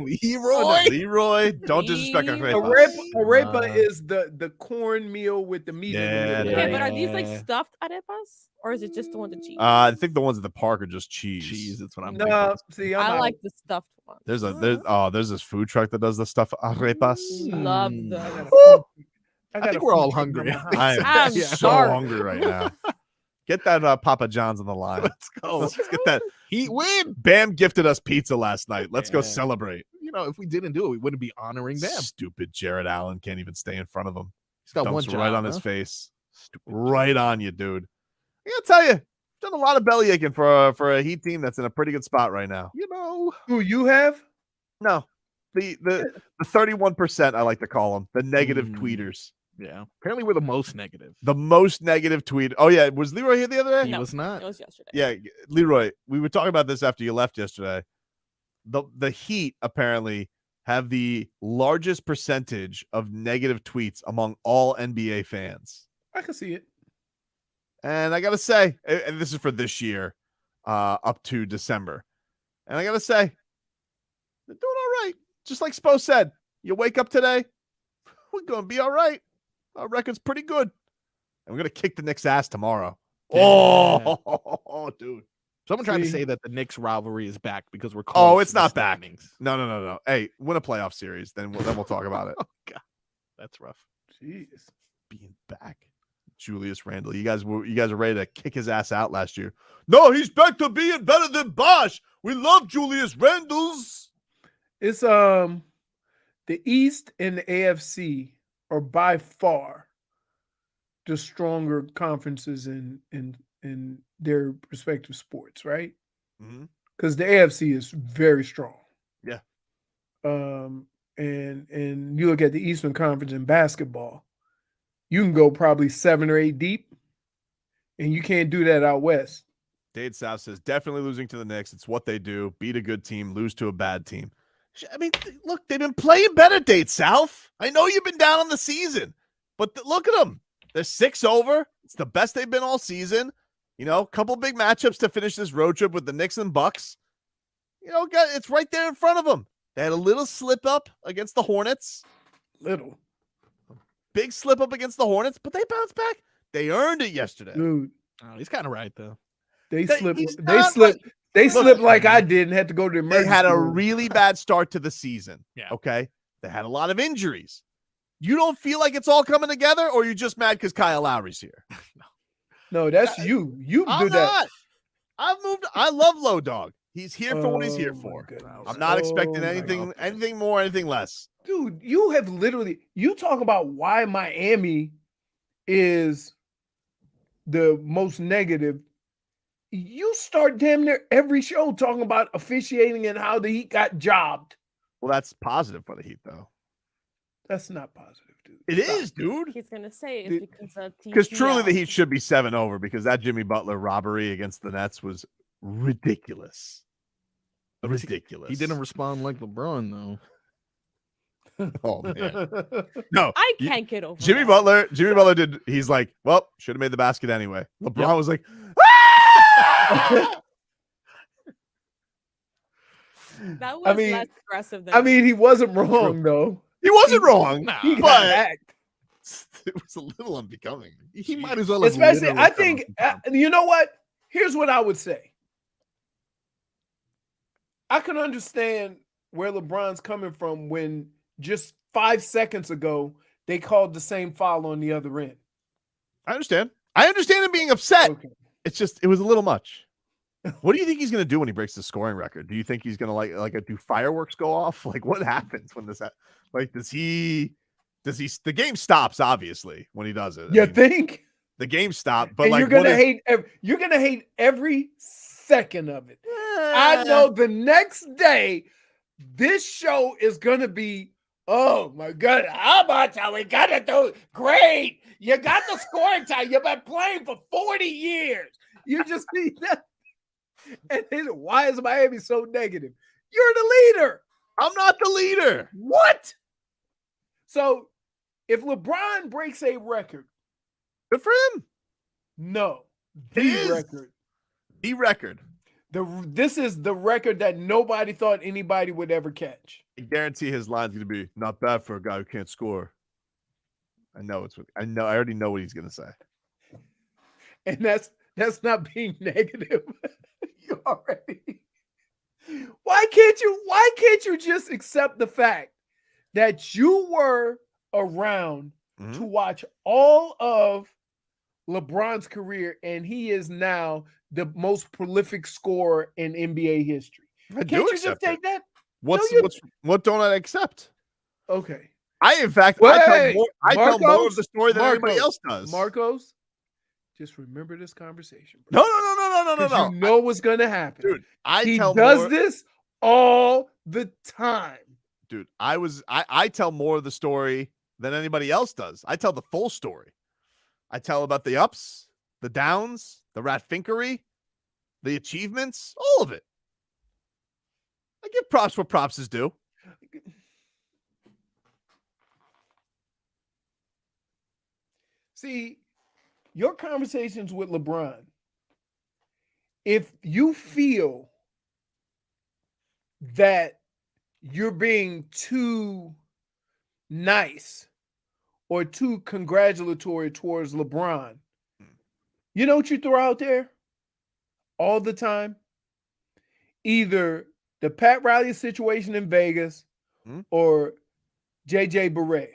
Leroy. Don't disrespect a arepas. arepa is the cornmeal with the meat in the Yeah, middle. Okay, but are these like Yeah. stuffed arepas or is it just the one with cheese? I think the ones at the park are just cheese. Cheese. That's what I'm No, see, I'm I out. like the stuffed ones. There's this food truck that does the stuff arepas. Love Mm. them. I think we're all hungry. I I'm am so starving. hungry right now. Get that Papa John's on the line. Let's go. Let's get that. Heat win. Bam gifted us pizza last night. Let's go Yeah. celebrate. You know, if we didn't do it, we wouldn't be honoring them. Stupid Jared Allen can't even stay in front of him. He's got one Dumps job right on huh? his face. Right on you, dude. I gotta tell you, done a lot of belly aching for a Heat team that's in a pretty good spot right now. You know, Who you have? No, the 31% I like to call them the negative tweeters. yeah. Apparently, we're the most negative. The most negative tweet. Oh yeah, was Leroy here the other day? He No. was not. It was yesterday. Yeah, Leroy. We were talking about this after you left yesterday. The Heat apparently have the largest percentage of negative tweets among all NBA fans. I can see it. And I gotta say, and this is for this year, up to December. And I gotta say, they're doing all right. Just like Spo said, you wake up today, we're gonna be all right. Our record's pretty good. And we're gonna kick the Knicks' ass tomorrow. Yeah. Oh, dude. Someone tried to See? say that the Knicks rivalry is back because we're Oh, close it's to the not back. standings. No. Hey, win a playoff series, then we'll talk about it. Oh God, that's rough. Jeez. Being back. Julius Randle. You guys are ready to kick his ass out last year. No, he's back to being better than Bosh. We love Julius Randles. It's the East and the AFC are by far the stronger conferences in their respective sports, right? Mm-hmm. Because the AFC is very strong. Yeah. And you look at the Eastern Conference in basketball, you can go probably 7 or 8 deep, and you can't do that out west. Dade South says definitely losing to the Knicks. It's what they do. Beat a good team, lose to a bad team. I mean, look, they've been playing better, Dade South. I know you've been down on the season, but look at them. They're 6 over. It's the best they've been all season. You know, a couple big matchups to finish this road trip with the Knicks and Bucks. You know, it's right there in front of them. They had a little slip up against the Hornets. Little. Big slip up against the Hornets, but they bounced back. They earned it yesterday. Dude, Oh, he's kind of right though. they He's slipped. not They Look, slipped like I did and had to go to the They emergency had a room. really bad start to the season. Yeah. Okay. They had a lot of injuries. You don't feel like it's all coming together, or you're just mad because Kyle Lowry's here? No, that's you. You I'm do that. not. I've moved. I love Low Dog. He's here for what he's here Oh, my for. goodness. I'm not expecting Oh, my anything more, anything less. Dude, you have literally, you talk about why Miami is the most negative. You start damn near every show talking about officiating and how the Heat got jobbed. Well, that's positive for the Heat, though. That's not positive, dude. It is, dude. He's gonna say it's Dude, because of Because truly, the TPL. Heat should be 7 over because that Jimmy Butler robbery against the Nets was ridiculous. Ridiculous. He didn't respond like LeBron though. Oh man, no. I can't get over Jimmy that. Butler. Jimmy Butler did. He's like, well, should have made the basket anyway. LeBron was like, That was I mean- less aggressive than I mean, he wasn't wrong though. he wasn't wrong, He got but hacked. it was a little unbecoming. He might as well have Especially, literally I fell think, off the top. you know what? Here's what I would say. I can understand where LeBron's coming from when just 5 seconds ago they called the same foul on the other end. I understand. I understand him being upset. Okay. It's just it was a little much. What do you think he's going to do when he breaks the scoring record? Do you think he's going to do fireworks go off? Like what happens when this like does he the game stops obviously when he does it. You think? The game stopped, but and like you're gonna hate every second of it. I know the next day this show is gonna be, oh my god, how much are we gonna do? Great, you got the scoring time. You've been playing for 40 years. You just need that. And why is Miami so negative? You're the leader. I'm not the leader. What? So if LeBron breaks a record, good for him. No, the record. The record. This is the record that nobody thought anybody would ever catch. I guarantee his line's going to be not bad for a guy who can't score. I already know what he's going to say. And that's not being negative. You already. Why can't you just accept the fact that you were around to watch all of LeBron's career and he is now the most prolific scorer in NBA history? Can't you just take that? What don't I accept? Okay. I tell more of the story than anybody else does. Marcos, just remember this conversation. Bro. No. You know what's gonna happen. Dude, he does this all the time. Dude, I tell more of the story than anybody else does. I tell the full story. I tell about the ups, the downs, the ratfinkery, the achievements, all of it. I give props where props is due. See, your conversations with LeBron, if you feel that you're being too nice or too congratulatory towards LeBron, you know what you throw out there all the time? Either the Pat Riley situation in Vegas or JJ Barea.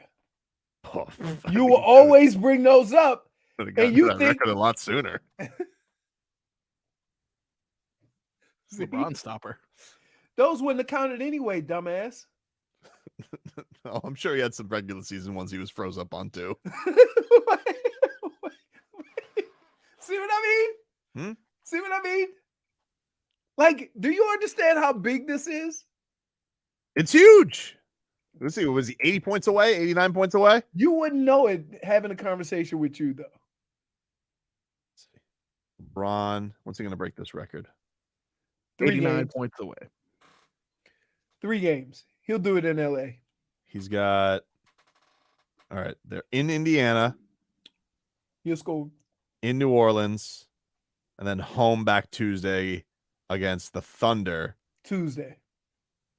Oh, you will always bring those up. And you think a lot sooner. LeBron stopper. Those wouldn't have counted anyway, dumbass. Oh, I'm sure he had some regular season ones he was froze up on too. See what I mean? See what I mean? Like, do you understand how big this is? It's huge. Let's see. Was he 80 points away? 89 points away? You wouldn't know it having a conversation with you, though. Let's see. LeBron, when's he going to break this record? 89 points away. 3 games. He'll do it in LA. He's got, all right, they're in Indiana. He'll score. In New Orleans. And then home back Tuesday against the Thunder. Tuesday.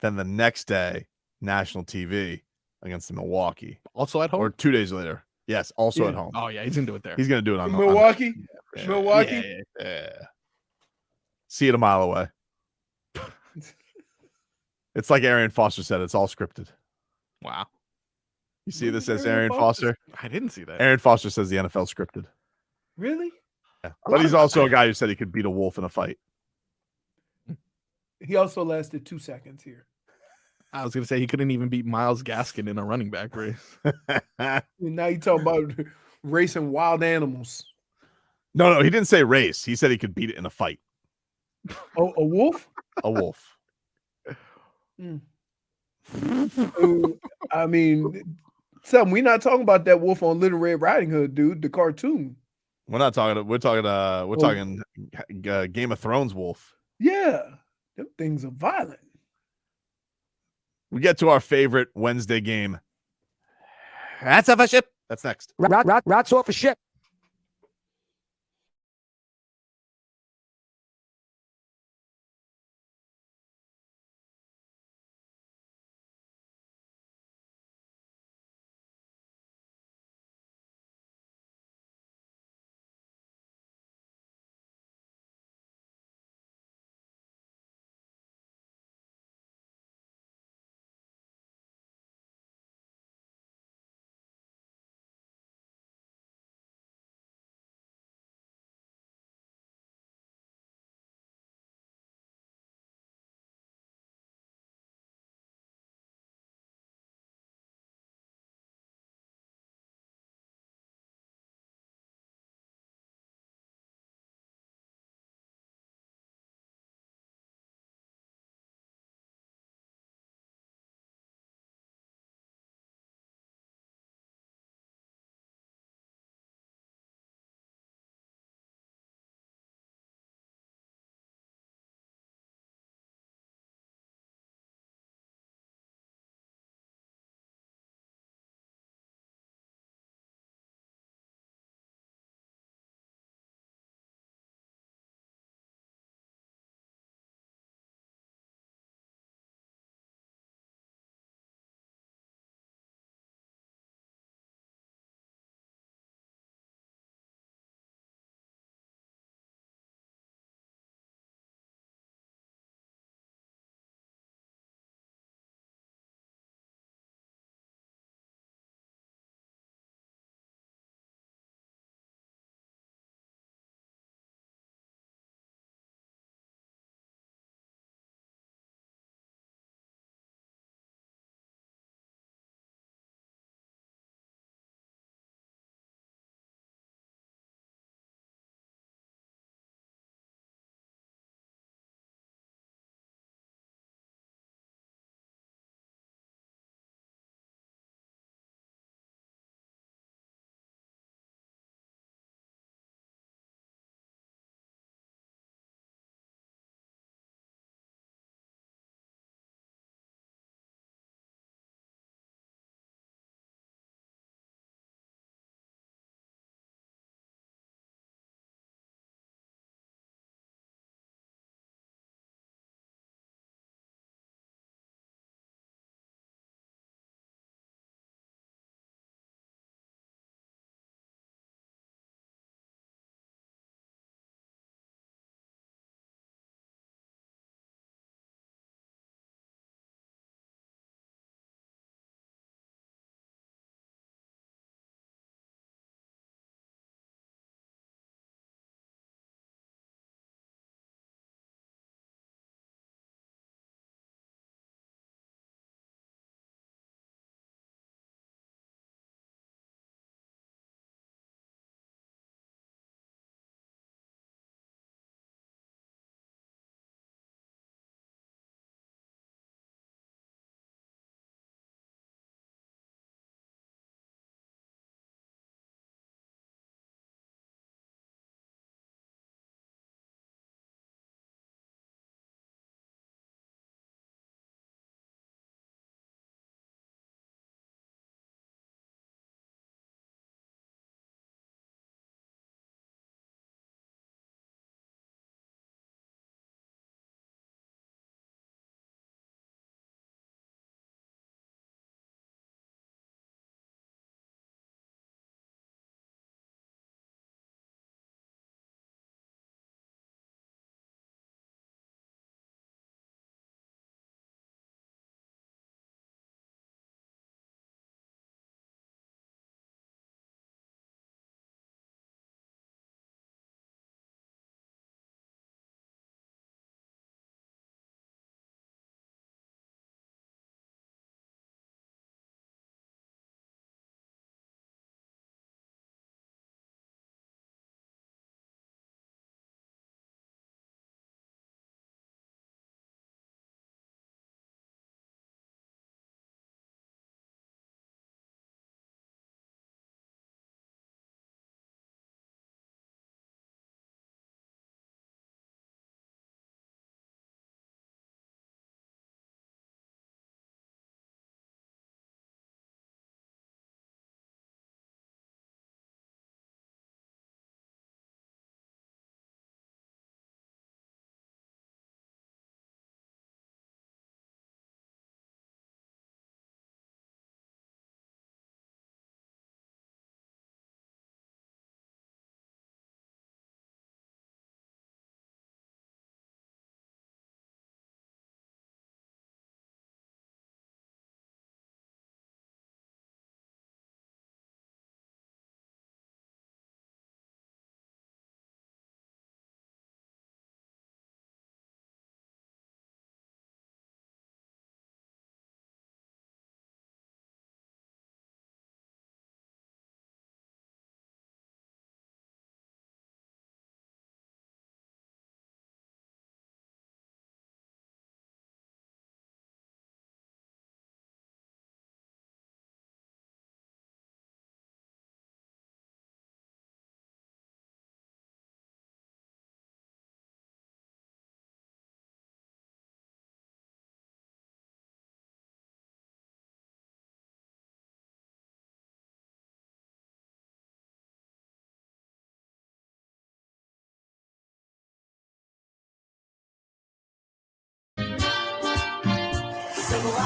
Then the next day, national TV against the Milwaukee. Also at home? Or 2 days later. Yes, also at home. Oh, yeah, he's going to do it there. He's going to do it on Milwaukee? Yeah, Milwaukee? Yeah. See it a mile away. It's like Arian Foster said. It's all scripted. Wow. You see this as Arian Foster? I didn't see that. Arian Foster says the NFL scripted. Really? Yeah. But he's also a guy who said he could beat a wolf in a fight. He also lasted 2 seconds here. I was going to say he couldn't even beat Myles Gaskin in a running back race. And now you talk about racing wild animals. No, he didn't say race. He said he could beat it in a fight. Oh, a wolf? A wolf. I mean, we're not talking about that wolf on Little Red Riding Hood, dude. The cartoon. We're not talking. We're talking Game of Thrones wolf. Yeah, them things are violent. We get to our favorite Wednesday game. Rats off a ship. That's next. Rats off a ship.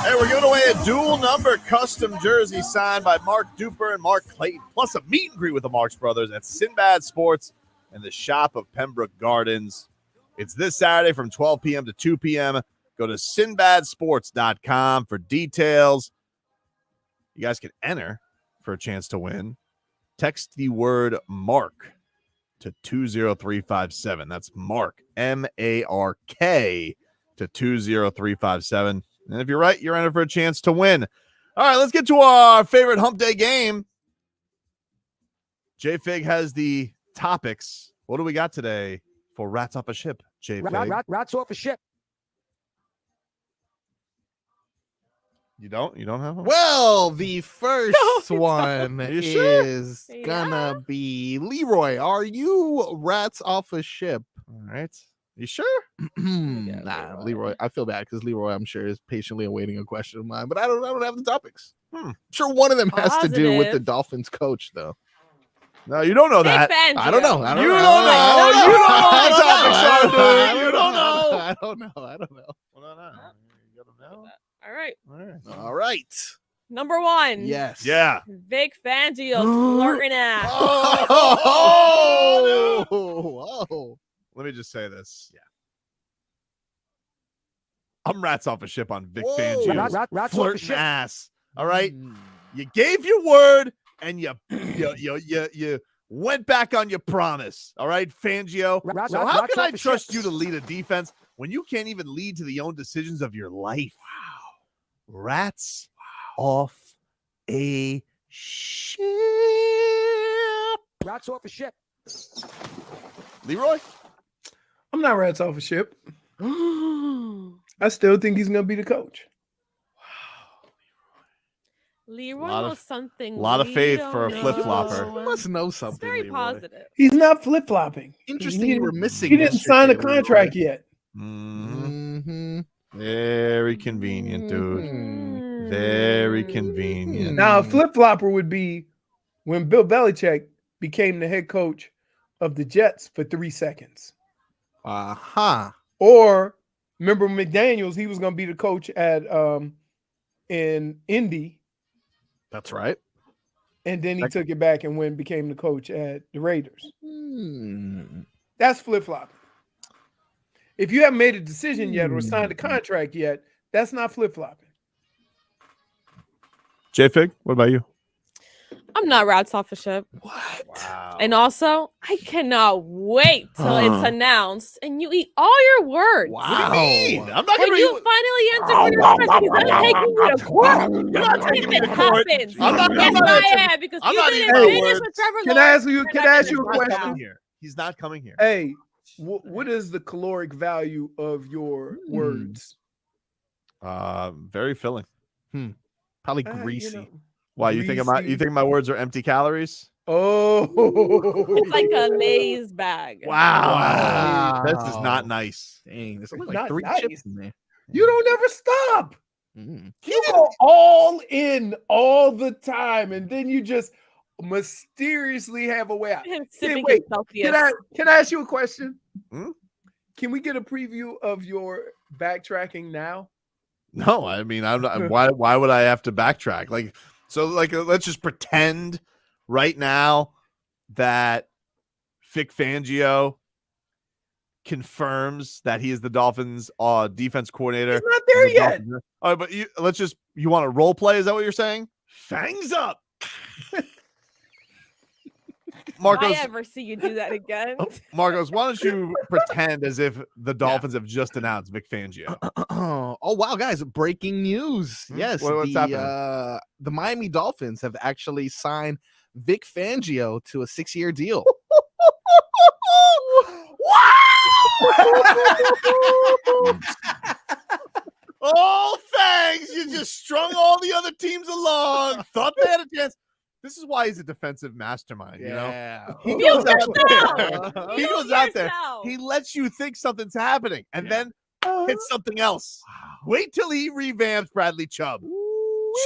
Hey, we're giving away a dual number custom jersey signed by Mark Duper and Mark Clayton, plus a meet and greet with the Marx Brothers at Sinbad Sports and the shop of Pembroke Gardens. It's this Saturday from 12 p.m. to 2 p.m. Go to sinbadsports.com for details. You guys can enter for a chance to win. Text the word MARK to 20357. That's Mark, M-A-R-K, to 20357. And if you're right, you're entered for a chance to win. All right, let's get to our favorite hump day game. J-Fig has the topics. What do we got today for Rats Off a Ship, J-Fig? Rats off a ship. You don't have one? Well, the first one Are you sure? is gonna be Leroy. Are you rats off a ship? All right. You sure? Nah, Leroy. I feel bad because Leroy, I'm sure, is patiently awaiting a question of mine, but I don't have the topics. I'm sure one of them has to do with the Dolphins coach, though. No, you don't know that. I don't know. You don't know. You don't know what the topics are, dude. You don't know. I don't know. Well, no. You got them now? All right. Number 1. Yes. Yeah. Vic Fangio flirting ass. Oh. Let me just say this. Yeah. I'm rats off a ship on Vic Fangio. Rats off a Flirting ship. ass. All right. You gave your word and you went back on your promise. All right, Fangio. So how can I trust you to lead a defense when you can't even lead to the own decisions of your life? Wow. Rats off a ship. Rats off a ship. Leroy? I'm not rats off a ship. I still think he's going to be the coach. Leroy knows something. A lot of faith for a we don't flip-flopper. know. You must know It's something. very Leroy. positive. He's not flip-flopping. Interesting you were missing. He didn't sign a yesterday, contract Leroy. yet. Very convenient, dude. Very convenient. Now, a flip-flopper would be when Bill Belichick became the head coach of the Jets for 3 seconds. Or remember McDaniels, he was going to be the coach at in Indy. That's right. And then he took it back and became the coach at the Raiders. That's flip-flopping. If you haven't made a decision yet or signed a contract yet, that's not flip-flopping. J-Fig, what about you? I'm not rats off a ship. What? Wow. And also, I cannot wait till it's announced and you eat all your words. What do you mean? I'm not When going you finally answer for your question, he's gonna take you to court. You're not taking me If to it court. happens, I'm not yes, I answering. am because I'm you not didn't eating my finish words. with Trevor Can I Lawrence. ask you? You're Can not I ask gonna you a do that. question? Here. He's not coming here. Hey, what is the caloric value of your words? Very filling. Probably You greasy. know. Why you think Greasy. my words are empty calories? Oh, It's like a Lay's bag. Wow. This is not nice. Dang, there's only It's like not 3 nice. chips in there. you don't ever stop. You go all in all the time, and then you just mysteriously have a way out. Him Hey, sipping wait, his Celsius. can I ask you a question? Hmm? Can we get a preview of your backtracking now? No, I mean, I'm not, why would I have to backtrack? Let's just pretend right now that Vic Fangio confirms that he is the Dolphins defense coordinator. He's not there yet. All right, but you want to role play? Is that what you're saying? Fangs up. Marcos, I ever see you do that again. Marcos, why don't you pretend as if the Dolphins have just announced Vic Fangio? Oh wow, guys! Breaking news. Yes, What's happening? The Miami Dolphins have actually signed Vic Fangio to a 6-year deal. Oh, thanks. You just strung all the other teams along. Thought they had a chance. This is why he's a defensive mastermind, you know? He goes out there. He goes out there. He lets you think something's happening and then hits something else. Wait till he revamps Bradley Chubb.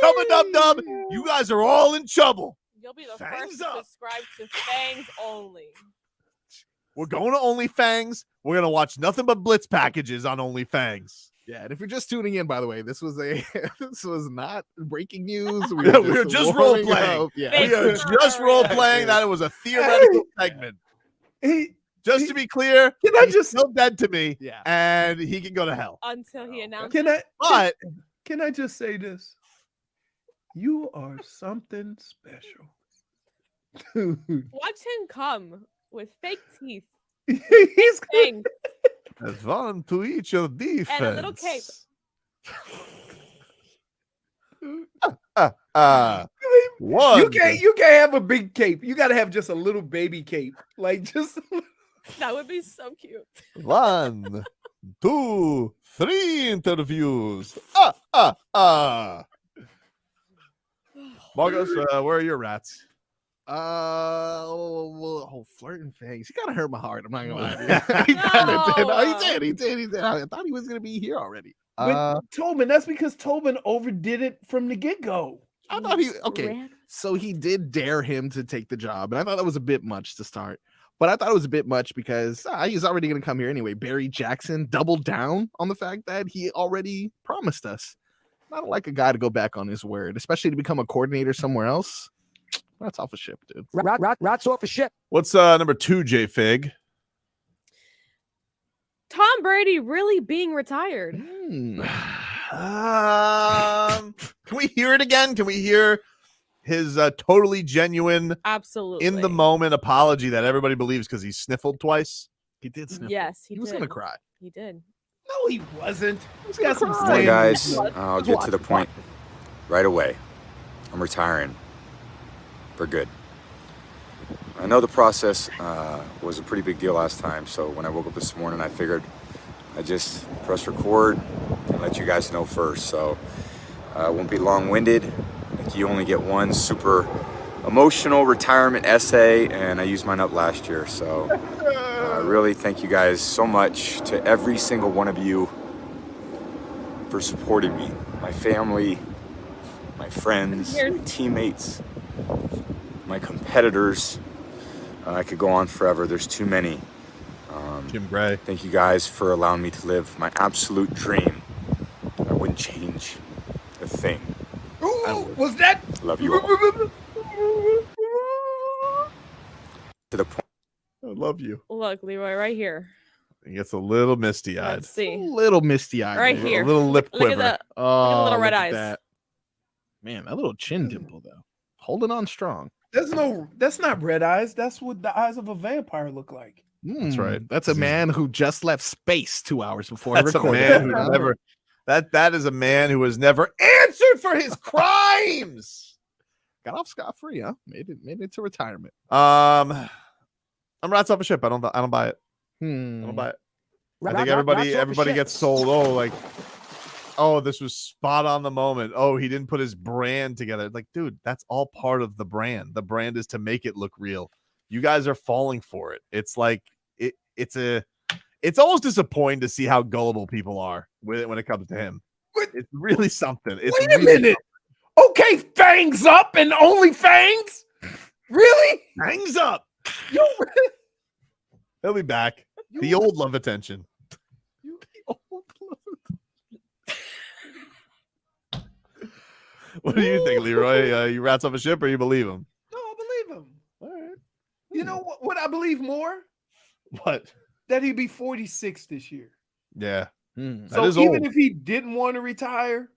Chubba-dub-dub. You guys are all in trouble. You'll be the first to subscribe to Fangs only. We're going to OnlyFangs. We're going to watch nothing but Blitz packages on OnlyFangs. Yeah, and if you're just tuning in, by the way, this was not breaking news. We were just role playing. Yeah, we are just role playing that it was a theoretical segment. Just to be clear, he's still dead to me. Yeah, and he can go to hell until he announces. Can I just say this? You are something special. Watch him come with fake teeth. He's Thing. One to each of defense. And a little cape. One. You can't have a big cape. You got to have just a little baby cape. Like just that would be so cute. 1, 2, 3 interviews. Marcos, where are your rats? Flirting Fangs. He kind of hurt my heart. I'm not gonna lie to you. He did. I thought he was gonna be here already. But Tobin, that's because Tobin overdid it from the get-go. I thought so he did dare him to take the job, and I thought that was a bit much to start. But I thought it was a bit much because he's already gonna come here anyway. Barry Jackson doubled down on the fact that he already promised us. I don't like a guy to go back on his word, especially to become a coordinator somewhere else. Rats off a ship, dude. Rats off a ship. What's number 2, J Fig? Tom Brady really being retired. Can we hear it again? Can we hear his totally genuine, absolutely in the moment apology that everybody believes because he sniffled twice? He did sniffle. Yes, he was gonna cry. He did. No, he wasn't. He's got some Hey guys, I'll get to the point right away. I'm retiring for good. I know the process was a pretty big deal last time, so when I woke up this morning, I figured I'd just press record and let you guys know first. So I won't be long-winded. Like, you only get one super emotional retirement essay, and I used mine up last year. So really thank you guys so much, to every single one of you, for supporting me, my family, my friends, my teammates, my competitors. I could go on forever. There's too many. Jim Gray. Thank you guys for allowing me to live my absolute dream. I wouldn't change a thing. Ooh, was that? Love you all. To the point. I love you. Look, Leroy, right here. He gets a little misty-eyed. Let's see. A little misty-eyed. Right here. A little lip Look quiver. at the Oh, little red look at eyes. that. Man, that little chin dimple though. Holding on strong. That's not red eyes. That's what the eyes of a vampire look like. That's right. That's a man who just left space 2 hours before That's he a recorded. man who never. That is a man who has never answered for his crimes. Got off scot-free, huh? Made it to retirement. I'm rats off a ship. I don't buy it. I Hmm. don't buy it. I think everybody gets sold. This was spot on the moment. Oh, he didn't put his brand together. Like, dude, that's all part of the brand. The brand is to make it look real. You guys are falling for it. It's like it's almost disappointing to see how gullible people are when it comes to him. It's really something. It's Wait a minute. Okay, fangs up and only fangs? Really? Fangs up. Yo, He'll be back. The old love attention. What do you think, Leroy? You rats off a ship, or you believe him? No, I believe him. All right. You know what I believe more? What? That he'd be 46 this year. Yeah. So even if he didn't want to retire,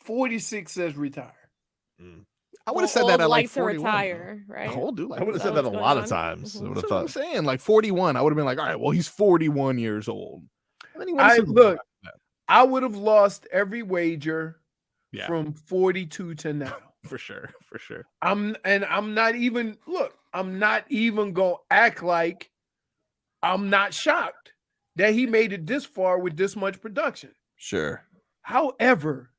46 says retire. I would have said that at like to 41. retire, right? Old dude, I would have said that a lot of times. I would have That's what I'm thought. saying. Like 41. I would have been like, all right, well, he's 41 years old. And then he went I Super Bowl look, after that. I would have lost every wager Yeah. from 42 to now. For sure. I'm not even gonna act like I'm not shocked that he made it this far with this much production. Sure. However,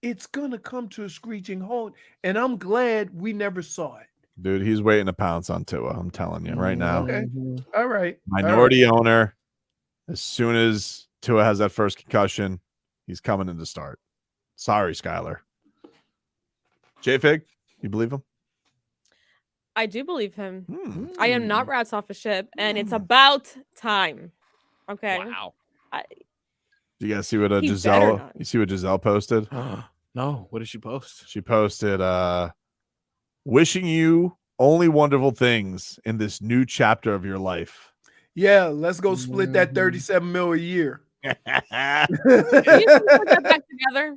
it's gonna come to a screeching halt, and I'm glad we never saw it. Dude, he's waiting to pounce on Tua. I'm telling you right now. Okay. All right. Minority owner. As soon as Tua has that first concussion, he's coming in to start. Sorry, Skylar. J-Fig, you believe him? I do believe him. I am not rats off a ship, and it's about time. Okay. Wow. Do you guys see what He better Giselle? not. You see what Giselle posted? No, what did she post? She posted, wishing you only wonderful things in this new chapter of your life. Yeah, let's go split that 37 mil a year. Do you think they'll get back together?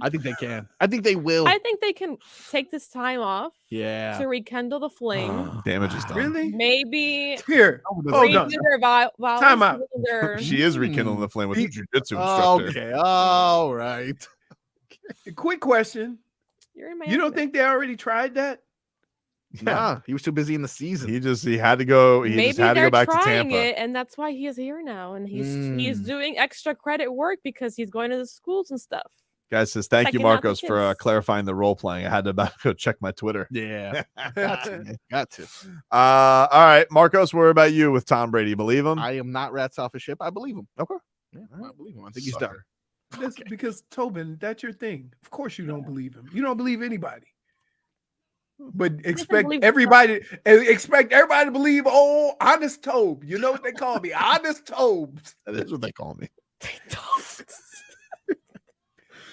I think they can. I think they will. I think they can take this time off Yeah. to rekindle the flame. Damage is done. Really? Maybe Here, hold on. redo their vows, Time out. their- She is rekindling the flame with the jujitsu Oh, instructor. okay. All right. Quick question. You're in my You don't element. think they already tried that? Nah, he was too busy in the season. He had to go. He Maybe just had to they're go back to trying Tampa. it, and that's why he is here now, and he's doing extra credit work because he's going to the schools and stuff. Guys says thank you, Checking out the Marcos, for kids. clarifying the role playing. I had to go check my Twitter. Yeah. Got to. Man. Got to. All right, Marcos, what about you with Tom Brady? Believe him? I am not rats off a ship. I believe him. Okay. Yeah, I believe him. I think he's Sucker. done. That's because Tobin, that's your thing. Of course you don't believe him. You don't believe anybody. But expect believe everybody to believe honest Tobe. You know what they call me? Honest Tobe. That is what they call me.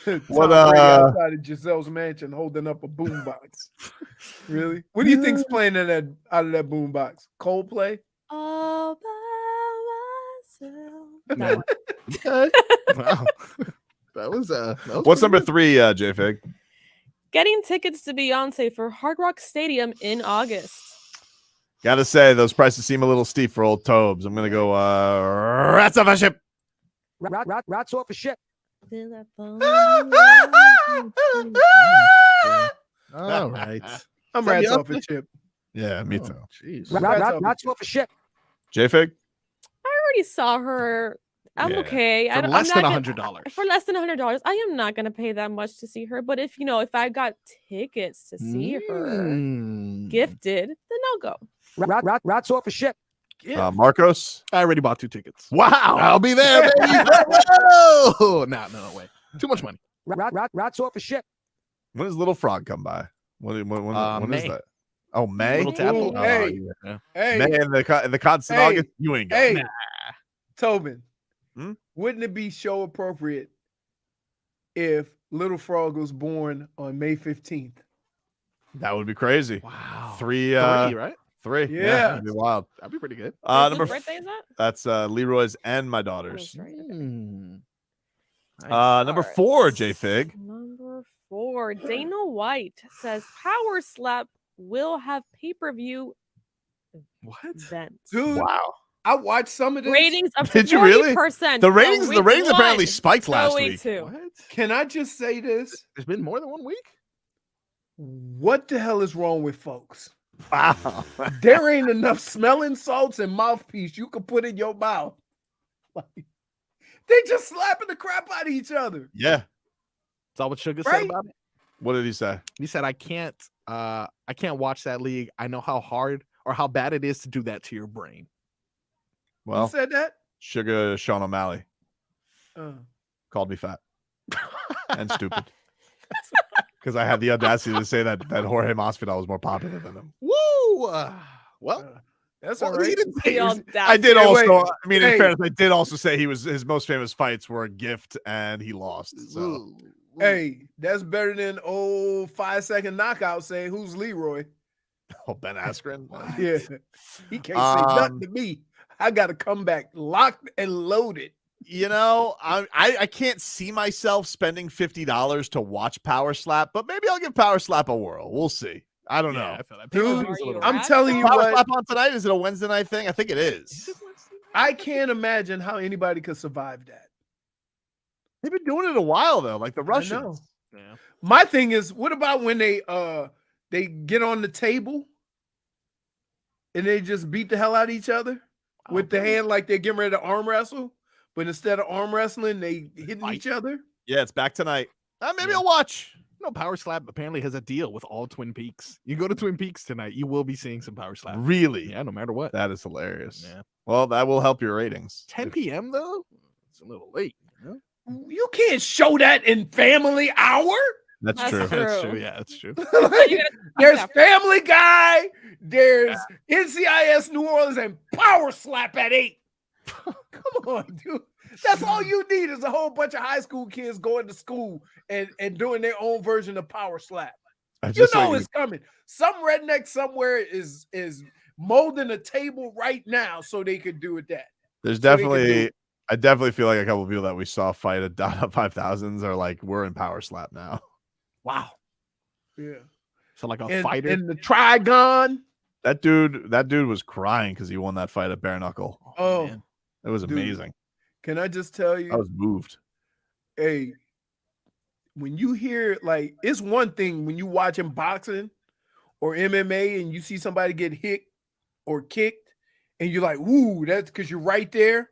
What What, outside of Giselle's mansion holding up a boombox. Really? What do you think's playing out of that boombox? Coldplay? All by myself. Okay. Wow. That was What's number 3, JFig? Getting tickets to Beyonce for Hard Rock Stadium in August. Gotta say, those prices seem a little steep for old Tobes. I'm gonna go rats off a ship. Rats off a ship. all right. I'm So rats you off a up? chip. Yeah, me too. Jeez. Rats off a ship. JFig? I already saw her. I'm Yeah. okay. For I'm less not than gonna- $100. For less than $100, I am not gonna pay that much to see her. But if I got tickets to see her gifted, then I'll go. Rats off a ship. Marcos? I already bought 2 tickets. Wow. I'll be there, baby. Whoa! No way. Too much money. Rats off a ship. When does Little Frog come by? When is May. that? Oh, May? Little Tadpole. Ooh, hey. Yeah. Hey, May and the constant Hey. August? You ain't going. hey, Tobin, Hmm? wouldn't it be show appropriate if Little Frog was born on May 15th? That would be crazy. Wow. 3, 3, right? 3. Yeah. That'd be wild. That'd be pretty good. Whose Number birthday is that? That's Leroy's and my daughter's. That's right. Number 4, JFig. Number 4, Dana White says Power Slap will have pay-per-view What? event. Dude, Wow. I watched some of this. Ratings up to Did you really? 40%. The ratings week apparently 1. spiked last week week. 2. What? Can I just say this? There's been more than 1 week? What the hell is wrong with folks? Wow. There ain't enough smelling salts and mouthpiece you can put in your mouth. Like, they just slapping the crap out of each other. Yeah. That's all what Sugar Right? said about it. What did he say? He said, I can't watch that league. I know how hard or how bad it is to do that to your brain. Who Well, said that? Sugar Sean O'Malley Uh, called me fat and stupid. Because I had the audacity to say that Jorge Masvidal was more popular than him. Woo! Well, that's well, all right. he didn't say The it was- I did Hey, also. wait. I mean, Hey. in fairness, I did also say his most famous fights were a gift and he lost. So Ooh. Hey, that's better than old 5-second knockout saying who's Leroy. Ben Askren. Yeah. He can't say nothing to me. I got to come back locked and loaded. You know, I can't see myself spending $50 to watch Power Slap, but maybe I'll give Power Slap a whirl. We'll see. I don't know. I feel that. Dude, Pay-per-view's a little- I'm telling you Power what, Slap on tonight? Is it a Wednesday night thing? I think it is. I can't imagine how anybody could survive that. They've been doing it a while though, like the I know. Russians. Yeah. My thing is, what about when they get on the table and they just beat the hell out of each other with the hand like they're getting ready to arm wrestle, but instead of arm wrestling, they hitting each other? Yeah, it's back tonight. Maybe Yeah. I'll watch. No, Power Slap apparently has a deal with all Twin Peaks. You go to Twin Peaks tonight, you will be seeing some Power Slap. Really? Yeah, no matter what. That is hilarious. Yeah. Well, that will help your ratings. 10 p.m. though? It's a little late. You know? You can't show that in Family Hour. That's That's true. true. That's true. Yeah, that's true. Like, You gotta- there's yeah. Family Guy, there's NCIS New Orleans, and Power Slap at 8. Come on, dude. That's all you need is a whole bunch of high school kids going to school and doing their own version of power slap. You know it's coming. Some redneck somewhere is molding a table right now so they could do it that. There's definitely, I definitely feel like a couple of people that we saw fight at Dot 5000s are like, we're in power slap now. Wow. Yeah. So like a fighter. And the Trigon. That dude was crying because he won that fight at Bare Knuckle. Oh, man. It was amazing. Can I just tell you? I was moved. Hey, when you hear, like, it's one thing when you watching boxing or MMA and you see somebody get hit or kicked and you're like, ooh, that's because you're right there.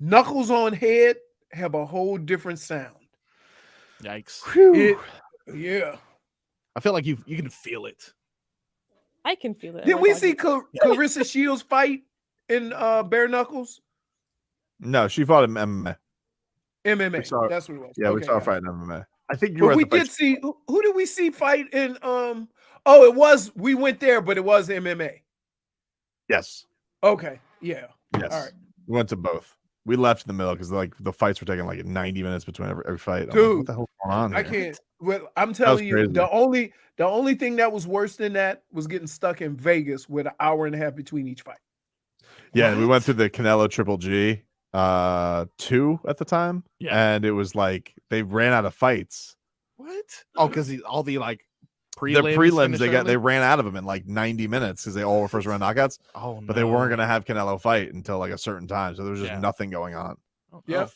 Knuckles on head have a whole different sound. Yikes. Yeah. I feel like you can feel it. I can feel it. Did we see Clarissa Shields fight in Bare Knuckles? No, she fought in MMA. MMA. That's what it was. Yeah, we saw her fight in MMA. I think you were. We did see who did we see fight in we went there, but it was MMA. Yes. Okay. Yeah. Yes. All right. We went to both. We left in the middle because like the fights were taking like 90 minutes between every fight. Dude, like, what the hell's going on here? I can't. Well, I'm telling you, crazy. the only thing that was worse than that was getting stuck in Vegas with an hour and a half between each fight. Yeah, we went through the Canelo Triple G 2 at the time. Yeah. And it was like they ran out of fights. What? Oh, because all the like prelims they ran out of them in like 90 minutes because they all were first round knockouts. Oh, no. But they weren't gonna have Canelo fight until like a certain time. So there was just nothing going on. Yep.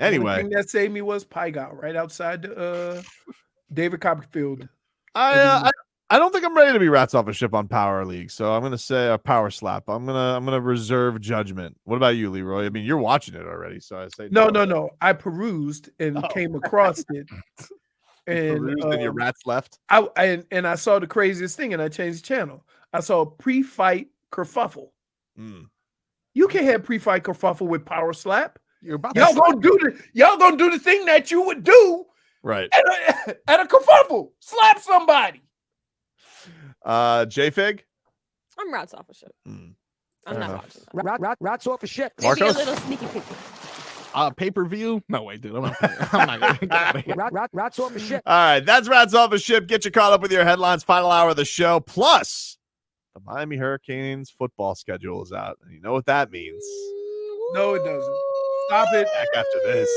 Anyway, the thing that saved me was Pie Got right outside the David Copperfield. I don't think I'm ready to be rats off a ship on Power League, so I'm gonna say a power slap. I'm gonna reserve judgment. What about you, Leroy? I mean, you're watching it already, so I say no. I perused and came across it, and your rats left. And I saw the craziest thing, and I changed the channel. I saw a pre-fight kerfuffle. You can't have pre-fight kerfuffle with power slap. Y'all gonna do the thing that you would do right at a kerfuffle. Slap somebody. J-Fig? I'm rats off a ship. I'm not watching that. Rats off a ship. Maybe a little sneaky peek. Pay-per-view? No, wait, dude. I'm not gonna rats off a ship. All right, that's Rats Off a Ship. Get you caught up with your headlines, final hour of the show. Plus, the Miami Hurricanes football schedule is out. And you know what that means. No, it doesn't. Stop it. Back after this.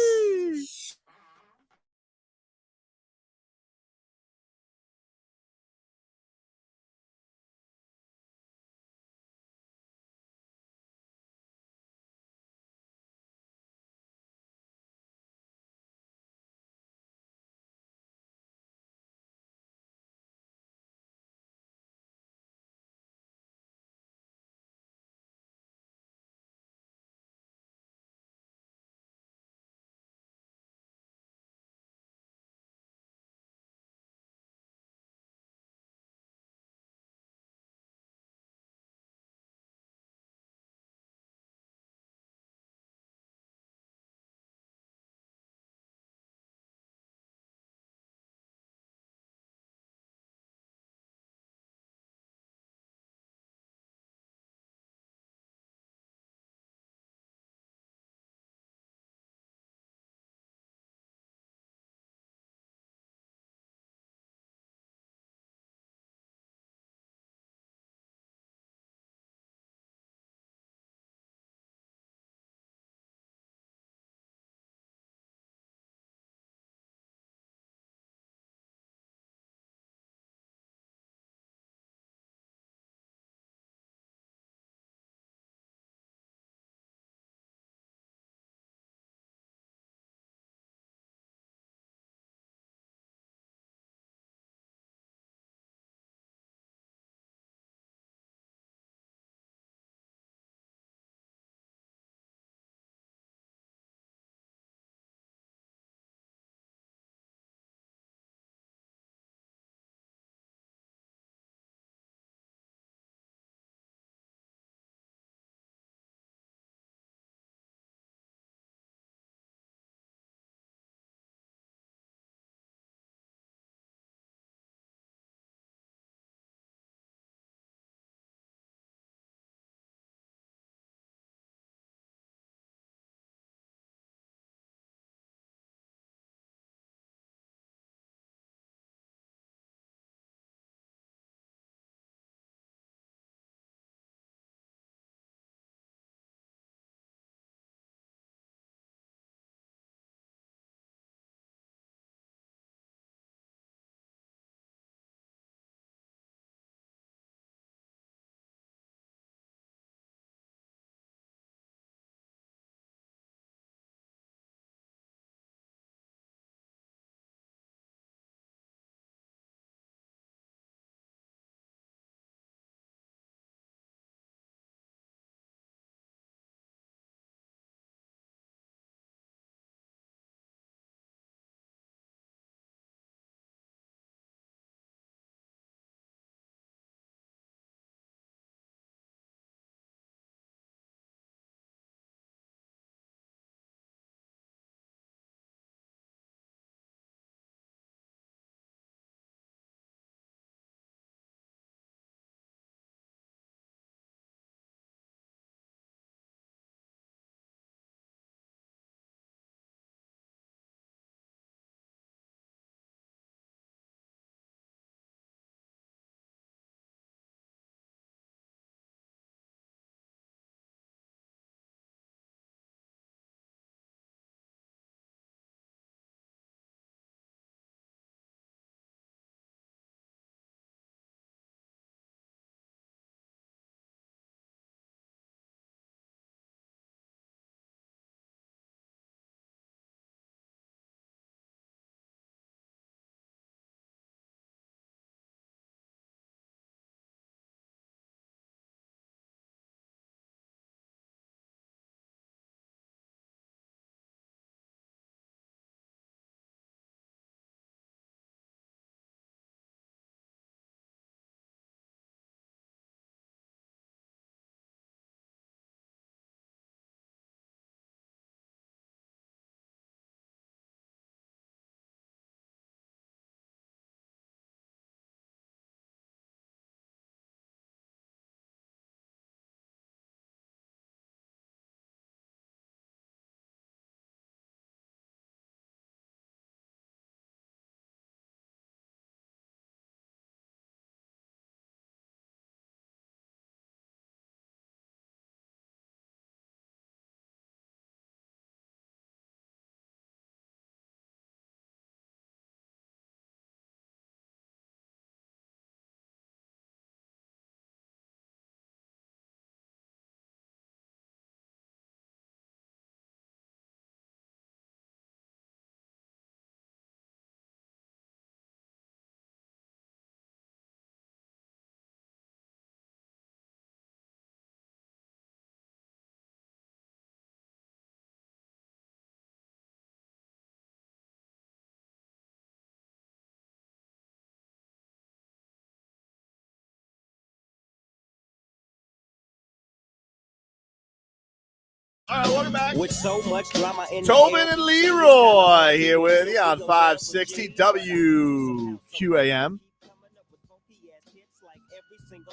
All right, welcome back. With so much drama in Tobin and Leroy here with you on 560 WQAM.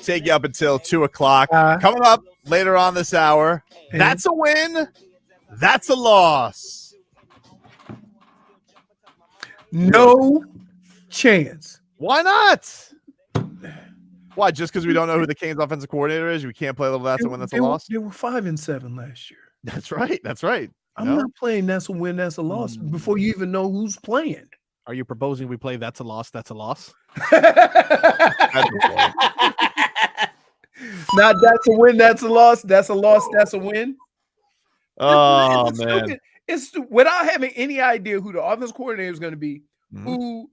Take you up until 2 o'clock. Coming up later on this hour, that's a win. That's a loss. No chance. Why not? Why? Just because we don't know who the Canes offensive coordinator is, we can't play a little that's a win, that's a loss? They were 5-7 last year. That's right. That's right. I'm not playing that's a win, that's a loss before you even know who's playing. Are you proposing we play that's a loss, that's a loss? Not that's a win, that's a loss, that's a loss, that's a win. Oh, it's man. stupid. It's without having any idea who the offense coordinator is going to be, who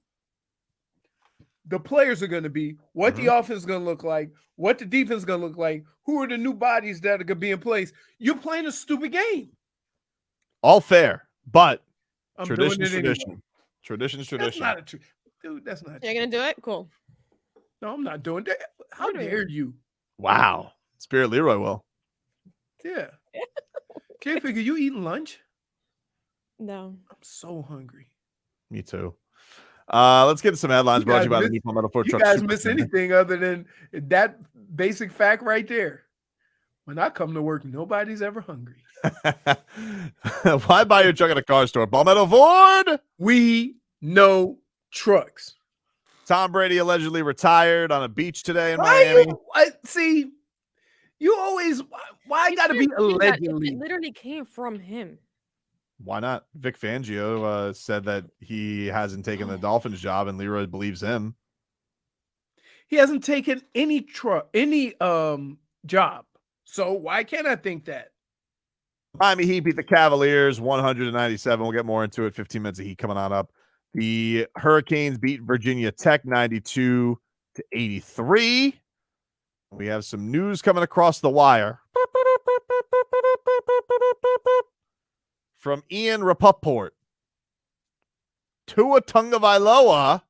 the players are going to be, what the offense is going to look like, what the defense is going to look like, who are the new bodies that are going to be in place. You're playing a stupid game. All fair, but I'm tradition doing is it tradition. anyway. Tradition is That's tradition. not a truth. Dude, that's not You're going to do it? Cool. No, I'm not doing that. How dare you? Wow. Spirit Leroy will. Yeah. Can't figure you eating lunch? No. I'm so hungry. Me too. Let's get some headlines You brought to you guys by the miss- Nippon Metal Ford You Truck guys Super miss Center. anything other than that basic fact right there. When I come to work, nobody's ever hungry. Why buy your truck at a car store? Ball Metal Ford. We know trucks. Tom Brady allegedly retired on a beach today in Miami. See, you always why got to be allegedly? It literally came from him. Why not? Vic Fangio said that he hasn't taken the Dolphins job, and Leroy believes him. He hasn't taken any job. So why can't I think that? Miami Heat beat the Cavaliers 100-97. We'll get more into it. 15 minutes of Heat coming on up. The Hurricanes beat Virginia Tech 92-83. We have some news coming across the wire from Ian Rapoport. Tua Tagovailoa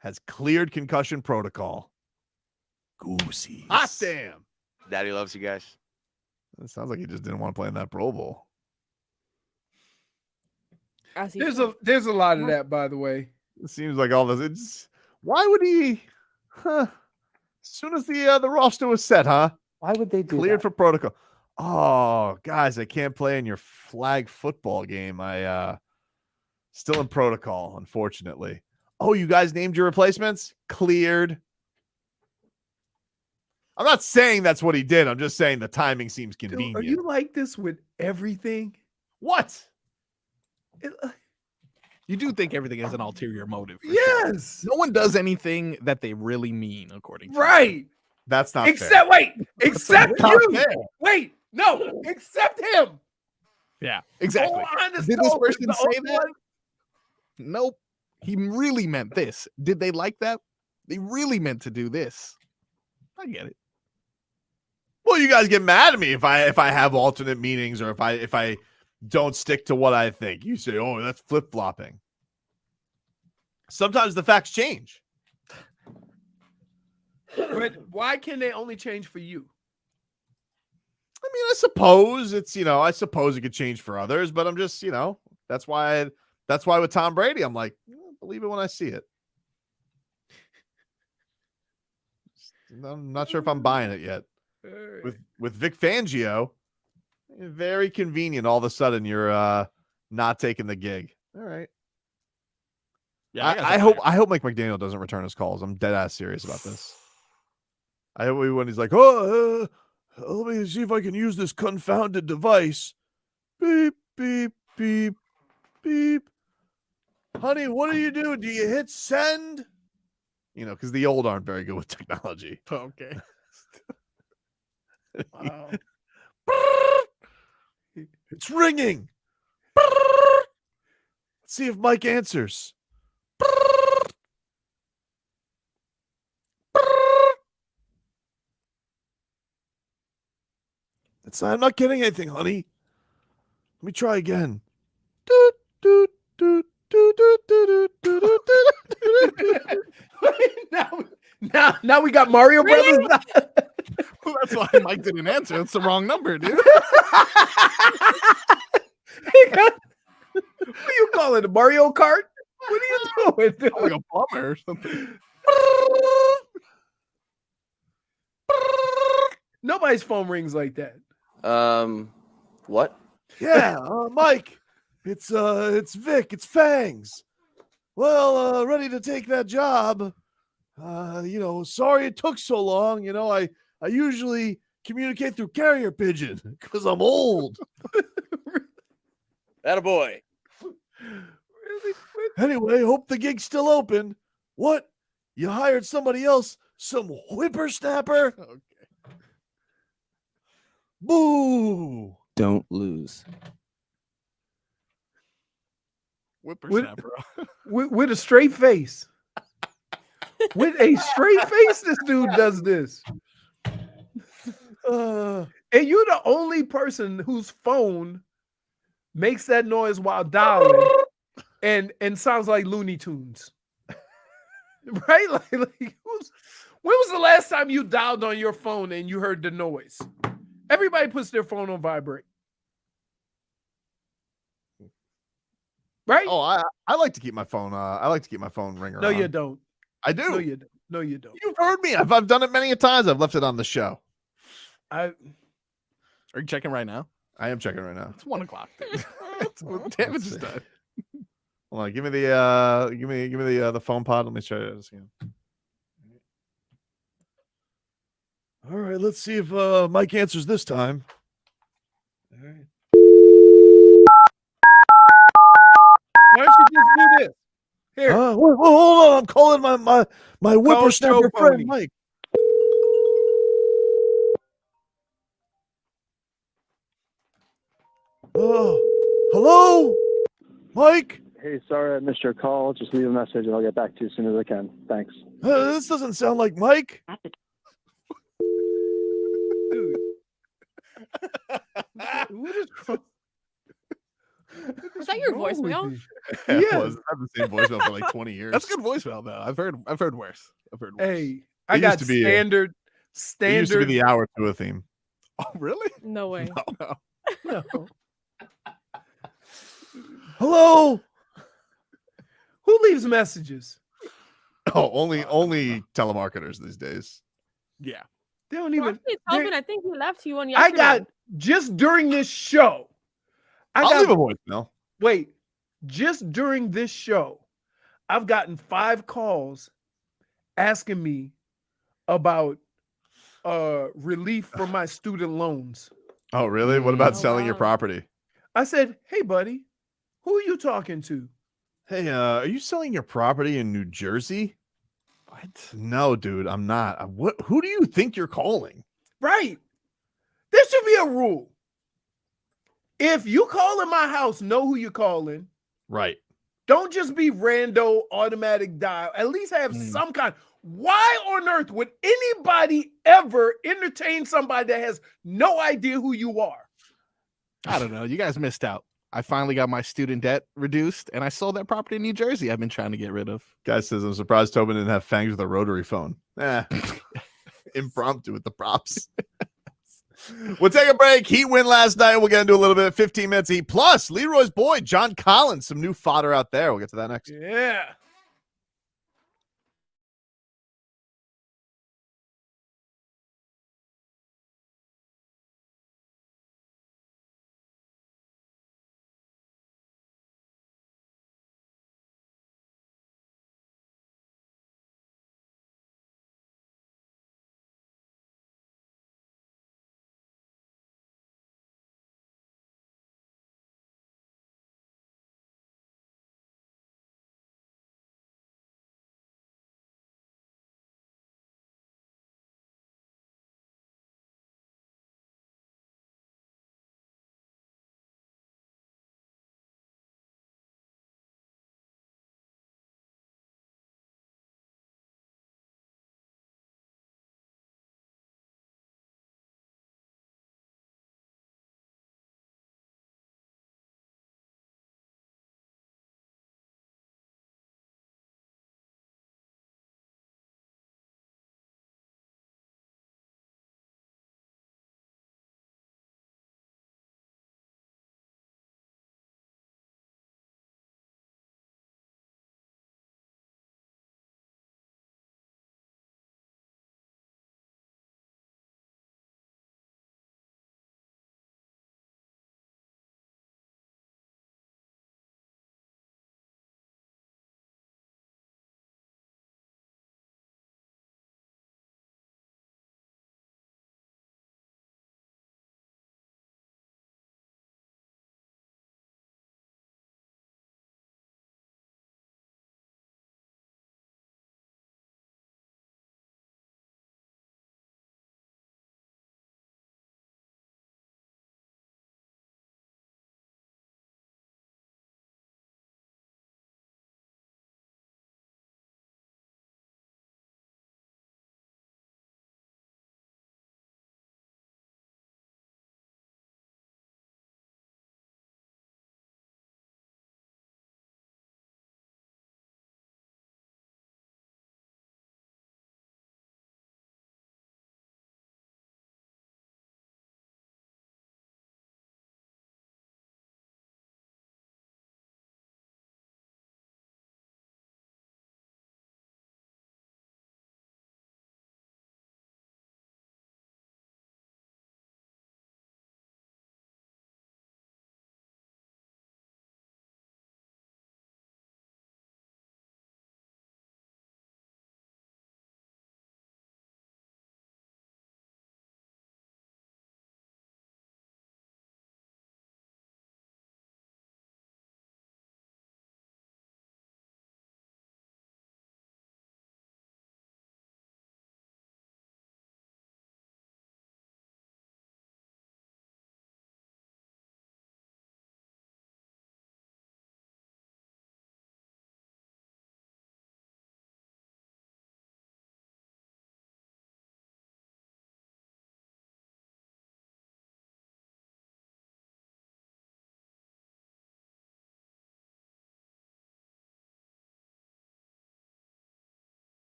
has cleared concussion protocol. Goosey. Hot damn. Daddy loves you guys. It sounds like he just didn't want to play in that Pro Bowl. There's a lot of that, by the way. It seems like all this. It's why would he? As soon as the roster was set, huh? Why would they do Cleared that? for protocol. Oh, guys, I can't play in your flag football game. I still in protocol, unfortunately. Oh, you guys named your replacements? Cleared. I'm not saying that's what he did. I'm just saying the timing seems convenient. Dude, are you like this with everything? What? You do think everything has an ulterior motive. for Yes. sure. No one does anything that they really mean, according to Right. That's not Except fair. wait, except not you. fair. Wait, no, except him. Yeah, exactly. Go on to Did this Stone is person the say only that? one- Nope. He really meant this. Did they like that? They really meant to do this. I get it. Well, you guys get mad at me if I have alternate meanings or if I don't stick to what I think. You say, "Oh, that's flip-flopping." Sometimes the facts change. But why can they only change for you? I mean, I suppose it's, I suppose it could change for others, but I'm just, that's why with Tom Brady, I'm like, believe it when I see it. I'm not sure if I'm buying it yet. With Vic Fangio, very convenient. All of a sudden, you're not taking the gig. All right. Yeah, I hope Mike McDaniel doesn't return his calls. I'm dead ass serious about this. I hope when he's like, let me see if I can use this confounded device. Beep, beep, beep, beep. Honey, what do you do? Do you hit send? Because the old aren't very good with technology. Okay. Wow. It's ringing. Let's see if Mike answers. I'm not getting anything, honey. Let me try again. now we got Mario Brothers. That's why Mike didn't answer. It's the wrong number, dude. What are you calling it? Mario Kart? What are you doing? Dude? I'm like a plumber or something. Nobody's phone rings like that. What? Yeah, Mike. It's Vic. It's Fangs. Well, ready to take that job. Sorry it took so long. I usually communicate through carrier pigeon because I'm old. Attaboy. Really? Anyway, hope the gig's still open. What? You hired somebody else? Some whippersnapper? Okay. Boo! Don't lose. Whippersnapper. With a straight face. With a straight face, this dude does this. And you're the only person whose phone makes that noise while dialing and sounds like Looney Tunes. Right? When was the last time you dialed on your phone and you heard the noise? Everybody puts their phone on vibrate. Right? Oh, I like to keep my phone. I like to keep my phone ringer. No, you don't. I do. No, you don't. No, you don't. You've heard me. I've done it many a times. I've left it on the show. Are you checking right now? I am checking right now. It's 1 o'clock. Damage is done. Hold on. Give me the phone pod. Let me try this again. All right. Let's see if Mike answers this time. All right. Why don't you just do this? Here. Hold on. I'm calling my whippersnapper Joe Phony. friend Mike. Hello, Mike. Hey, sorry I missed your call. Just leave a message and I'll get back to you as soon as I can. Thanks. This doesn't sound like Mike. Dude. What is wrong? Was that your voicemail? Yeah, Yeah. it was. I've had the same voicemail for like 20 years. That's a good voicemail, though. I've heard worse. Hey, I It got used to be standard. It used to be the hour to a theme. Oh, really? No way. No. No. Hello. Who leaves messages? Oh, only telemarketers these days. Yeah. They don't even. Actually, Tobin, I think he left you one I yesterday. got just during this show. I'll leave a voicemail. Wait, just during this show, I've gotten 5 calls asking me about relief from my student loans. Oh, really? What about Oh, selling your wow. property? I said, "Hey, buddy, who are you talking to?" Hey, are you selling your property in New Jersey? What? No, dude, I'm not. Who do you think you're calling? Right. There should be a rule. If you call in my house, know who you're calling. Right. Don't just be rando automatic dial. At least have some kind. Why on earth would anybody ever entertain somebody that has no idea who you are? I don't know. You guys missed out. I finally got my student debt reduced, and I sold that property in New Jersey I've been trying to get rid of. Guy says, I'm surprised Tobin didn't have Fangs with a rotary phone. Impromptu with the props. We'll take a break. Heat win last night. We'll get into a little bit. 15 minutes Heat. Plus, Leroy's boy, John Collins. Some new fodder out there. We'll get to that next. Yeah.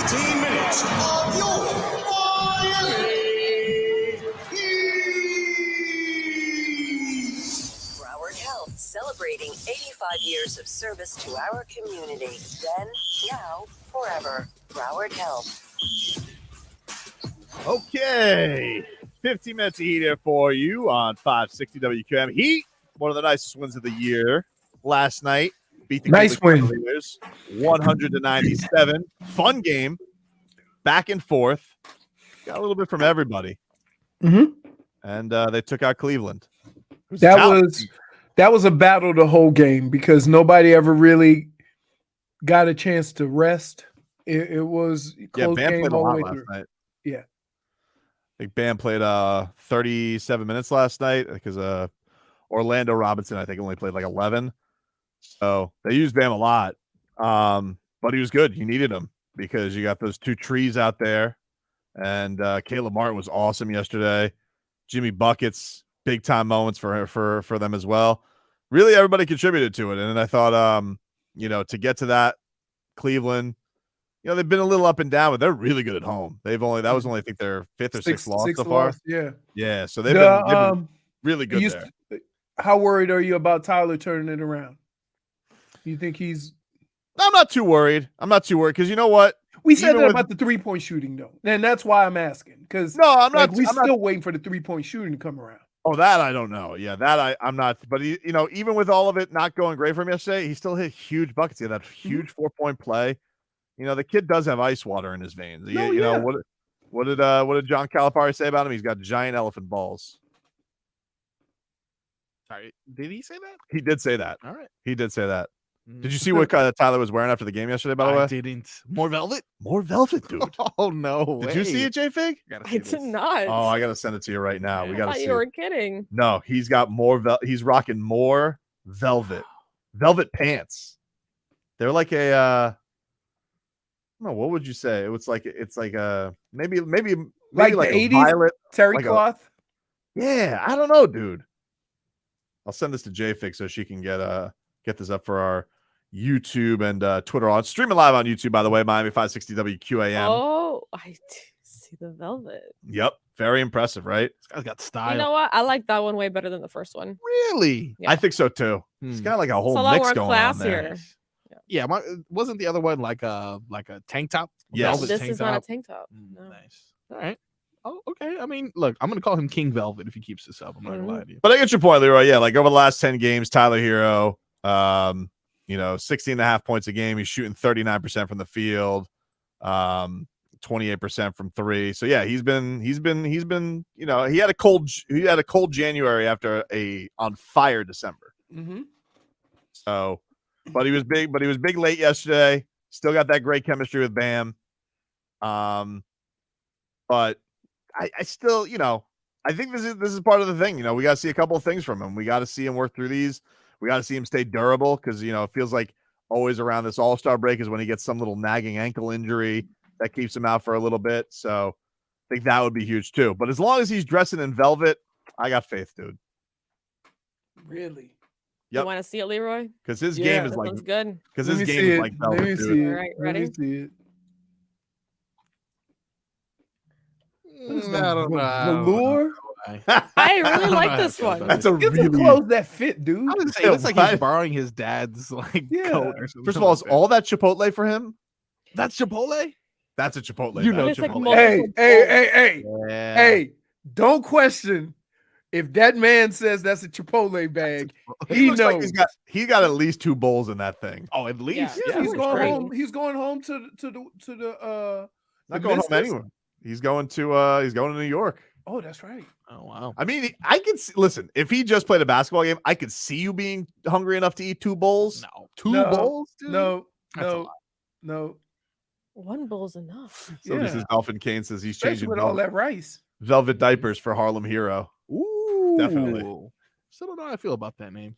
15 minutes of your Miami Heat. Broward Health, celebrating 85 years of service to our community. Then, now, forever. Broward Health. Okay. 15 minutes of Heat here for you on 560 WQM. Heat, one of the nicest wins of the year last night. Beat the Nice Cleveland win. Cavaliers 100-97. Fun game. Back and forth. Got a little bit from everybody. Mm-hmm. And they took out Cleveland. That was a battle the whole game because nobody ever really got a chance to rest. It was close Bam game played a all the lot way last through. night. Yeah. I think Bam played 37 minutes last night because Orlando Robinson, I think, only played like 11. So they used Bam a lot. But he was good. You needed him because you got those two trees out there. And Caleb Martin was awesome yesterday. Jimmy Buckets, big time moments for them as well. Really, everybody contributed to it. And I thought, to get to that, Cleveland, they've been a little up and down, but they're really good at home. That was only, I think, their fifth or sixth loss so far. Yeah. Yeah. So they've been really good there. How worried are you about Tyler turning it around? You think he's? I'm not too worried. Because you know what? We said that about the 3-point shooting, though. And that's why I'm asking. Because no, I'm not. We're still waiting for the 3-point shooting to come around. Oh, that I don't know. Yeah, that I'm not. But even with all of it not going great for him yesterday, he still hit huge buckets. He had that huge 4-point play. The kid does have ice water in his veins. What did John Calipari say about him? He's got giant elephant balls. Sorry, did he say that? He did say that. All right, he did say that. Did you see what Tyler was wearing after the game yesterday? By the way, I didn't. More velvet, dude. Oh no! Did you see it, J-Fig? I did not. Oh, I gotta send it to you right now. We gotta I thought see. you were kidding. No, he's got more. He's rocking more velvet pants. They're like a. I don't know, what would you say? It's like a maybe like the a 80s violet terry like cloth. Yeah, I don't know, dude. I'll send this to J-Fig so she can get this up for our YouTube and Twitter. On streaming live on YouTube, by the way, Miami 560 WQAM. Oh, I see the velvet. Yep, very impressive, right? This guy's got style. You know what? I like that one way better than the first one. Really? Yeah. I think so too. It's got like a whole It's a lot mix more going on there. classier. Yeah, wasn't the other one like a tank top? Yes. This is not a tank top. No. Nice. All right. Oh, okay. I mean, look, I'm gonna call him King Velvet if he keeps this up. I'm not gonna lie to you. But I get your point, Leroy. Yeah, like over the last 10 games, Tyler Hero, 16.5 points a game. He's shooting 39% from the field, 28% from three. So yeah, he's been, he had a cold January after a on fire December. Mm-hmm. So, but he was big late yesterday. Still got that great chemistry with Bam. But I still, I think this is part of the thing. We got to see a couple of things from him. We got to see him work through these. We got to see him stay durable because, it feels like always around this All-Star break is when he gets some little nagging ankle injury that keeps him out for a little bit. So I think that would be huge too. But as long as he's dressing in velvet, I got faith, dude. Really? Yep. You want to see it, Leroy? Because his game is like good. Because his game is like velvet, Let me dude. see it. All right, ready? Let me see it. I don't know. Velour? I really like this one. That's a Get some really clothes that fit, dude. I was saying, it looks like he's borrowing his dad's coat or something. First of all, is all that Chipotle for him? That's Chipotle? That's a Chipotle. You know It's like Chipotle. multiple Hey, don't question if that man says that's a Chipotle bag. He looks knows. like he got at least 2 bowls in that thing. Oh, at least. Yeah, he's that's going great. home. He's going home to the Not going home business. anywhere. He's going to New York. Oh, that's right. Oh, wow. I mean, I could listen. If he just played a basketball game, I could see you being hungry enough to eat 2 bowls. No. No, bowls? Dude? No, That's a no, lot. no. One bowl's enough. So this is Dolphin Kane says he's Especially changing with all that rice. velvet diapers for Harlem Hero. Ooh. Definitely. Still don't know how I feel about that name.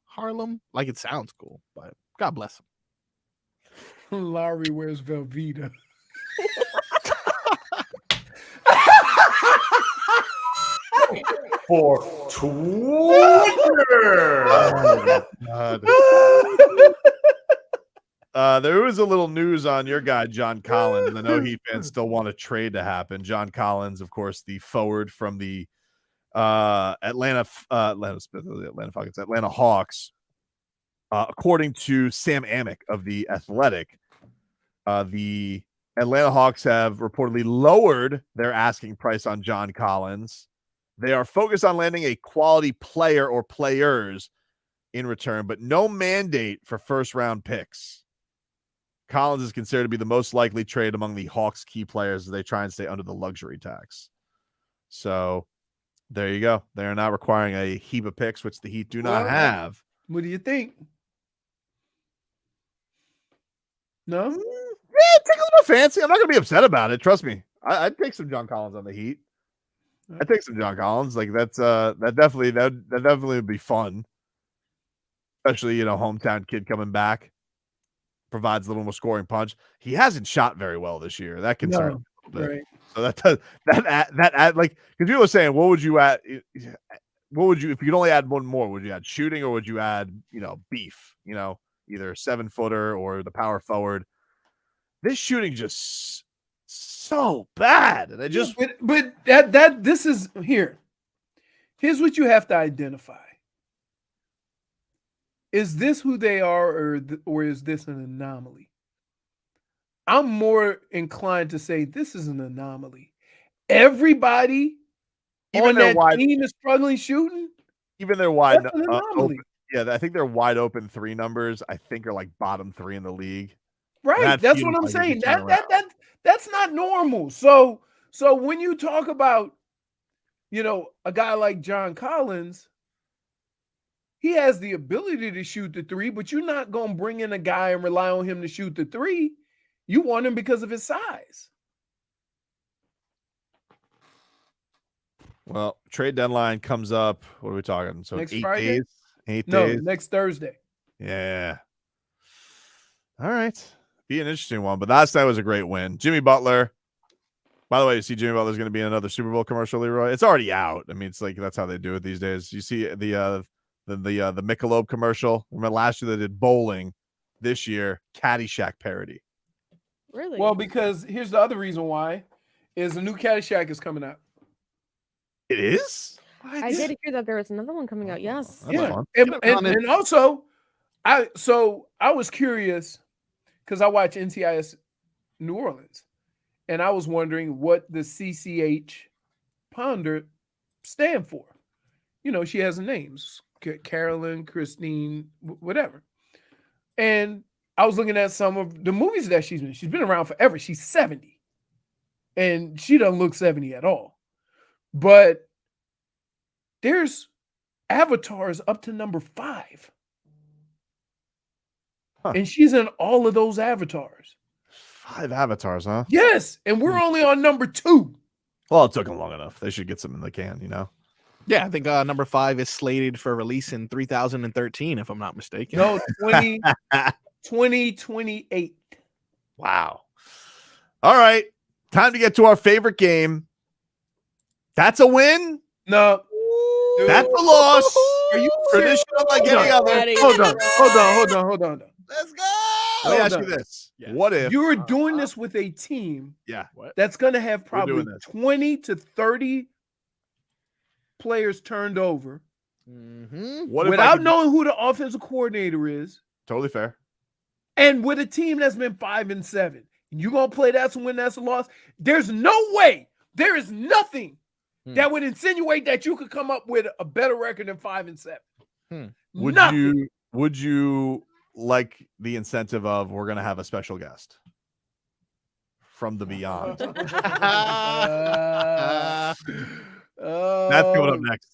Harlem, like it sounds cool, but God bless him. Larry wears Velveeta. For Twitter. God. there was a little news on your guy, John Collins. I know Heat fans still want a trade to happen. John Collins, of course, the forward from the Atlanta Hawks. According to Sam Amick of The Athletic, the Atlanta Hawks have reportedly lowered their asking price on John Collins. They are focused on landing a quality player or players in return, but no mandate for first-round picks. Collins is considered to be the most likely trade among the Hawks' key players as they try and stay under the luxury tax. So there you go. They are not requiring a heap of picks, which the Heat do not have. What do you think? No? Yeah, it tickles my fancy. I'm not going to be upset about it. Trust me. I'd take some John Collins on the Heat. I'd take some John Collins. Like that definitely would be fun. Especially, hometown kid coming back. Provides a little more scoring punch. He hasn't shot very well this year. That concerns me a little bit. Right. So that like, because people are saying, what would you add? What would you, if you could only add one more? Would you add shooting or would you add, beef? Either 7-footer or the power forward. This shooting just so bad, and I just. But this is here. Here's what you have to identify. Is this who they are, or is this an anomaly? I'm more inclined to say this is an anomaly. Everybody on that team is struggling shooting. Even their wide anomaly. Yeah, I think their wide open 3 numbers, I think, are like bottom 3 in the league. Right. That's what I'm saying. That's not normal. So when you talk about, a guy like John Collins, he has the ability to shoot the 3, but you're not going to bring in a guy and rely on him to shoot the 3. You want him because of his size. Well, trade deadline comes up. What are we talking? So next 8 Friday? days? 8 days? Next Thursday. Yeah. All right. Be an interesting one. But last night was a great win. Jimmy Butler. By the way, you see Jimmy Butler's going to be in another Super Bowl commercial, Leroy. It's already out. I mean, it's like that's how they do it these days. You see the Michelob commercial. Remember last year they did bowling. This year, Caddyshack parody. Really? Well, because here's the other reason why is a new Caddyshack is coming out. It is? I did hear that there was another one coming out. Yes. That's fun. And also, I was curious because I watch NCIS New Orleans, and I was wondering what the CCH Ponder stand for. She has names, Carolyn, Christine, whatever. And I was looking at some of the movies that she's been. She's been around forever. She's 70. And she doesn't look 70 at all. But there's avatars up to number 5. Huh. And she's in all of those avatars. 5 avatars, huh? Yes. And we're only on number 2. Well, it took them long enough. They should get some in the can, Yeah, I think number 5 is slated for release in 3013, if I'm not mistaken. No, 2028. Wow. All right. Time to get to our favorite game. That's a win? No. That's a loss. Are you traditional like any other? Hold on. Let's go. Let me ask you this. Yes. What if You're doing this with a team what? that's going to have probably doing this. 20 to 30 players turned over What if without knowing who the offensive coordinator is, Totally fair. and with a team that's been 5-7? You going to play that's a win, that's a loss? There's no way. There is nothing that would insinuate that you could come up with a better record than 5-7. Would you like the incentive of we're going to have a special guest from the beyond? That's coming up next.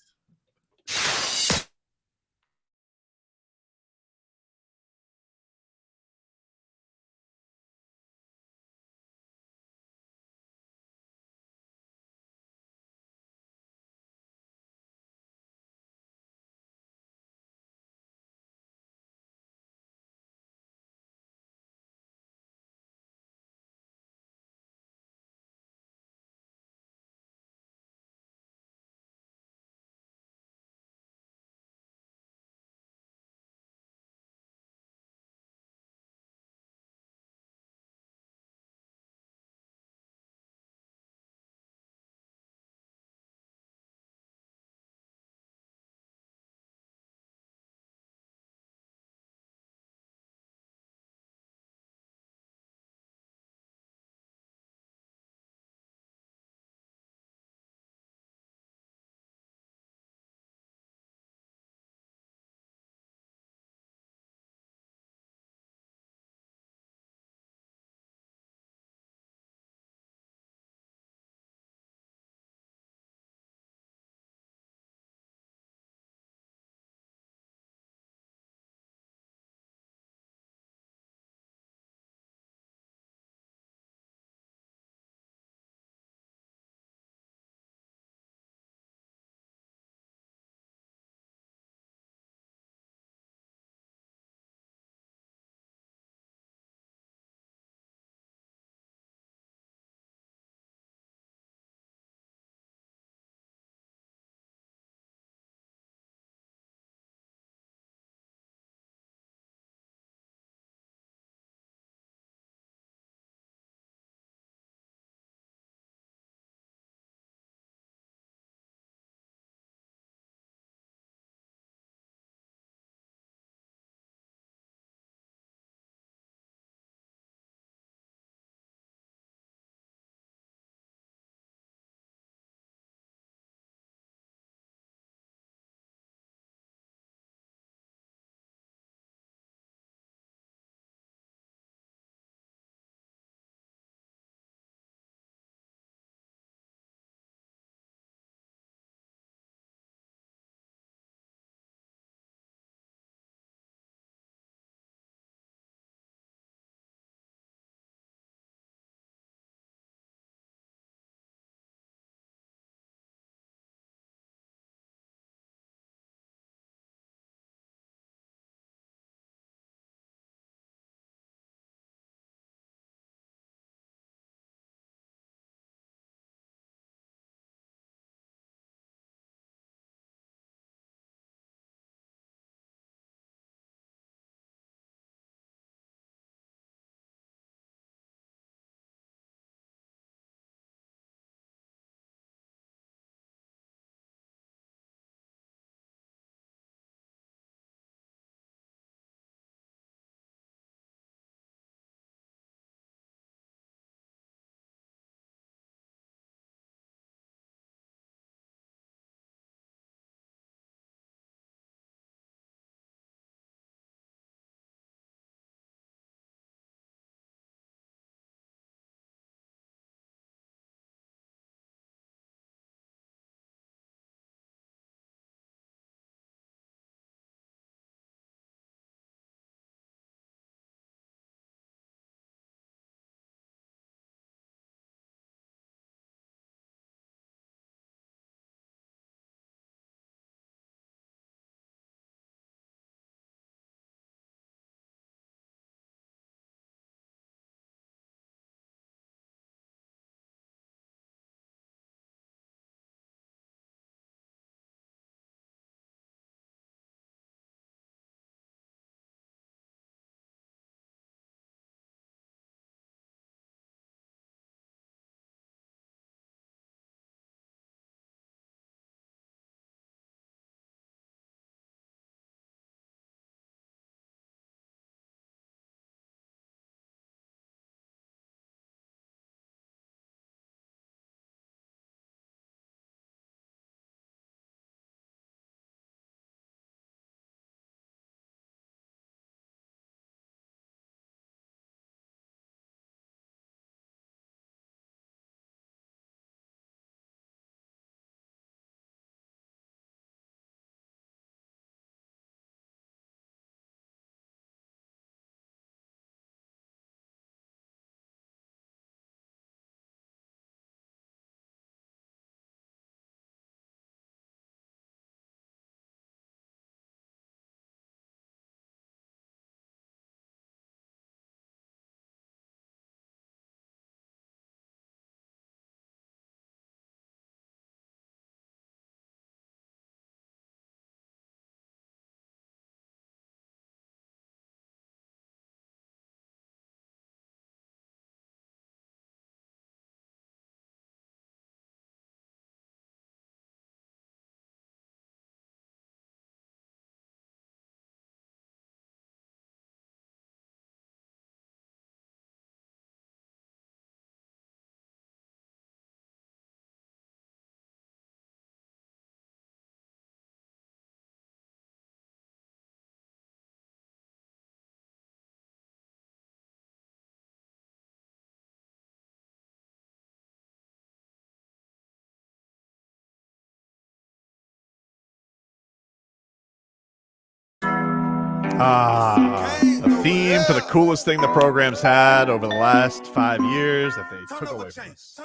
A theme for the coolest thing the program's had over the last 5 years that they took away from us.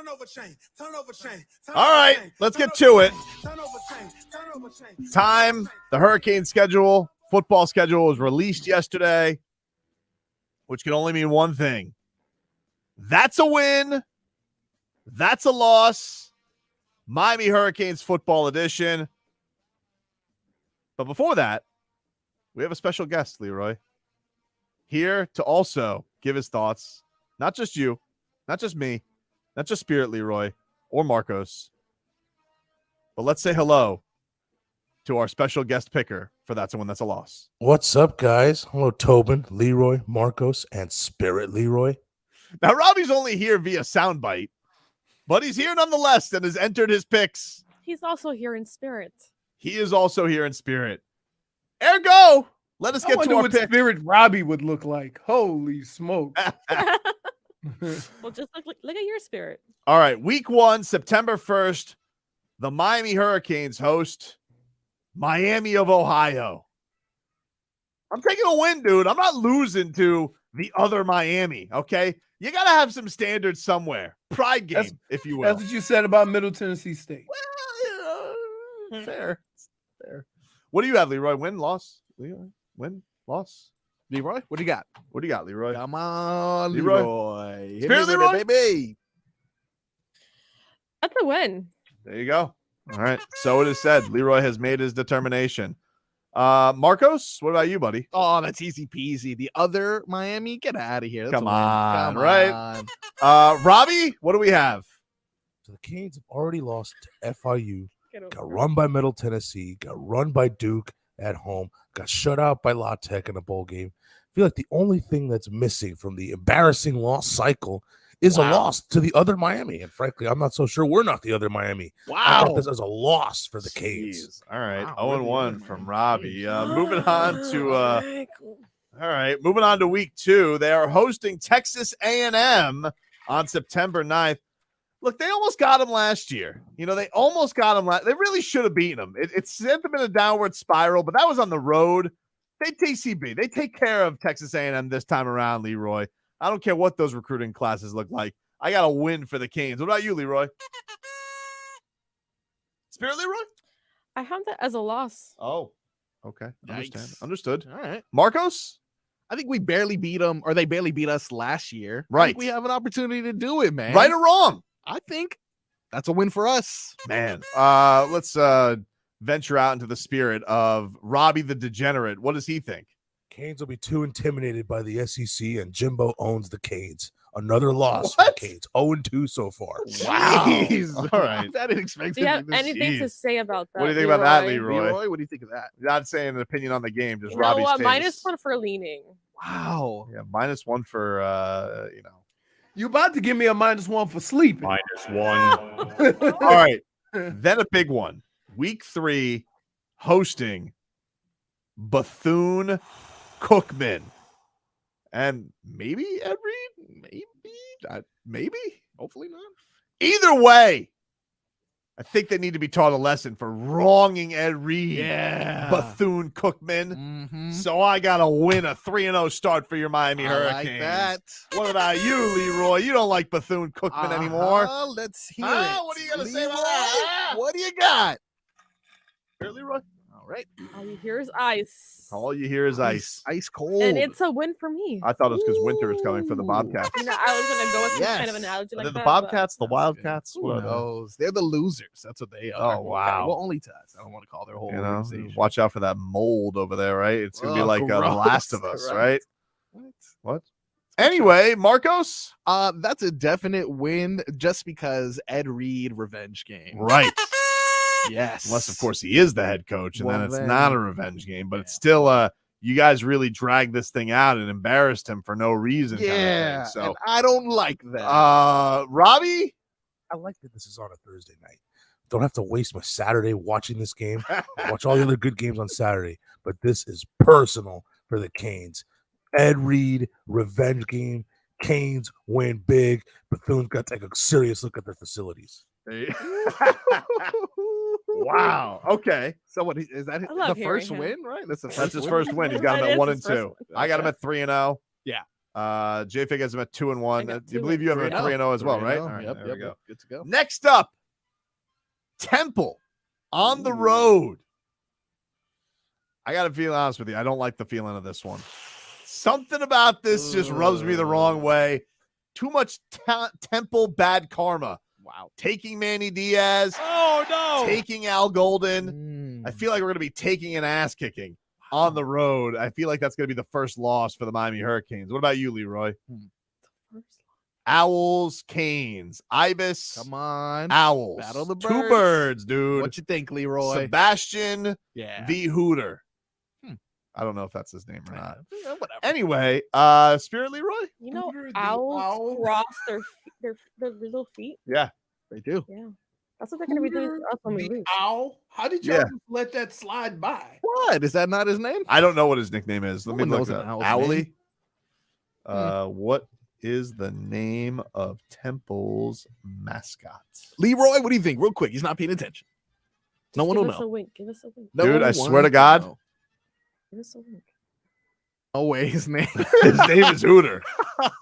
All right, let's get to it. Time. The Hurricane schedule, football schedule was released yesterday, which can only mean one thing. That's a win. That's a loss. Miami Hurricanes football edition. But before that, we have a special guest, Leroy, here to also give his thoughts. Not just you, not just me, not just Spirit Leroy or Marcos. But let's say hello to our special guest picker for That's a Win, That's a Loss. What's up, guys? Hello, Tobin, Leroy, Marcos, and Spirit Leroy. Now, Robbie's only here via soundbite, but he's here nonetheless and has entered his picks. He's also here in spirit. He is also here in spirit. Ergo, let us get to our what pick. Spirit Robbie would look like. Holy smoke. Well, just look at your spirit. All right, week 1, September 1st, the Miami Hurricanes host Miami of Ohio. I'm taking a win, dude. I'm not losing to the other Miami, okay? You got to have some standards somewhere. Pride game, if you will. That's what you said about Middle Tennessee State. Fair. What do you have, Leroy? Win, loss? Leroy? Win, loss? Leroy, what do you got? What do you got, Leroy? Come on, Leroy. Leroy. Hit Spirit me with Leroy? it, baby. That's a win. There you go. All right. So it is said. Leroy has made his determination. Marcos, what about you, buddy? Oh, that's easy peasy. The other Miami, get out of here. That's Come a win. on, Come right? on. Robbie, what do we have? So the Canes have already lost to FIU, Get got over it. run by Middle Tennessee, got run by Duke at home, got shut out by La Tech in a bowl game. I feel like the only thing that's missing from the embarrassing loss cycle is a loss to the other Miami. And frankly, I'm not so sure we're not the other Miami. I got this as a loss for the Canes. All right. Wow, 0-1 from Robbie. Moving on to moving on to week 2. They are hosting Texas A&M on September 9th. Look, they almost got him last year. You know, they almost got him. They really should have beaten him. It sent them in a downward spiral, but that was on the road. They TCB. They take care of Texas A&M this time around, Leroy. I don't care what those recruiting classes look like. I got a win for the Canes. What about you, Leroy? Spirit Leroy? I have that as a loss. Oh, okay. Yikes. Understood. All right. Marcos? I think we barely beat them, or they barely beat us last year. I Right. think we have an opportunity to do it, man. Right or wrong? I think that's a win for us. Man, let's venture out into the spirit of Robbie the Degenerate. What does he think? Canes will be too intimidated by the SEC, and Jimbo owns the Canes. Another loss for the Canes. 0-2 so far. Wow. Jeez. All right. I didn't expect Do you have this. anything to say about that? What do you think about that, Leroy? Leroy? What do you think of that? Not saying an opinion on the game, just You know Robbie's what? taste. -1 for leaning. Wow. Yeah, -1 for You about to give me a -1 for sleeping. -1. All right. Then a big one. Week 3, hosting Bethune Cookman. And maybe Ed Reed? Maybe. Hopefully not. Either way, I think they need to be taught a lesson for wronging Ed Reed. Yeah. Bethune Cookman. Mhm. So I got to win a 3-0 start for your Miami I Hurricanes. like that. What about you, Leroy? You don't like Bethune Cookman anymore. Let's hear Ah, it. what are you gonna say about Leroy, that? What do you got? Here, Leroy. All right. All you hear is ice. All you hear is ice. Ice cold. And it's a win for me. I thought it was because winter is coming for the Bobcats. You know, I was gonna go with some kind of Yes. analogy Are like they the that. Bobcats, the Wildcats? Who What? knows? They're the losers. That's what they are. Oh, wow. Well, only to us. I don't want to call their whole You know, organization. watch out for that mold over there, right? It's gonna be Oh, like The gross. Last of Us, right? What? What? Anyway, Marcos. That's a definite win just because Ed Reed revenge game. Right. Yes. Unless, of course, he is the head coach, and Well, then it's then- not a revenge game. But it's still, you guys really dragged this thing out and embarrassed him for no reason. Yeah. Kind of thing. And So, I don't like that. Robbie. I like that this is on a Thursday night. Don't have to waste my Saturday watching this game. Watch all the other good games on Saturday. But this is personal for the Canes. Ed Reed, revenge game. Canes win big. Bethune's got to take a serious look at their facilities. Wow. Okay. So what is that? I love The first hearing him. win, right? That's That's his first win. He's got him That at is 1 his and first 2. win. I got him at 3-0. Yeah. J-Fig has him at 2-1. got You two believe you have him at 3-0 as well, right? 3-0. All right, Yep, there we go. Good to go. Next up, Temple on the road. I got to be honest with you. I don't like the feeling of this one. Something about this just rubs me the wrong way. Too much Temple bad karma. Wow. Taking Manny Diaz. Oh, no. Taking Al Golden. I feel like we're going to be taking an ass kicking on the road. I feel like that's going to be the first loss for the Miami Hurricanes. What about you, Leroy? Owls, Canes, Ibis. Come on. Owls. Battle of the Two birds. birds, dude. What you think, Leroy? Sebastian Yeah. v. Hooter. I don't know if that's his name or not. Whatever. Anyway, Spirit Leroy? You know, Hooter the owls owl. cross their little feet. Yeah. They do. Yeah. That's what they're going to be doing to us when we The lose. owl. How did y'all Yeah. just let that slide by? What? Is that not his name? I don't know what his nickname is. Let No me one look knows it an up. owl's Owly. name. What is the name of Temple's mascot? Leroy, what do you think? Real quick. He's not paying attention. No one Give will us know. a wink. Give us a wink. No Dude, I one swear to will God. know. Give us a wink. No way his name. His name is Hooter.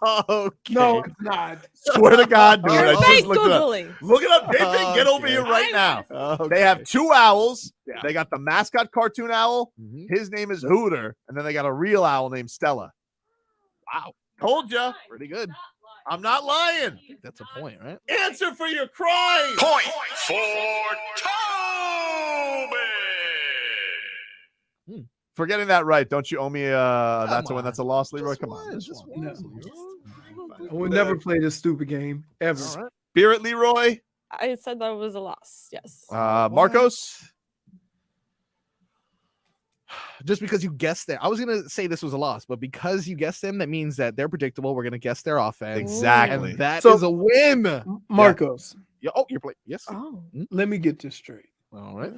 Okay. No, it's not. Swear to God, dude. You're I just fake looked it up. Googling. Look it up. J-Fig, get over here right now. They have two owls. Yeah. They got the mascot cartoon owl. His name is Hooter. And then they got a real owl named Stella. Wow. Told ya. Pretty good. I'm not lying. That's a point, right? Answer for your crime. Point for Tobin. For getting that right, don't you owe me that's a win, on. that's a loss, Leroy? Just Come on. one, just one. No. I would never play this stupid game ever. All right. Spirit Leroy. I said that was a loss. Yes. Marcos. Just because you guessed that, I was gonna say this was a loss, but because you guessed them, that means that they're predictable. We're gonna guess their offense. Exactly. And that So- is a win. Marcos, Yeah. Oh, you're playing. Yes. Oh. let me get this straight. All right.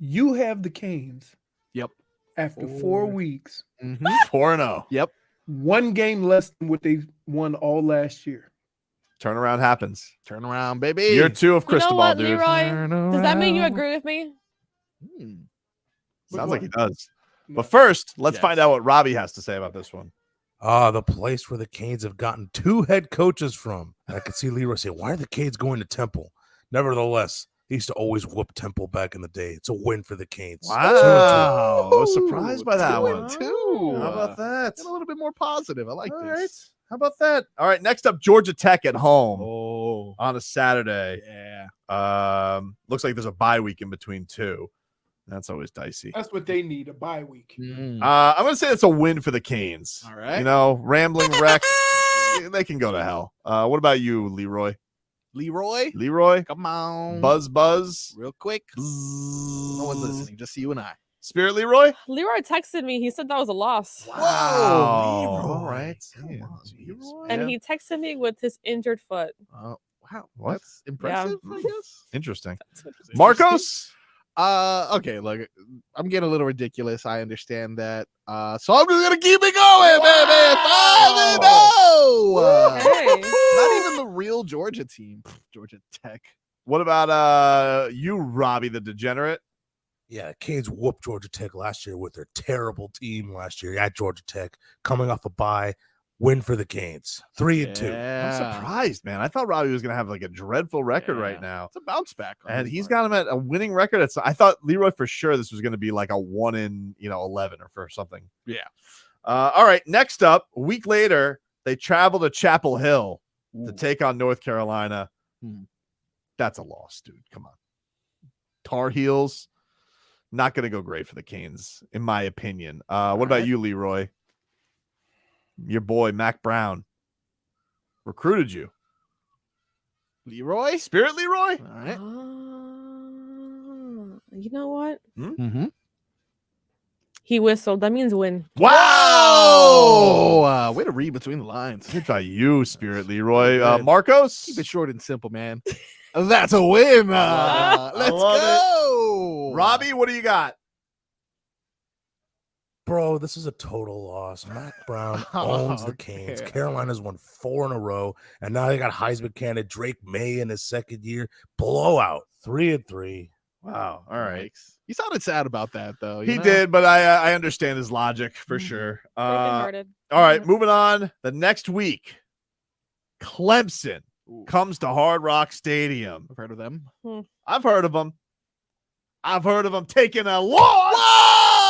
You have the Canes Yep. after 4 weeks, 4-0. Yep. 1 game less than what they won all last year. Turnaround happens. Turn around, baby. Year 2 of You know Cristobal, what, dude. Leroy? Does that mean you agree with me? Sounds like he does. But first, let's find out what Robbie has to say about this one. The place where the Canes have gotten 2 head coaches from. I could see Leroy say, why are the Canes going to Temple? Nevertheless, they used to always whoop Temple back in the day. It's a win for the Canes. Wow. I was surprised by that 2-2. one. How about that? Get a little bit more positive. I like All this. right. How about that? All right. Next up, Georgia Tech at home Oh, on a Saturday. yeah. Looks like there's a bye week in between two. That's always dicey. That's what they need, a bye week. Mm. I'm gonna say it's a win for the Canes. All right. You know, rambling wreck. They can go to hell. What about you, Leroy? Leroy, Leroy, come on. buzz, Real quick. No one's listening. Just you and I. Spirit Leroy. Leroy texted me. He said that was a loss. Wow. Leroy. All right. Come on, Leroy. And he texted me with his injured foot. Wow. What? That's impressive, I guess. Interesting. That's what it is. Marcos. Okay, look, I'm getting a little ridiculous. I understand that. So I'm just gonna keep it going, baby. 5-0. Hey. Not even the real Georgia team. Georgia Tech. What about you, Robbie the Degenerate? Yeah, Canes whooped Georgia Tech last year with their terrible team last year at Georgia Tech, coming off a bye. Win for the Canes. 3-2. I'm surprised, man. I thought Robbie was gonna have like a dreadful record right now. It's a bounce back. on And his he's part. got him at a winning record. I thought Leroy for sure this was going to be like a 1-11 or for something. Yeah. All right. Next up, a week later, they travel to Chapel Hill to take on North Carolina. That's a loss, dude. Come on. Tar Heels, not going to go great for the Canes, in my opinion. What about you, Leroy? Your boy, Mac Brown, recruited you. Leroy. Spirit Leroy? All right. You know what? Mm-hmm. He whistled. That means win. Wow. Oh, way to read between the lines. Good by you, Spirit Leroy. Good. Marcos? Keep it short and simple, man. That's a win. Let's love go. Robbie, what do you got? Bro, this is a total loss. Mac Brown owns the Canes. Carolina's won 4 in a row, and now they got Heisman candidate Drake May in his second year. Blowout, 3-3. Wow. All right. He sounded sad about that, though. He did, but I understand his logic for sure. Brokenhearted. All right, moving on. The next week, Clemson comes to Hard Rock Stadium. I've heard of them. I've heard of them. I've heard of them taking a loss.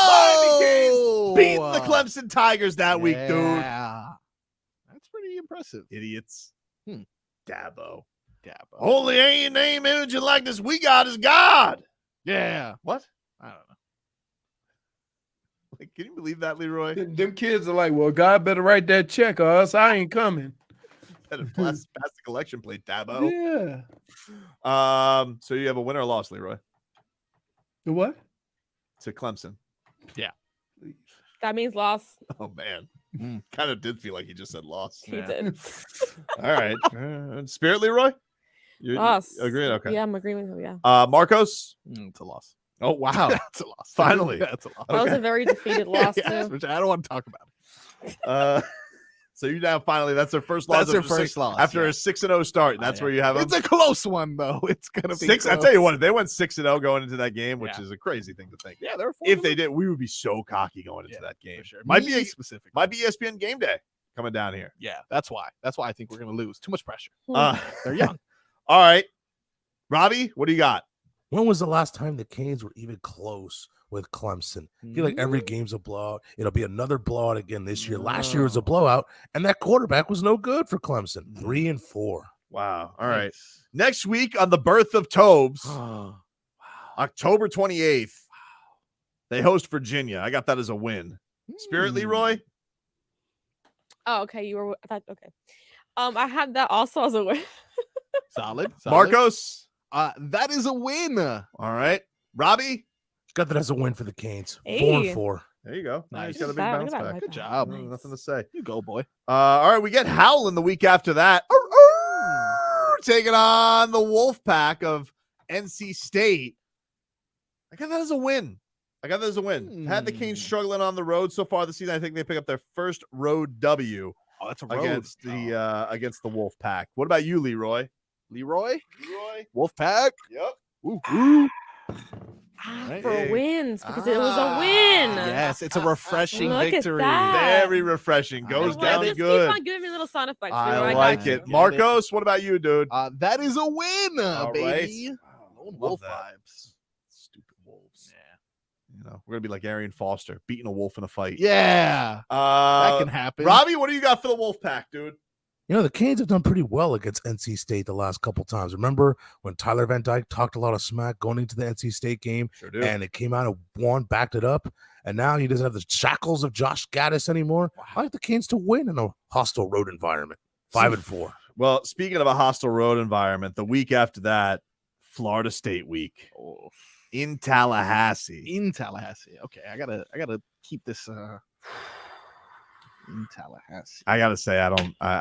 Miami Canes beating the Clemson Tigers that week, dude. Yeah. That's pretty impressive. Idiots. Dabo. Only ain't name, image, and likeness we got is God. Yeah. What? I don't know. Like, can you believe that, Leroy? Them kids are like, well, God better write that check or else I ain't coming. Better pass the collection plate, Dabo. Yeah. So you have a winner or loss, Leroy? The what? To Clemson. Yeah. That means loss. Oh, man. Kind of did feel like he just said loss. He did. All right. Spirit, Leroy? Loss. Agreed? Okay. Yeah, I'm agreeing with him. Yeah. Marcos? It's a loss. Oh, wow. That's a loss. Finally. That's a loss. That was a very defeated loss, Yes, too. which I don't want to talk about. So you now finally, that's their first loss. That's their after first loss, After yeah. a 6-0 start. That's where you have them. It's a close one, though. It's going to be Six. I close. tell you what, if they went 6-0 going into that game, which is a crazy thing to think. Yeah, they're If they did, we would be so cocky going into that game. sure. Might Me be specific. Might be ESPN game day coming down here. Yeah, that's why. That's why I think we're going to lose. Too much pressure. Uh, They're young. All right. Robbie, what do you got? When was the last time the Canes were even close with Clemson? I feel like every game's a blowout. It'll be another blowout again this year. Last year was a blowout, and that quarterback was no good for Clemson. 3-4. Wow. All right. Next week on the birth of Tobes, October 28th, they host Virginia. I got that as a win. Spirit, Leroy? Oh, okay. You were. I thought, okay. I had that also as a win. Solid. Marcos? That is a win. All right. Robbie? Got that as a win for the Canes. Hey. 4-4. There you go. Nice. He's got a big Look at bounce that, back. look Good at job. that. Nothing to say. You go, boy. All right, we get Howlin' the week after that. Taking on the Wolf Pack of NC State. I got that as a win. Had the Canes struggling on the road so far this season. I think they pick up their first road W. Oh, that's a road. Against the Wolf Pack. What about you, Leroy? Leroy? Wolfpack? Yep. Ooh. For wins because it was a win. Yes, it's a refreshing Look at victory. that. Very refreshing. Goes Well, down just good. Keep on giving me little sound effects. I Leroy. like got you. it. Marcos, what about you, dude? That is a win, All baby. right. Lone Love Wolf that. vibes. Stupid wolves. Yeah. You know, we're gonna be like Arian Foster, beating a wolf in a fight. Yeah, that can happen. Robbie, what do you got for the Wolf Pack, dude? You know, the Canes have done pretty well against NC State the last couple times. Remember when Tyler Van Dyke talked a lot of smack going into the NC State game? Sure do. And it came out of one, backed it up, and now he doesn't have the shackles of Josh Gaddis anymore. I like the Canes to win in a hostile road environment. 5-4. Well, speaking of a hostile road environment, the week after that, Florida State week in Tallahassee. Okay, I gotta keep this in Tallahassee. I gotta say, I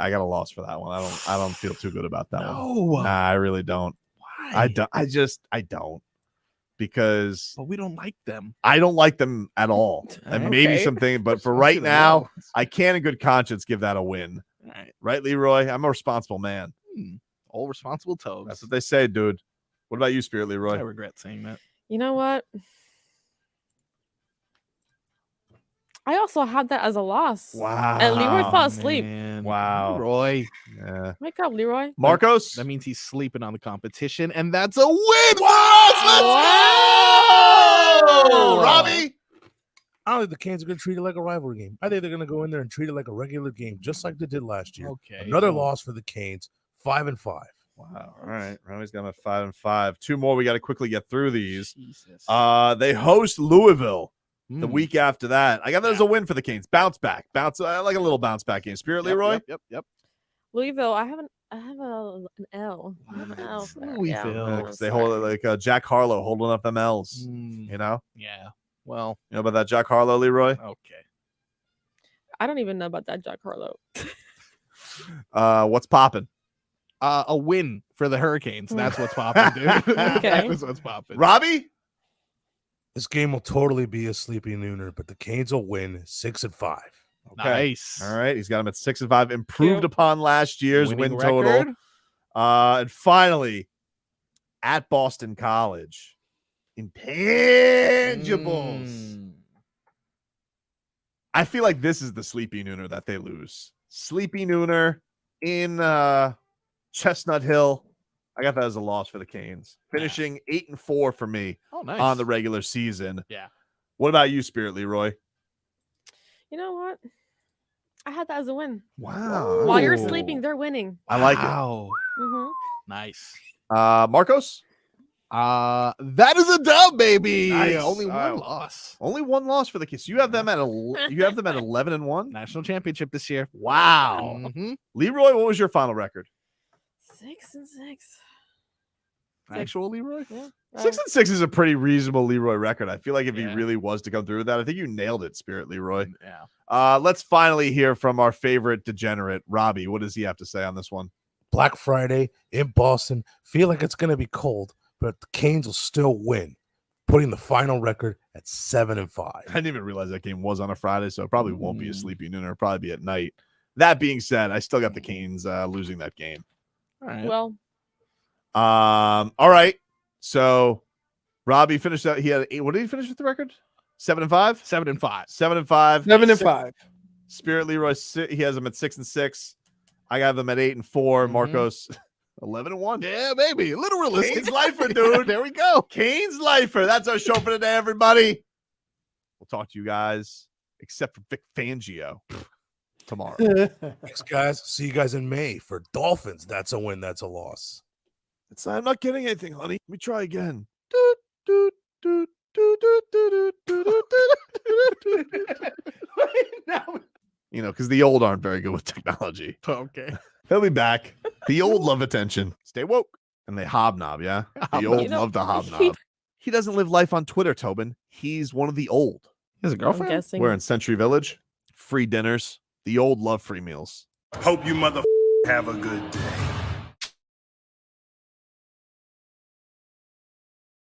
got a loss for that one. I don't feel too good about that one. No. Nah, I really don't. Why? I don't. Because But we don't like them. I don't like them at all. And maybe Okay. something, but for Good right to now, know. I can't in good conscience give that a win. All right. Right, Leroy? I'm a responsible man. All responsible toes. That's what they say, dude. What about you, Spirit I Leroy? regret saying that. You know what? I also had that as a loss. Wow. And Leroy fell asleep. Man. Wow. Leroy. Yeah. Wake up, Leroy. Marcos? That means he's sleeping on the competition, and that's a win. Whoa! Robbie? I don't think the Canes are going to treat it like a rivalry game. I think they're going to go in there and treat it like a regular game, just like they did last year. Okay. Another loss for the Canes, 5-5. Wow. All right. Robbie's got him at 5-5. Two more. We got to quickly get through these. Jesus. They host Louisville the Mm. week after that. I got that as a win for the Canes. Bounce back. I like a little bounce back game. Spirit Leroy? Yep. Louisville, I have an L. I have an L there. Louisville. Yeah, Because they hold it like Jack Harlow holding up them L's. You know? Yeah. Well, You know about that Jack Harlow, Leroy? okay. I don't even know about that Jack Harlow. What's popping? A win for the Hurricanes. That's what's popping, dude. Okay. That's what's popping. Robbie? This game will totally be a sleepy nooner, but the Canes will win 6-5. Okay. Nice. All right. He's got him at 6-5, improved upon last year's Winning win total. record. And finally, at Boston College, intangibles. I feel like this is the sleepy nooner that they lose. Sleepy nooner in Chestnut Hill. I got that as a loss for the Canes. Finishing 8-4 for me on the regular season. Yeah. What about you, Spirit Leroy? You know what? I had that as a win. Wow. While you're sleeping, they're winning. I like it. Mm-hmm. Nice. Marcos? That is a dub, baby. Nice. Only one loss. Only one loss for the Canes. You have them at 11-1. National championship this year. Wow. Leroy, what was your final record? 6-6. Actual Leroy? Yeah. 6-6 is a pretty reasonable Leroy record. I feel like if he really was to come through with that, I think you nailed it, Spirit Leroy. Yeah. Let's finally hear from our favorite degenerate, Robbie. What does he have to say on this one? Black Friday in Boston. Feel like it's going to be cold, but the Canes will still win, putting the final record at 7-5. I didn't even realize that game was on a Friday, so it probably won't be a sleepy noon. It'll probably be at night. That being said, I still got the Canes losing that game. All right. Well, all right. So Robbie finished out. He had 8. What did he finish with the record? 7-5? 7-5. 7-5. 7-5. Spirit Leroy, he has them at 6-6. I got them at 8-4. Marcos 11-1. Yeah, baby. A little realistic. Canes lifer, dude. There we go. Canes lifer. That's our show for today, everybody. We'll talk to you guys, except for Vic Fangio, tomorrow. Thanks, guys. See you guys in May for Dolphins. That's a win. That's a loss. I'm not getting anything, honey. Let me try again. You know, because the old aren't very good with technology. Okay. They'll be back. The old love attention. Stay woke. And they hobnob, yeah? The old love to hobnob. He doesn't live life on Twitter, Tobin. He's one of the old. He has a girlfriend? guessing. We're in Century Village. Free dinners. The old love free meals. Hope you mother have a good day.